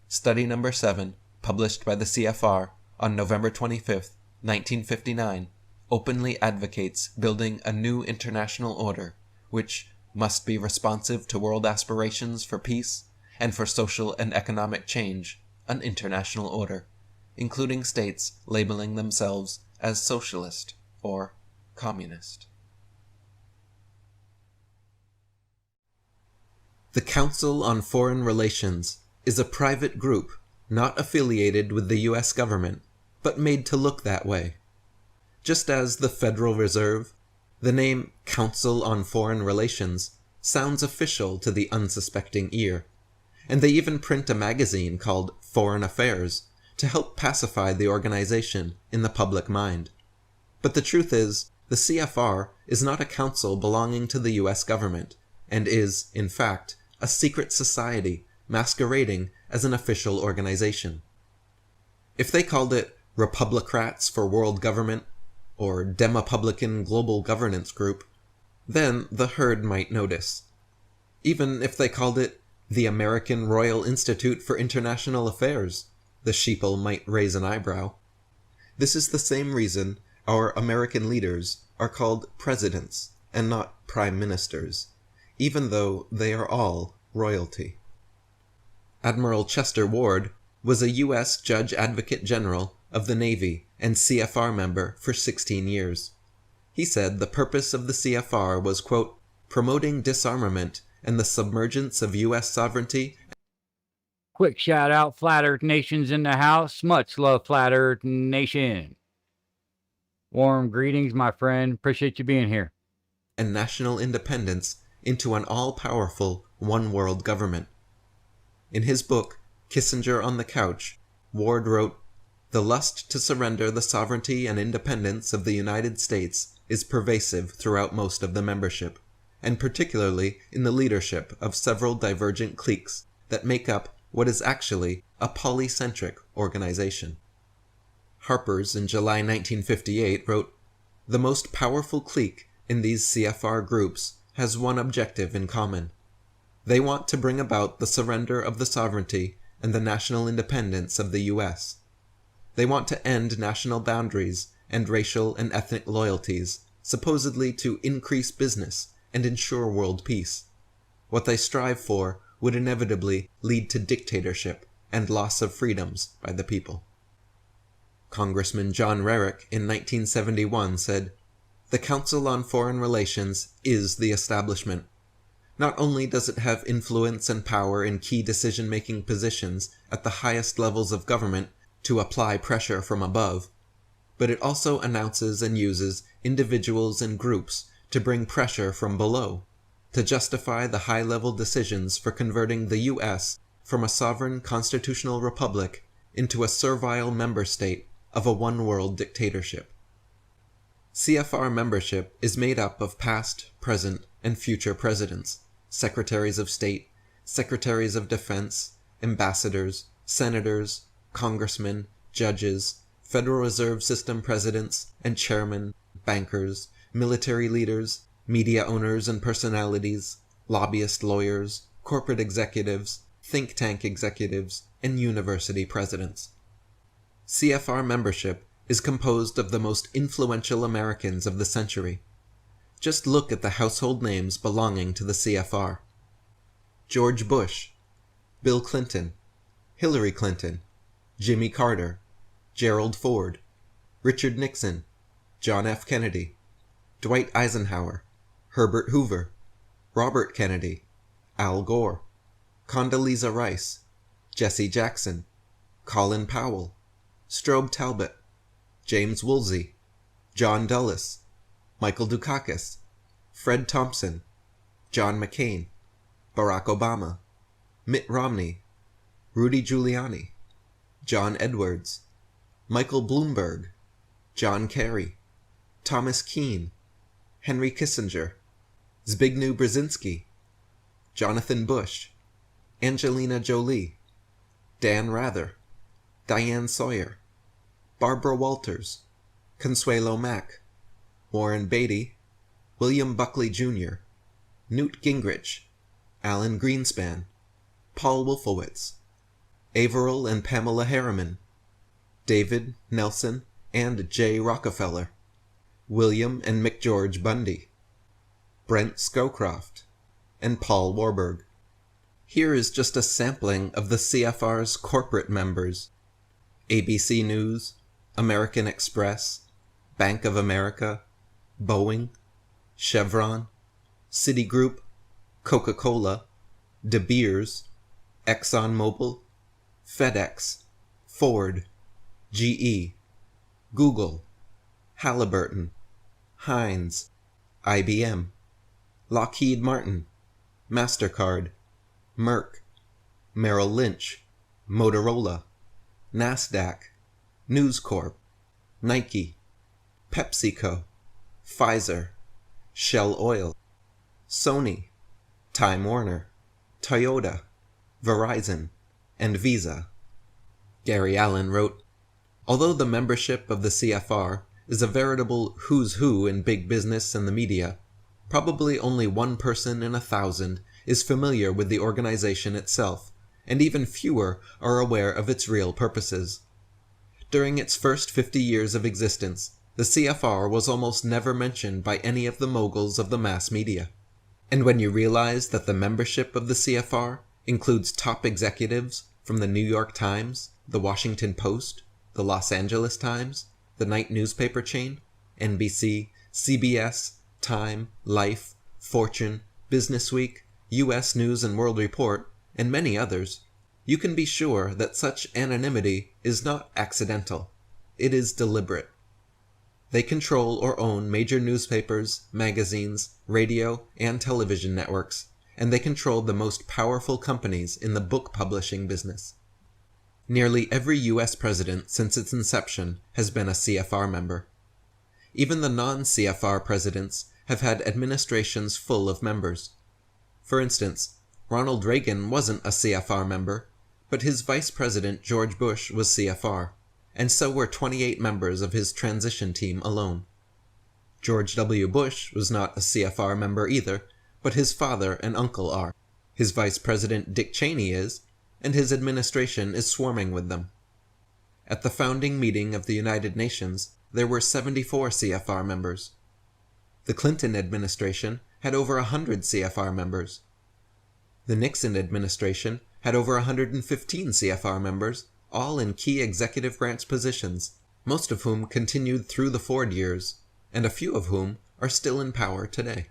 Study number 7 published by the CFR on November 25, 1959, openly advocates building a new international order which must be responsive to world aspirations for peace and for social and economic change, an international order, including states labeling themselves as socialist or communist. The Council on Foreign Relations is a private group not affiliated with the U.S. government, but made to look that way. Just as the Federal Reserve, the name Council on Foreign Relations sounds official to the unsuspecting ear, and they even print a magazine called Foreign Affairs to help pacify the organization in the public mind. But the truth is, the CFR is not a council belonging to the U.S. government, and is, in fact, a secret society masquerading as an official organization. If they called it Republicrats for World Government, or Demopublican Global Governance Group, then the herd might notice. Even if they called it the American Royal Institute for International Affairs, the sheeple might raise an eyebrow. This is the same reason our American leaders are called presidents and not prime ministers, even though they are all royalty. Admiral Chester Ward was a U.S. Judge Advocate General of the Navy and CFR member for 16 years. He said the purpose of the CFR was, quote, promoting disarmament and the submergence of U.S. sovereignty. Quick shout out, Flat Earth Nation's in the house. Much love, Flat Earth Nation. Warm greetings, my friend. Appreciate you being here. And national independence into an all-powerful one-world government. In his book, Kissinger on the Couch, Ward wrote, "The lust to surrender the sovereignty and independence of the United States is pervasive throughout most of the membership, and particularly in the leadership of several divergent cliques that make up what is actually a polycentric organization." Harper's in July 1958 wrote, "The most powerful clique in these CFR groups has one objective in common. They want to bring about the surrender of the sovereignty and the national independence of the U.S. They want to end national boundaries and racial and ethnic loyalties, supposedly to increase business and ensure world peace. What they strive for would inevitably lead to dictatorship and loss of freedoms by the people." Congressman John Rarick in 1971 said, "The Council on Foreign Relations is the establishment. Not only does it have influence and power in key decision-making positions at the highest levels of government to apply pressure from above, but it also announces and uses individuals and groups to bring pressure from below, to justify the high-level decisions for converting the U.S. from a sovereign constitutional republic into a servile member state of a one-world dictatorship." CFR membership is made up of past, present, and future presidents, secretaries of state, secretaries of defense, ambassadors, senators, congressmen, judges, Federal Reserve System presidents and chairmen, bankers, military leaders, media owners and personalities, lobbyist lawyers, corporate executives, think tank executives, and university presidents. CFR membership is composed of the most influential Americans of the century. Just look at the household names belonging to the CFR. George Bush, Bill Clinton, Hillary Clinton, Jimmy Carter, Gerald Ford, Richard Nixon, John F. Kennedy, Dwight Eisenhower, Herbert Hoover, Robert Kennedy, Al Gore, Condoleezza Rice, Jesse Jackson, Colin Powell, Strobe Talbot, James Woolsey, John Dulles, Michael Dukakis, Fred Thompson, John McCain, Barack Obama, Mitt Romney, Rudy Giuliani, John Edwards, Michael Bloomberg, John Kerry, Thomas Keane, Henry Kissinger, Zbigniew Brzezinski, Jonathan Bush, Angelina Jolie, Dan Rather, Diane Sawyer, Barbara Walters, Consuelo Mack, Warren Beatty, William Buckley Jr., Newt Gingrich, Alan Greenspan, Paul Wolfowitz, Averill and Pamela Harriman, David, Nelson, and J. Rockefeller, William and McGeorge Bundy, Brent Scowcroft, and Paul Warburg. Here is just a sampling of the CFR's corporate members: ABC News, American Express, Bank of America, Boeing, Chevron, Citigroup, Coca-Cola, De Beers, ExxonMobil, FedEx, Ford, GE, Google, Halliburton, Heinz, IBM, Lockheed Martin, MasterCard, Merck, Merrill Lynch, Motorola, NASDAQ, News Corp, Nike, PepsiCo, Pfizer, Shell Oil, Sony, Time Warner, Toyota, Verizon, and Visa. Gary Allen wrote, "Although the membership of the CFR is a veritable who's who in big business and the media, probably only 1 person in 1,000 is familiar with the organization itself, and even fewer are aware of its real purposes. During its first 50 years of existence, the CFR was almost never mentioned by any of the moguls of the mass media. And when you realize that the membership of the CFR includes top executives from the New York Times, the Washington Post, the Los Angeles Times, the night newspaper chain, NBC, CBS, Time, Life, Fortune, Businessweek, U.S. News and World Report, and many others, you can be sure that such anonymity is not accidental. It is deliberate. They control or own major newspapers, magazines, radio, and television networks, and they control the most powerful companies in the book publishing business. Nearly every U.S. president since its inception has been a CFR member. Even the non-CFR presidents have had administrations full of members. For instance, Ronald Reagan wasn't a CFR member, but his vice president George Bush was CFR, and so were 28 members of his transition team alone. George W. Bush was not a CFR member either, but his father and uncle are. His vice president Dick Cheney is, and his administration is swarming with them. At the founding meeting of the United Nations, there were 74 CFR members. The Clinton administration had over 100 CFR members. The Nixon administration had over 115 CFR members, all in key executive branch positions, most of whom continued through the Ford years, and a few of whom are still in power today.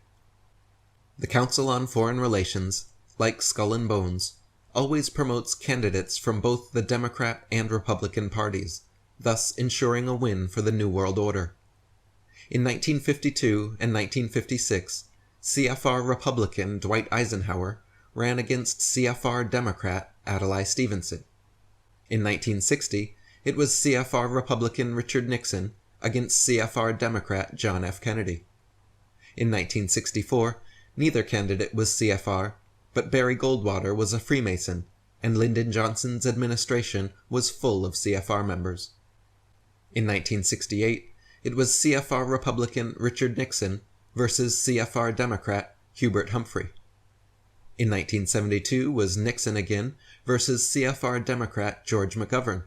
The Council on Foreign Relations, like Skull and Bones, always promotes candidates from both the Democrat and Republican parties, thus ensuring a win for the New World Order. In 1952 and 1956, CFR Republican Dwight Eisenhower ran against CFR Democrat Adlai Stevenson. In 1960, it was CFR Republican Richard Nixon against CFR Democrat John F. Kennedy. In 1964, neither candidate was CFR, but Barry Goldwater was a Freemason, and Lyndon Johnson's administration was full of CFR members. In 1968, it was CFR Republican Richard Nixon versus CFR Democrat Hubert Humphrey. In 1972 was Nixon again versus CFR Democrat George McGovern.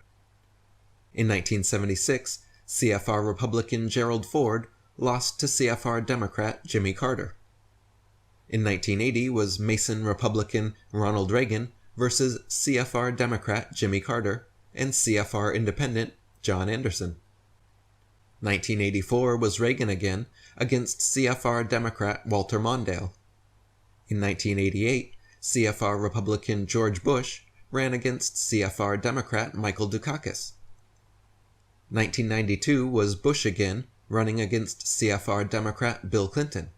In 1976, CFR Republican Gerald Ford lost to CFR Democrat Jimmy Carter. In 1980 was Mason Republican Ronald Reagan versus CFR Democrat Jimmy Carter and CFR Independent John Anderson. 1984 was Reagan again against CFR Democrat Walter Mondale. In 1988, CFR Republican George Bush ran against CFR Democrat Michael Dukakis. 1992 was Bush again running against CFR Democrat Bill Clinton.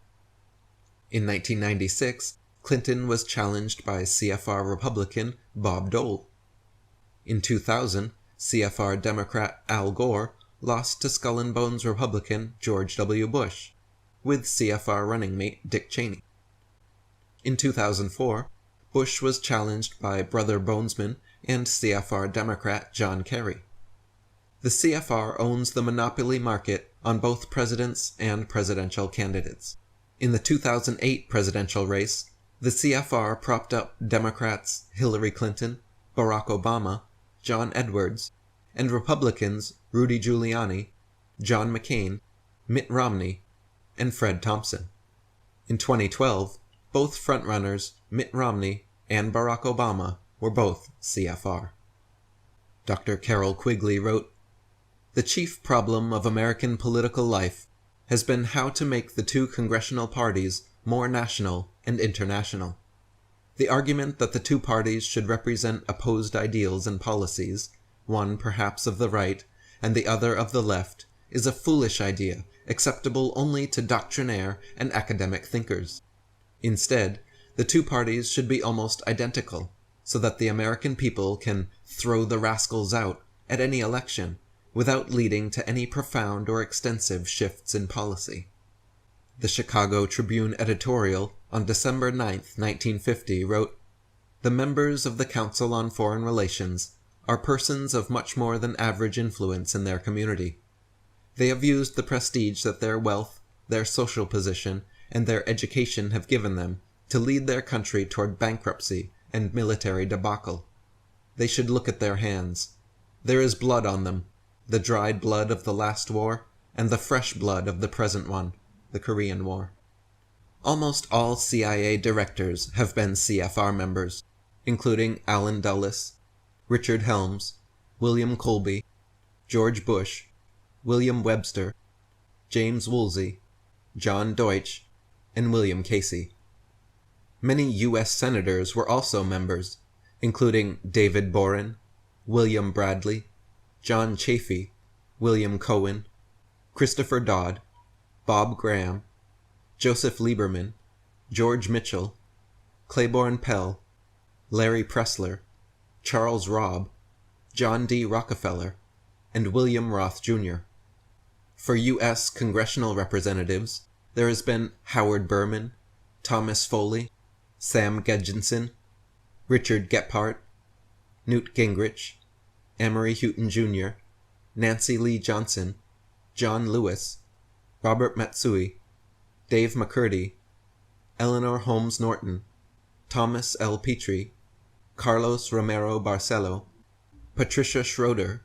In 1996, Clinton was challenged by CFR Republican Bob Dole. In 2000, CFR Democrat Al Gore lost to Skull and Bones Republican George W. Bush, with CFR running mate Dick Cheney. In 2004, Bush was challenged by Brother Bonesman and CFR Democrat John Kerry. The CFR owns the monopoly market on both presidents and presidential candidates. In the 2008 presidential race, the CFR propped up Democrats Hillary Clinton, Barack Obama, John Edwards, and Republicans Rudy Giuliani, John McCain, Mitt Romney, and Fred Thompson. In 2012, both frontrunners Mitt Romney and Barack Obama were both CFR. Dr. Carol Quigley wrote, "The chief problem of American political life has been how to make the two congressional parties more national and international. The argument that the two parties should represent opposed ideals and policies, one perhaps of the right and the other of the left, is a foolish idea acceptable only to doctrinaire and academic thinkers. Instead, the two parties should be almost identical, so that the American people can throw the rascals out at any election without leading to any profound or extensive shifts in policy." The Chicago Tribune editorial on December 9, 1950 wrote, "The members of the Council on Foreign Relations are persons of much more than average influence in their community. They have used the prestige that their wealth, their social position, and their education have given them to lead their country toward bankruptcy and military debacle. They should look at their hands. There is blood on them, the dried blood of the last war, and the fresh blood of the present one, the Korean War." Almost all CIA directors have been CFR members, including Allen Dulles, Richard Helms, William Colby, George Bush, William Webster, James Woolsey, John Deutsch, and William Casey. Many U.S. senators were also members, including David Boren, William Bradley, John Chafee, William Cohen, Christopher Dodd, Bob Graham, Joseph Lieberman, George Mitchell, Claiborne Pell, Larry Pressler, Charles Robb, John D. Rockefeller, and William Roth Jr. For U.S. congressional representatives, there has been Howard Berman, Thomas Foley, Sam Gedgenson, Richard Gephardt, Newt Gingrich, Amory Houghton Jr., Nancy Lee Johnson, John Lewis, Robert Matsui, Dave McCurdy, Eleanor Holmes Norton, Thomas L. Petrie, Carlos Romero Barcelo, Patricia Schroeder,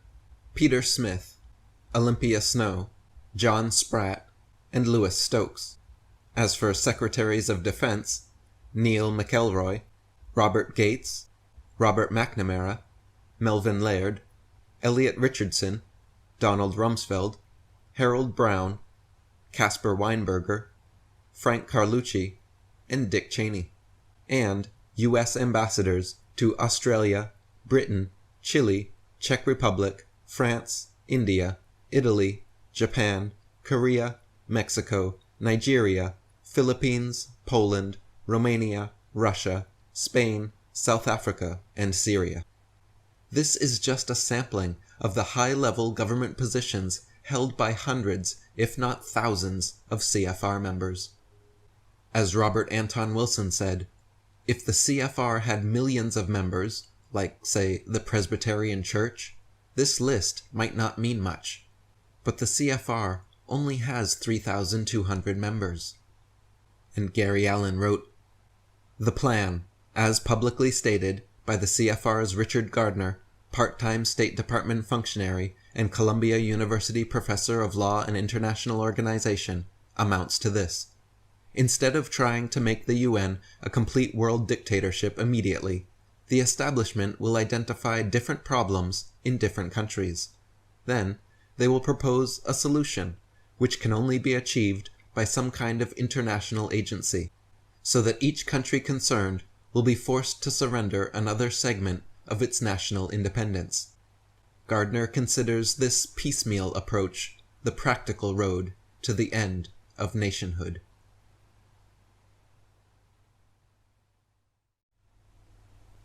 Peter Smith, Olympia Snow, John Spratt, and Louis Stokes. As for Secretaries of Defense, Neil McElroy, Robert Gates, Robert McNamara, Melvin Laird, Elliot Richardson, Donald Rumsfeld, Harold Brown, Caspar Weinberger, Frank Carlucci, and Dick Cheney. And U.S. ambassadors to Australia, Britain, Chile, Czech Republic, France, India, Italy, Japan, Korea, Mexico, Nigeria, Philippines, Poland, Romania, Russia, Spain, South Africa, and Syria. This is just a sampling of the high-level government positions held by hundreds, if not thousands, of CFR members. As Robert Anton Wilson said, if the CFR had millions of members, like, say, the Presbyterian Church, this list might not mean much. But the CFR only has 3,200 members. And Gary Allen wrote, "The plan, as publicly stated by the CFR's Richard Gardner, part-time State Department functionary and Columbia University professor of law and international organization, amounts to this. Instead of trying to make the UN a complete world dictatorship immediately, the establishment will identify different problems in different countries. Then, they will propose a solution, which can only be achieved by some kind of international agency, so that each country concerned will be forced to surrender another segment of its national independence. Gardner considers this piecemeal approach the practical road to the end of nationhood."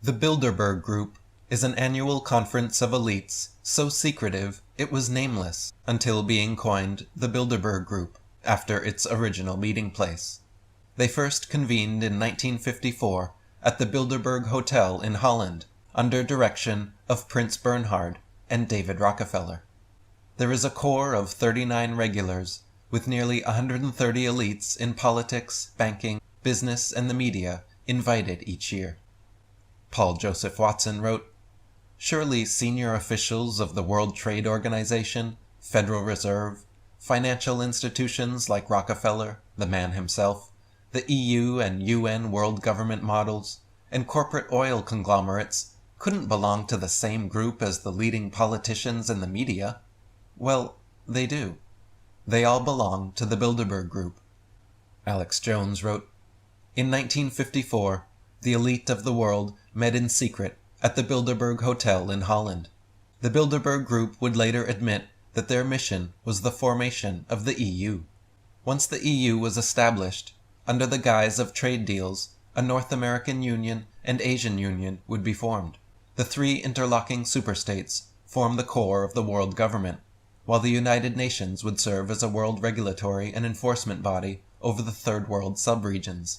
The Bilderberg Group is an annual conference of elites so secretive it was nameless until being coined the Bilderberg Group after its original meeting place. They first convened in 1954 at the Bilderberg Hotel in Holland under direction of Prince Bernhard and David Rockefeller. There is a core of 39 regulars with nearly 130 elites in politics, banking, business, and the media invited each year. Paul Joseph Watson wrote, Surely senior officials of the World Trade Organization, Federal Reserve, financial institutions like Rockefeller, the man himself, the EU and UN world government models, and corporate oil conglomerates couldn't belong to the same group as the leading politicians and the media. Well, they do. They all belong to the Bilderberg Group. Alex Jones wrote, in 1954, the elite of the world met in secret at the Bilderberg Hotel in Holland. The Bilderberg Group would later admit that their mission was the formation of the EU. Once the EU was established, under the guise of trade deals, a North American Union and Asian Union would be formed. The three interlocking superstates form the core of the world government, while the United Nations would serve as a world regulatory and enforcement body over the Third World subregions.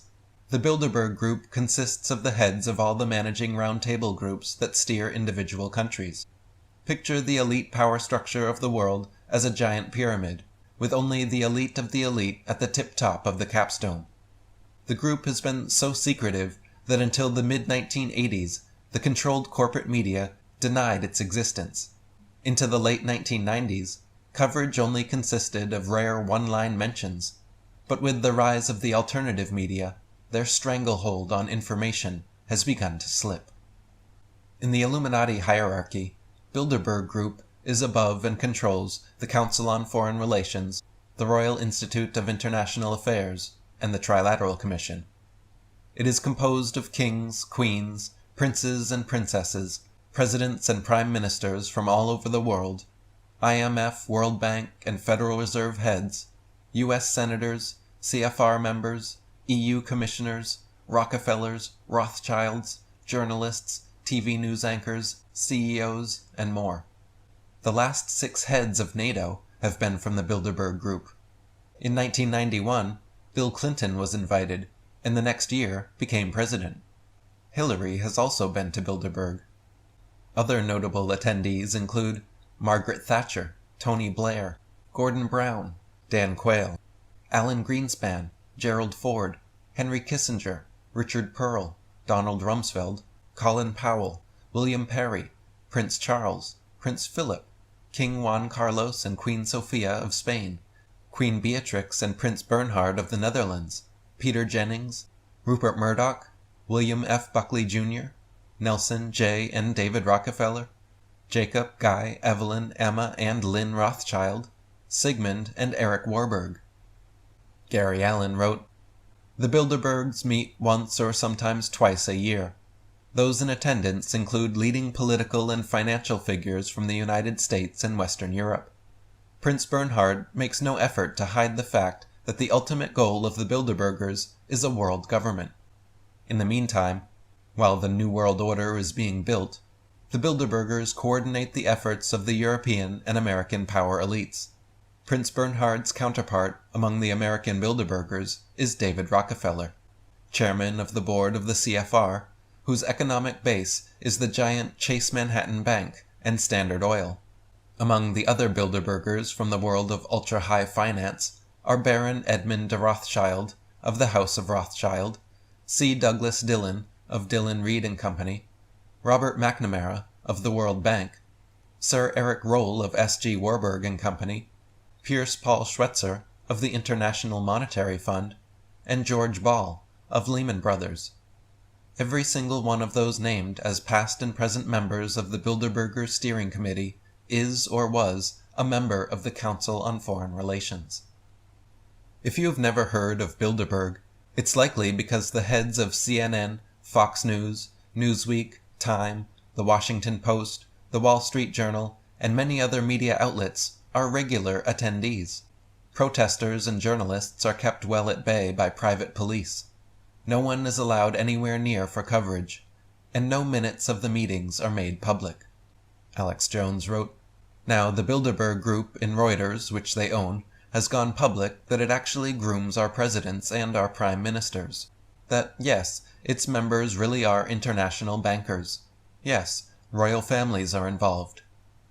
The Bilderberg Group consists of the heads of all the managing roundtable groups that steer individual countries. Picture the elite power structure of the world as a giant pyramid, with only the elite of the elite at the tip-top of the capstone. The group has been so secretive that until the mid-1980s, the controlled corporate media denied its existence. Into the late 1990s, coverage only consisted of rare one-line mentions, but with the rise of the alternative media, their stranglehold on information has begun to slip. In the Illuminati hierarchy, Bilderberg Group is above and controls the Council on Foreign Relations, the Royal Institute of International Affairs, and the Trilateral Commission. It is composed of kings, queens, princes and princesses, presidents and prime ministers from all over the world, IMF, World Bank, and Federal Reserve heads, U.S. senators, CFR members, EU commissioners, Rockefellers, Rothschilds, journalists, TV news anchors, CEOs, and more. The last 6 heads of NATO have been from the Bilderberg Group. In 1991, Bill Clinton was invited, and the next year became president. Hillary has also been to Bilderberg. Other notable attendees include Margaret Thatcher, Tony Blair, Gordon Brown, Dan Quayle, Alan Greenspan, Gerald Ford, Henry Kissinger, Richard Pearl, Donald Rumsfeld, Colin Powell, William Perry, Prince Charles, Prince Philip, King Juan Carlos and Queen Sofia of Spain, Queen Beatrix and Prince Bernhard of the Netherlands, Peter Jennings, Rupert Murdoch, William F. Buckley Jr., Nelson J. and David Rockefeller, Jacob, Guy, Evelyn, Emma, and Lynn Rothschild, Sigmund, and Eric Warburg. Gary Allen wrote, the Bilderbergs meet once or sometimes twice a year. Those in attendance include leading political and financial figures from the United States and Western Europe. Prince Bernhard makes no effort to hide the fact that the ultimate goal of the Bilderbergers is a world government. In the meantime, while the New World Order is being built, the Bilderbergers coordinate the efforts of the European and American power elites. Prince Bernhard's counterpart among the American Bilderbergers is David Rockefeller, chairman of the board of the CFR, whose economic base is the giant Chase Manhattan Bank and Standard Oil. Among the other Bilderbergers from the world of ultra-high finance are Baron Edmund de Rothschild of the House of Rothschild, C. Douglas Dillon of Dillon Read and Company, Robert McNamara of the World Bank, Sir Eric Roll of S.G. Warburg and Company, Pierce Paul Schweitzer of the International Monetary Fund, and George Ball of Lehman Brothers. Every single one of those named as past and present members of the Bilderberger Steering Committee is or was a member of the Council on Foreign Relations. If you have never heard of Bilderberg, it's likely because the heads of CNN, Fox News, Newsweek, Time, The Washington Post, The Wall Street Journal, and many other media outlets are regular attendees. Protesters and journalists are kept well at bay by private police. No one is allowed anywhere near for coverage, and no minutes of the meetings are made public. Alex Jones wrote, now the Bilderberg Group in Reuters, which they own, has gone public that it actually grooms our presidents and our prime ministers. That, yes, its members really are international bankers. Yes, royal families are involved.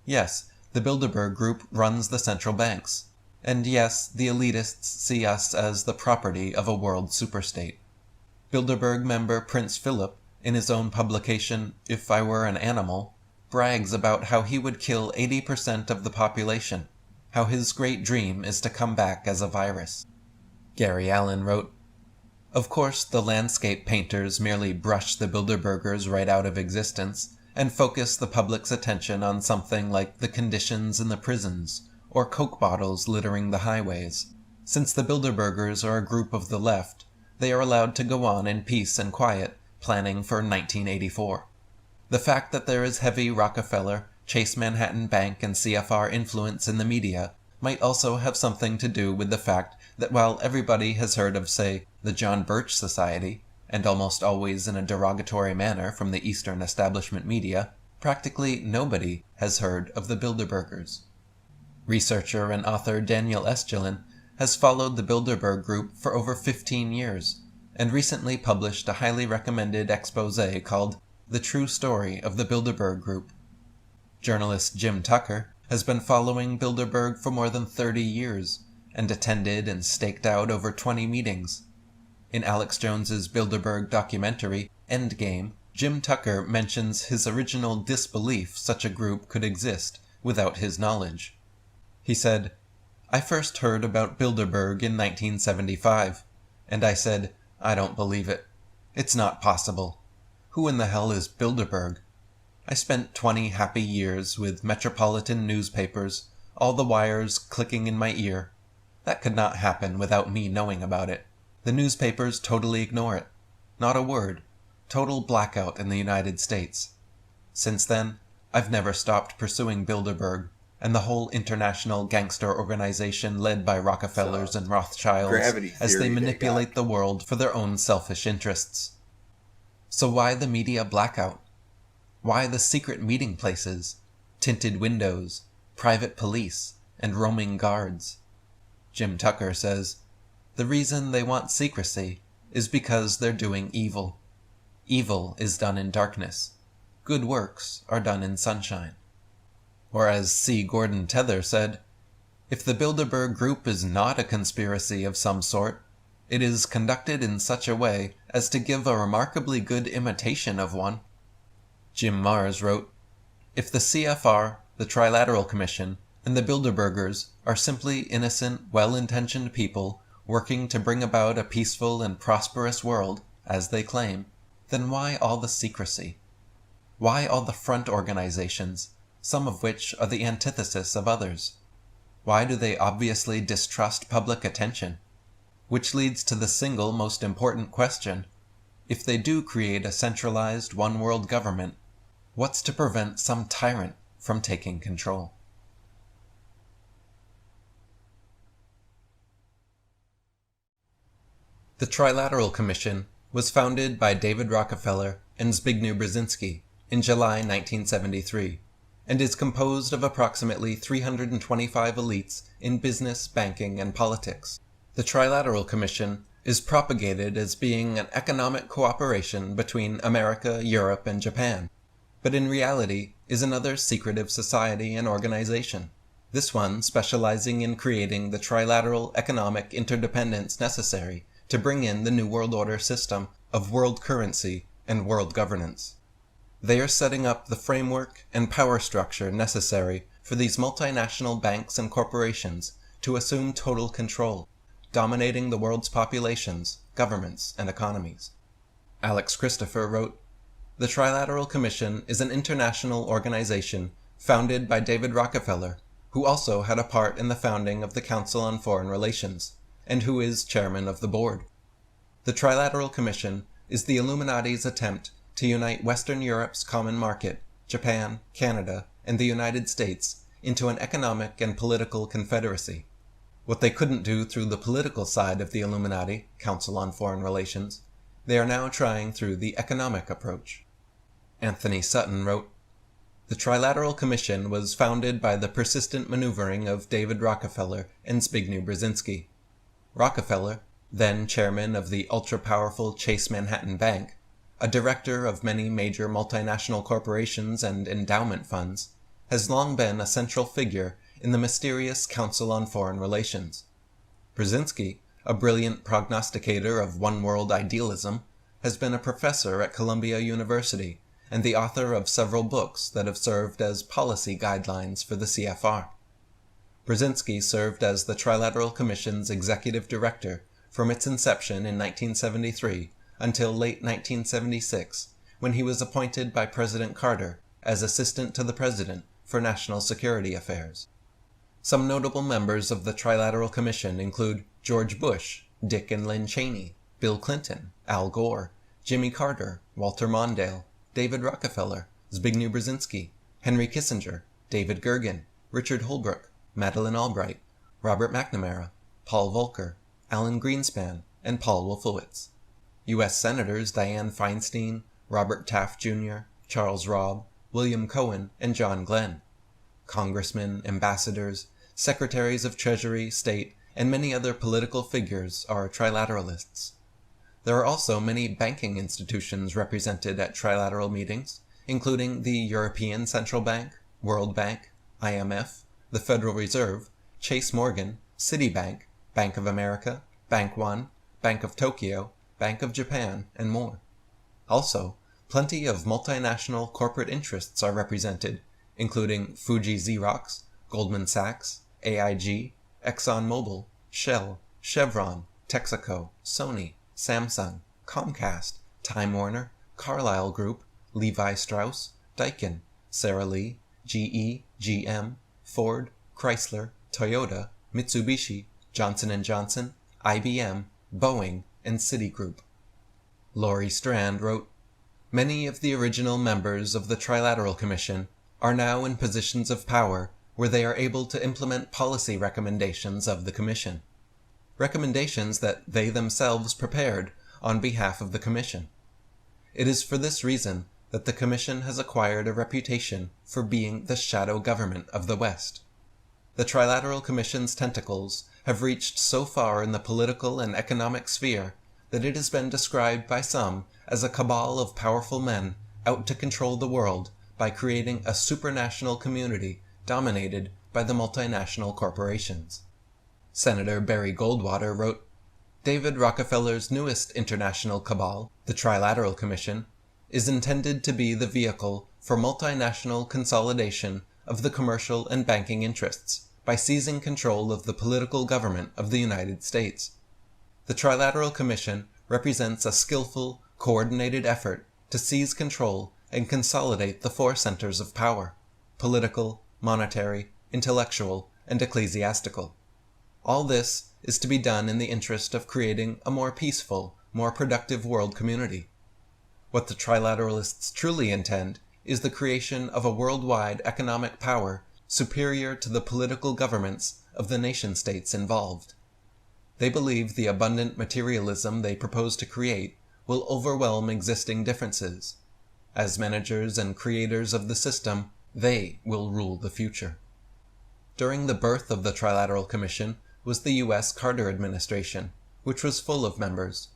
Yes, the Bilderberg Group runs the central banks. And yes, the elitists see us as the property of a world superstate. Bilderberg member Prince Philip, in his own publication, If I Were an Animal, brags about how he would kill 80% of the population, how his great dream is to come back as a virus. Gary Allen wrote, "Of course, the landscape painters merely brush the Bilderbergers right out of existence and focus the public's attention on something like the conditions in the prisons or Coke bottles littering the highways. Since the Bilderbergers are a group of the left, they are allowed to go on in peace and quiet, planning for 1984. The fact that there is heavy Rockefeller, Chase Manhattan Bank, and CFR influence in the media might also have something to do with the fact that while everybody has heard of, say, the John Birch Society, and almost always in a derogatory manner from the Eastern establishment media, practically nobody has heard of the Bilderbergers." Researcher and author Daniel Estulin has followed the Bilderberg Group for over 15 years, and recently published a highly recommended expose called The True Story of the Bilderberg Group. Journalist Jim Tucker has been following Bilderberg for more than 30 years, and attended and staked out over 20 meetings. In Alex Jones's Bilderberg documentary, Endgame, Jim Tucker mentions his original disbelief such a group could exist without his knowledge. He said, "I first heard about Bilderberg in 1975, and I said, I don't believe it. It's not possible. Who in the hell is Bilderberg? I spent 20 happy years with metropolitan newspapers, all the wires clicking in my ear. That could not happen without me knowing about it. The newspapers totally ignore it. Not a word. Total blackout in the United States. Since then, I've never stopped pursuing Bilderberg and the whole international gangster organization led by Rockefellers and Rothschilds as they manipulate the world for their own selfish interests. So why the media blackout? Why the secret meeting places, tinted windows, private police, and roaming guards?" Jim Tucker says, "The reason they want secrecy is because they're doing evil. Evil is done in darkness. Good works are done in sunshine." Or as C. Gordon Tether said, "If the Bilderberg Group is not a conspiracy of some sort, it is conducted in such a way as to give a remarkably good imitation of one." Jim Marrs wrote, "If the CFR, the Trilateral Commission, and the Bilderbergers are simply innocent, well-intentioned people working to bring about a peaceful and prosperous world, as they claim, then why all the secrecy? Why all the front organizations, some of which are the antithesis of others? Why do they obviously distrust public attention? Which leads to the single most important question: if they do create a centralized one-world government, what's to prevent some tyrant from taking control?" The Trilateral Commission was founded by David Rockefeller and Zbigniew Brzezinski in July 1973, and is composed of approximately 325 elites in business, banking, and politics. The Trilateral Commission is propagated as being an economic cooperation between America, Europe, and Japan, but in reality is another secretive society and organization, this one specializing in creating the trilateral economic interdependence necessary to bring in the New World Order system of world currency and world governance. They are setting up the framework and power structure necessary for these multinational banks and corporations to assume total control, dominating the world's populations, governments, and economies. Alex Christopher wrote, "The Trilateral Commission is an international organization founded by David Rockefeller, who also had a part in the founding of the Council on Foreign Relations, and who is chairman of the board. The Trilateral Commission is the Illuminati's attempt to unite Western Europe's common market, Japan, Canada, and the United States into an economic and political confederacy. What they couldn't do through the political side of the Illuminati, Council on Foreign Relations, they are now trying through the economic approach." Anthony Sutton wrote, "The Trilateral Commission was founded by the persistent maneuvering of David Rockefeller and Zbigniew Brzezinski. Rockefeller, then chairman of the ultra-powerful Chase Manhattan Bank, a director of many major multinational corporations and endowment funds, has long been a central figure in the mysterious Council on Foreign Relations. Brzezinski, a brilliant prognosticator of one-world idealism, has been a professor at Columbia University and the author of several books that have served as policy guidelines for the CFR. Brzezinski served as the Trilateral Commission's executive director from its inception in 1973 until late 1976, when he was appointed by President Carter as Assistant to the President for National Security Affairs. Some notable members of the Trilateral Commission include George Bush, Dick and Lynn Cheney, Bill Clinton, Al Gore, Jimmy Carter, Walter Mondale, David Rockefeller, Zbigniew Brzezinski, Henry Kissinger, David Gergen, Richard Holbrooke, Madeleine Albright, Robert McNamara, Paul Volcker, Alan Greenspan, and Paul Wolfowitz. U.S. Senators Dianne Feinstein, Robert Taft Jr., Charles Robb, William Cohen, and John Glenn. Congressmen, ambassadors, secretaries of Treasury, State, and many other political figures are trilateralists. There are also many banking institutions represented at trilateral meetings, including the European Central Bank, World Bank, IMF, the Federal Reserve, Chase Morgan, Citibank, Bank of America, Bank One, Bank of Tokyo, Bank of Japan, and more. Also, plenty of multinational corporate interests are represented, including Fuji Xerox, Goldman Sachs, AIG, ExxonMobil, Shell, Chevron, Texaco, Sony, Samsung, Comcast, Time Warner, Carlyle Group, Levi Strauss, Daikin, Sara Lee, GE, GM, Ford, Chrysler, Toyota, Mitsubishi, Johnson & Johnson, IBM, Boeing, and Citigroup. Laurie Strand wrote, "Many of the original members of the Trilateral Commission are now in positions of power where they are able to implement policy recommendations of the Commission, recommendations that they themselves prepared on behalf of the Commission. It is for this reason that the Commission has acquired a reputation for being the shadow government of the West. The Trilateral Commission's tentacles have reached so far in the political and economic sphere that it has been described by some as a cabal of powerful men out to control the world by creating a supranational community dominated by the multinational corporations." Senator Barry Goldwater wrote, "David Rockefeller's newest international cabal, the Trilateral Commission, is intended to be the vehicle for multinational consolidation of the commercial and banking interests by seizing control of the political government of the United States. The Trilateral Commission represents a skillful, coordinated effort to seize control and consolidate the four centers of power: political, monetary, intellectual, and ecclesiastical. All this is to be done in the interest of creating a more peaceful, more productive world community. What the Trilateralists truly intend is the creation of a worldwide economic power superior to the political governments of the nation-states involved. They believe the abundant materialism they propose to create will overwhelm existing differences. As managers and creators of the system, they will rule the future." During the birth of the Trilateral Commission was the U.S. Carter administration, which was full of members.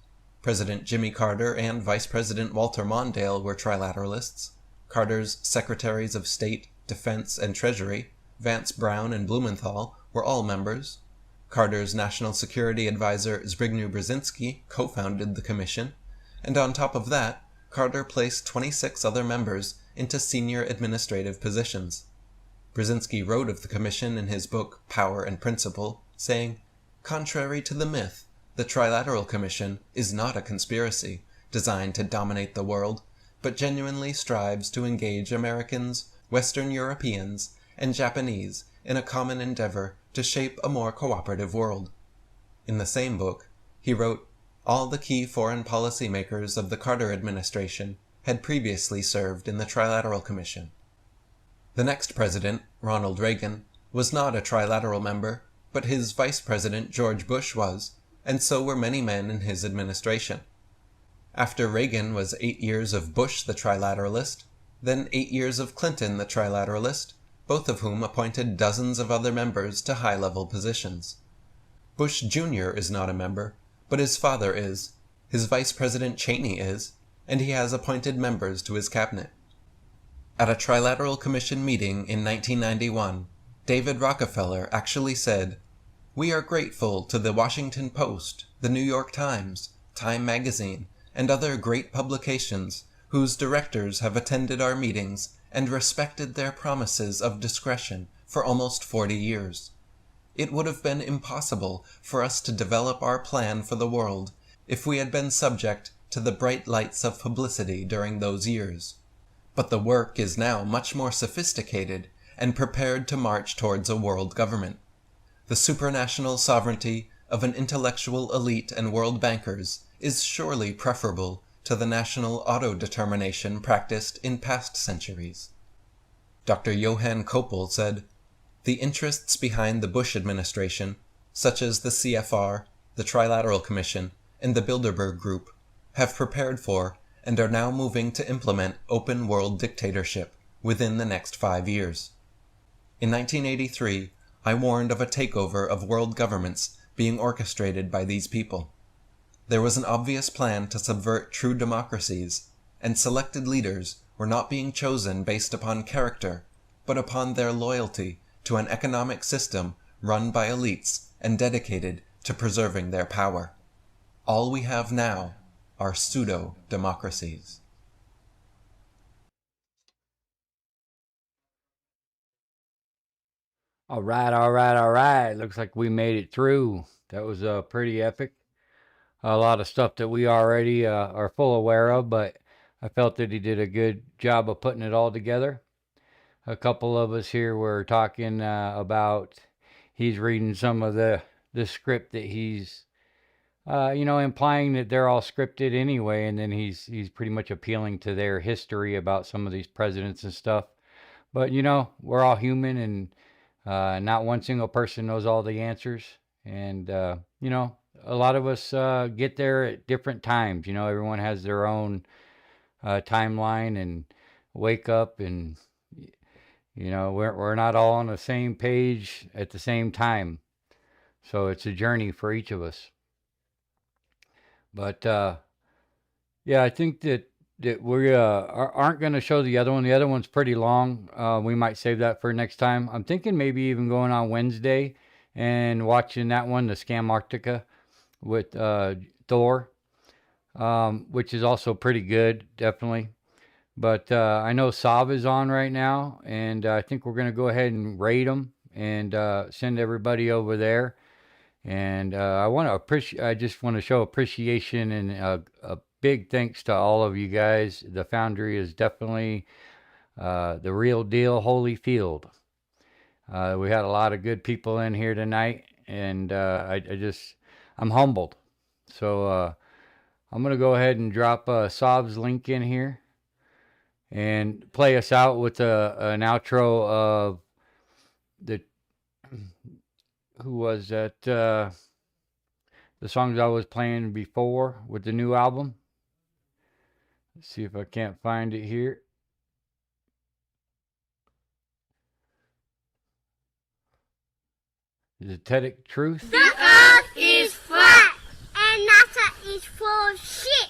President Jimmy Carter and Vice President Walter Mondale were trilateralists. Carter's Secretaries of State, Defense, and Treasury, Vance Brown and Blumenthal, were all members. Carter's National Security Advisor Zbigniew Brzezinski co-founded the commission, and on top of that, Carter placed 26 other members into senior administrative positions. Brzezinski wrote of the commission in his book Power and Principle, saying, "Contrary to the myth, the Trilateral Commission is not a conspiracy designed to dominate the world, but genuinely strives to engage Americans, Western Europeans, and Japanese in a common endeavor to shape a more cooperative world." In the same book, he wrote, "All the key foreign policy makers of the Carter administration had previously served in the Trilateral Commission." The next president, Ronald Reagan, was not a trilateral member, but his vice president George Bush was, and so were many men in his administration. After Reagan was 8 years of Bush the trilateralist, then 8 years of Clinton the trilateralist, both of whom appointed dozens of other members to high-level positions. Bush Jr. is not a member, but his father is, his Vice President Cheney is, and he has appointed members to his cabinet. At a Trilateral Commission meeting in 1991, David Rockefeller actually said, "We are grateful to the Washington Post, the New York Times, Time Magazine, and other great publications whose directors have attended our meetings and respected their promises of discretion for almost 40 years. It would have been impossible for us to develop our plan for the world if we had been subject to the bright lights of publicity during those years. But the work is now much more sophisticated and prepared to march towards a world government. The supranational sovereignty of an intellectual elite and world bankers is surely preferable to the national auto-determination practiced in past centuries. Dr. Johann Koppel said, "The interests behind the Bush administration, such as the CFR, the Trilateral Commission, and the Bilderberg Group, have prepared for and are now moving to implement open world dictatorship within the next 5 years. In 1983, I warned of a takeover of world governments being orchestrated by these people. There was an obvious plan to subvert true democracies, and selected leaders were not being chosen based upon character, but upon their loyalty to an economic system run by elites and dedicated to preserving their power. All we have now are pseudo-democracies." All right, all right, all right. Looks like we made it through. That was pretty epic. A lot of stuff that we already are full aware of, but I felt that he did a good job of putting it all together. A couple of us here were talking about he's reading some of the script that he's implying that they're all scripted anyway, and then he's pretty much appealing to their history about some of these presidents and stuff. But we're all human, and not one single person knows all the answers, and a lot of us get there at different times. Everyone has their own timeline and wake up, and we're not all on the same page at the same time. So it's a journey for each of us. But yeah, I think that we aren't going to show the other one. The other one's pretty long. We might save that for next time. I'm thinking maybe even going on Wednesday and watching that one, the Scamtarctica with Thor, which is also pretty good, definitely. But I know Sav is on right now, and I think we're going to go ahead and rate them and send everybody over there. And I just want to show appreciation and a big thanks to all of you guys. The Foundry is definitely the real deal, Holyfield. We had a lot of good people in here tonight, and I'm humbled. So I'm going to go ahead and drop Sav's link in here and play us out with an outro of who was that? The songs I was playing before with the new album. Let's see if I can't find it here. The Scamtarctica3. The earth is flat and NASA is full of shit.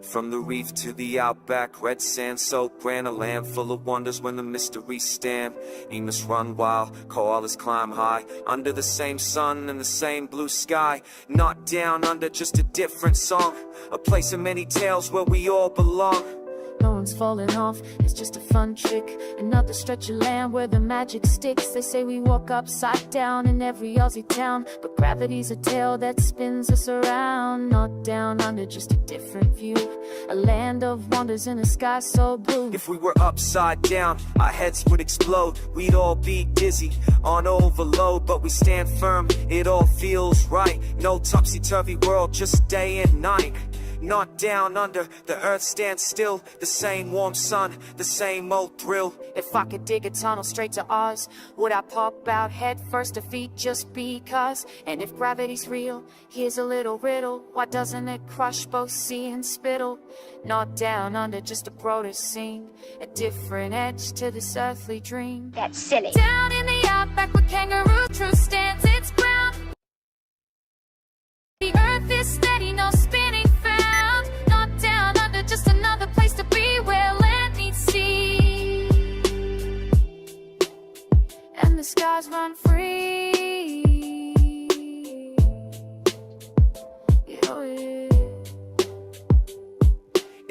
From the reef to the outback, red sand soaked grand, a land full of wonders when the mysteries stand. Emus run wild, koalas climb high, under the same sun and the same blue sky. Not down under, just a different song, a place of many tales where we all belong. No one's falling off, it's just a fun trick. Another stretch of land where the magic sticks. They say we walk upside down in every Aussie town, but gravity's a tail that spins us around. Not down under, just a different view, a land of wonders in a sky so blue. If we were upside down, our heads would explode. We'd all be dizzy, on overload, but we stand firm, it all feels right. No topsy-turvy world, just day and night. Not down under, the earth stands still. The same warm sun, the same old thrill. If I could dig a tunnel straight to Oz, would I pop out head first to feet just because? And if gravity's real, here's a little riddle. Why doesn't it crush both sea and spittle? Not down under, just a broader scene, a different edge to this earthly dream. That's silly. Down in the outback where kangaroo truth stands its ground. The earth is steady, no spinning found. Not down under, just another place to be.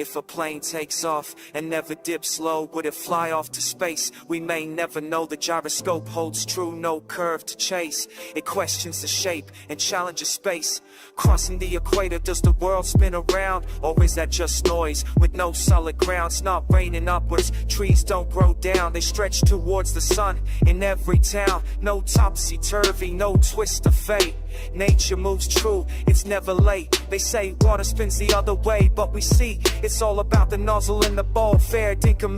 if a plane takes off and never dips low? Would it fly off to space? We may never know. The gyroscope holds true, no curve to chase. It questions the shape and challenges space. Crossing the equator, does the world spin around? Or is that just noise with no solid ground? It's not raining upwards, trees don't grow down. They stretch towards the sun in every town. No topsy-turvy, no twist of fate. Nature moves true, it's never late. They say water spins the other way, but we see it's all about the nozzle and the ball. Fair dinkum.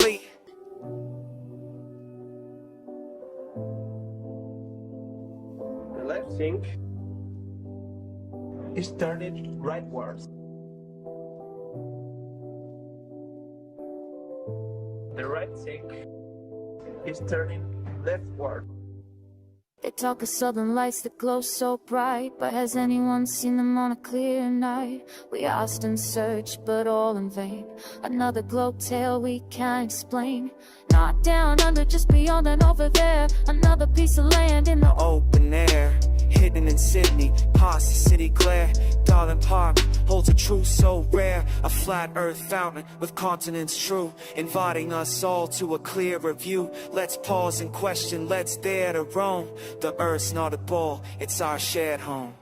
The left sink is turning rightwards. The right sink is turning leftward. They talk of southern lights that glow so bright, but has anyone seen them on a clear night? We asked and searched, but all in vain. Another globe tale we can't explain. Not down under, just beyond and over there. Another piece of land in the Open air, hidden in Sydney, past the city glare. Darling Park holds a truth so rare. A flat earth fountain with continents true, inviting us all to a clearer view. Let's pause and question, let's dare to roam. The earth's not a ball, it's our shared home.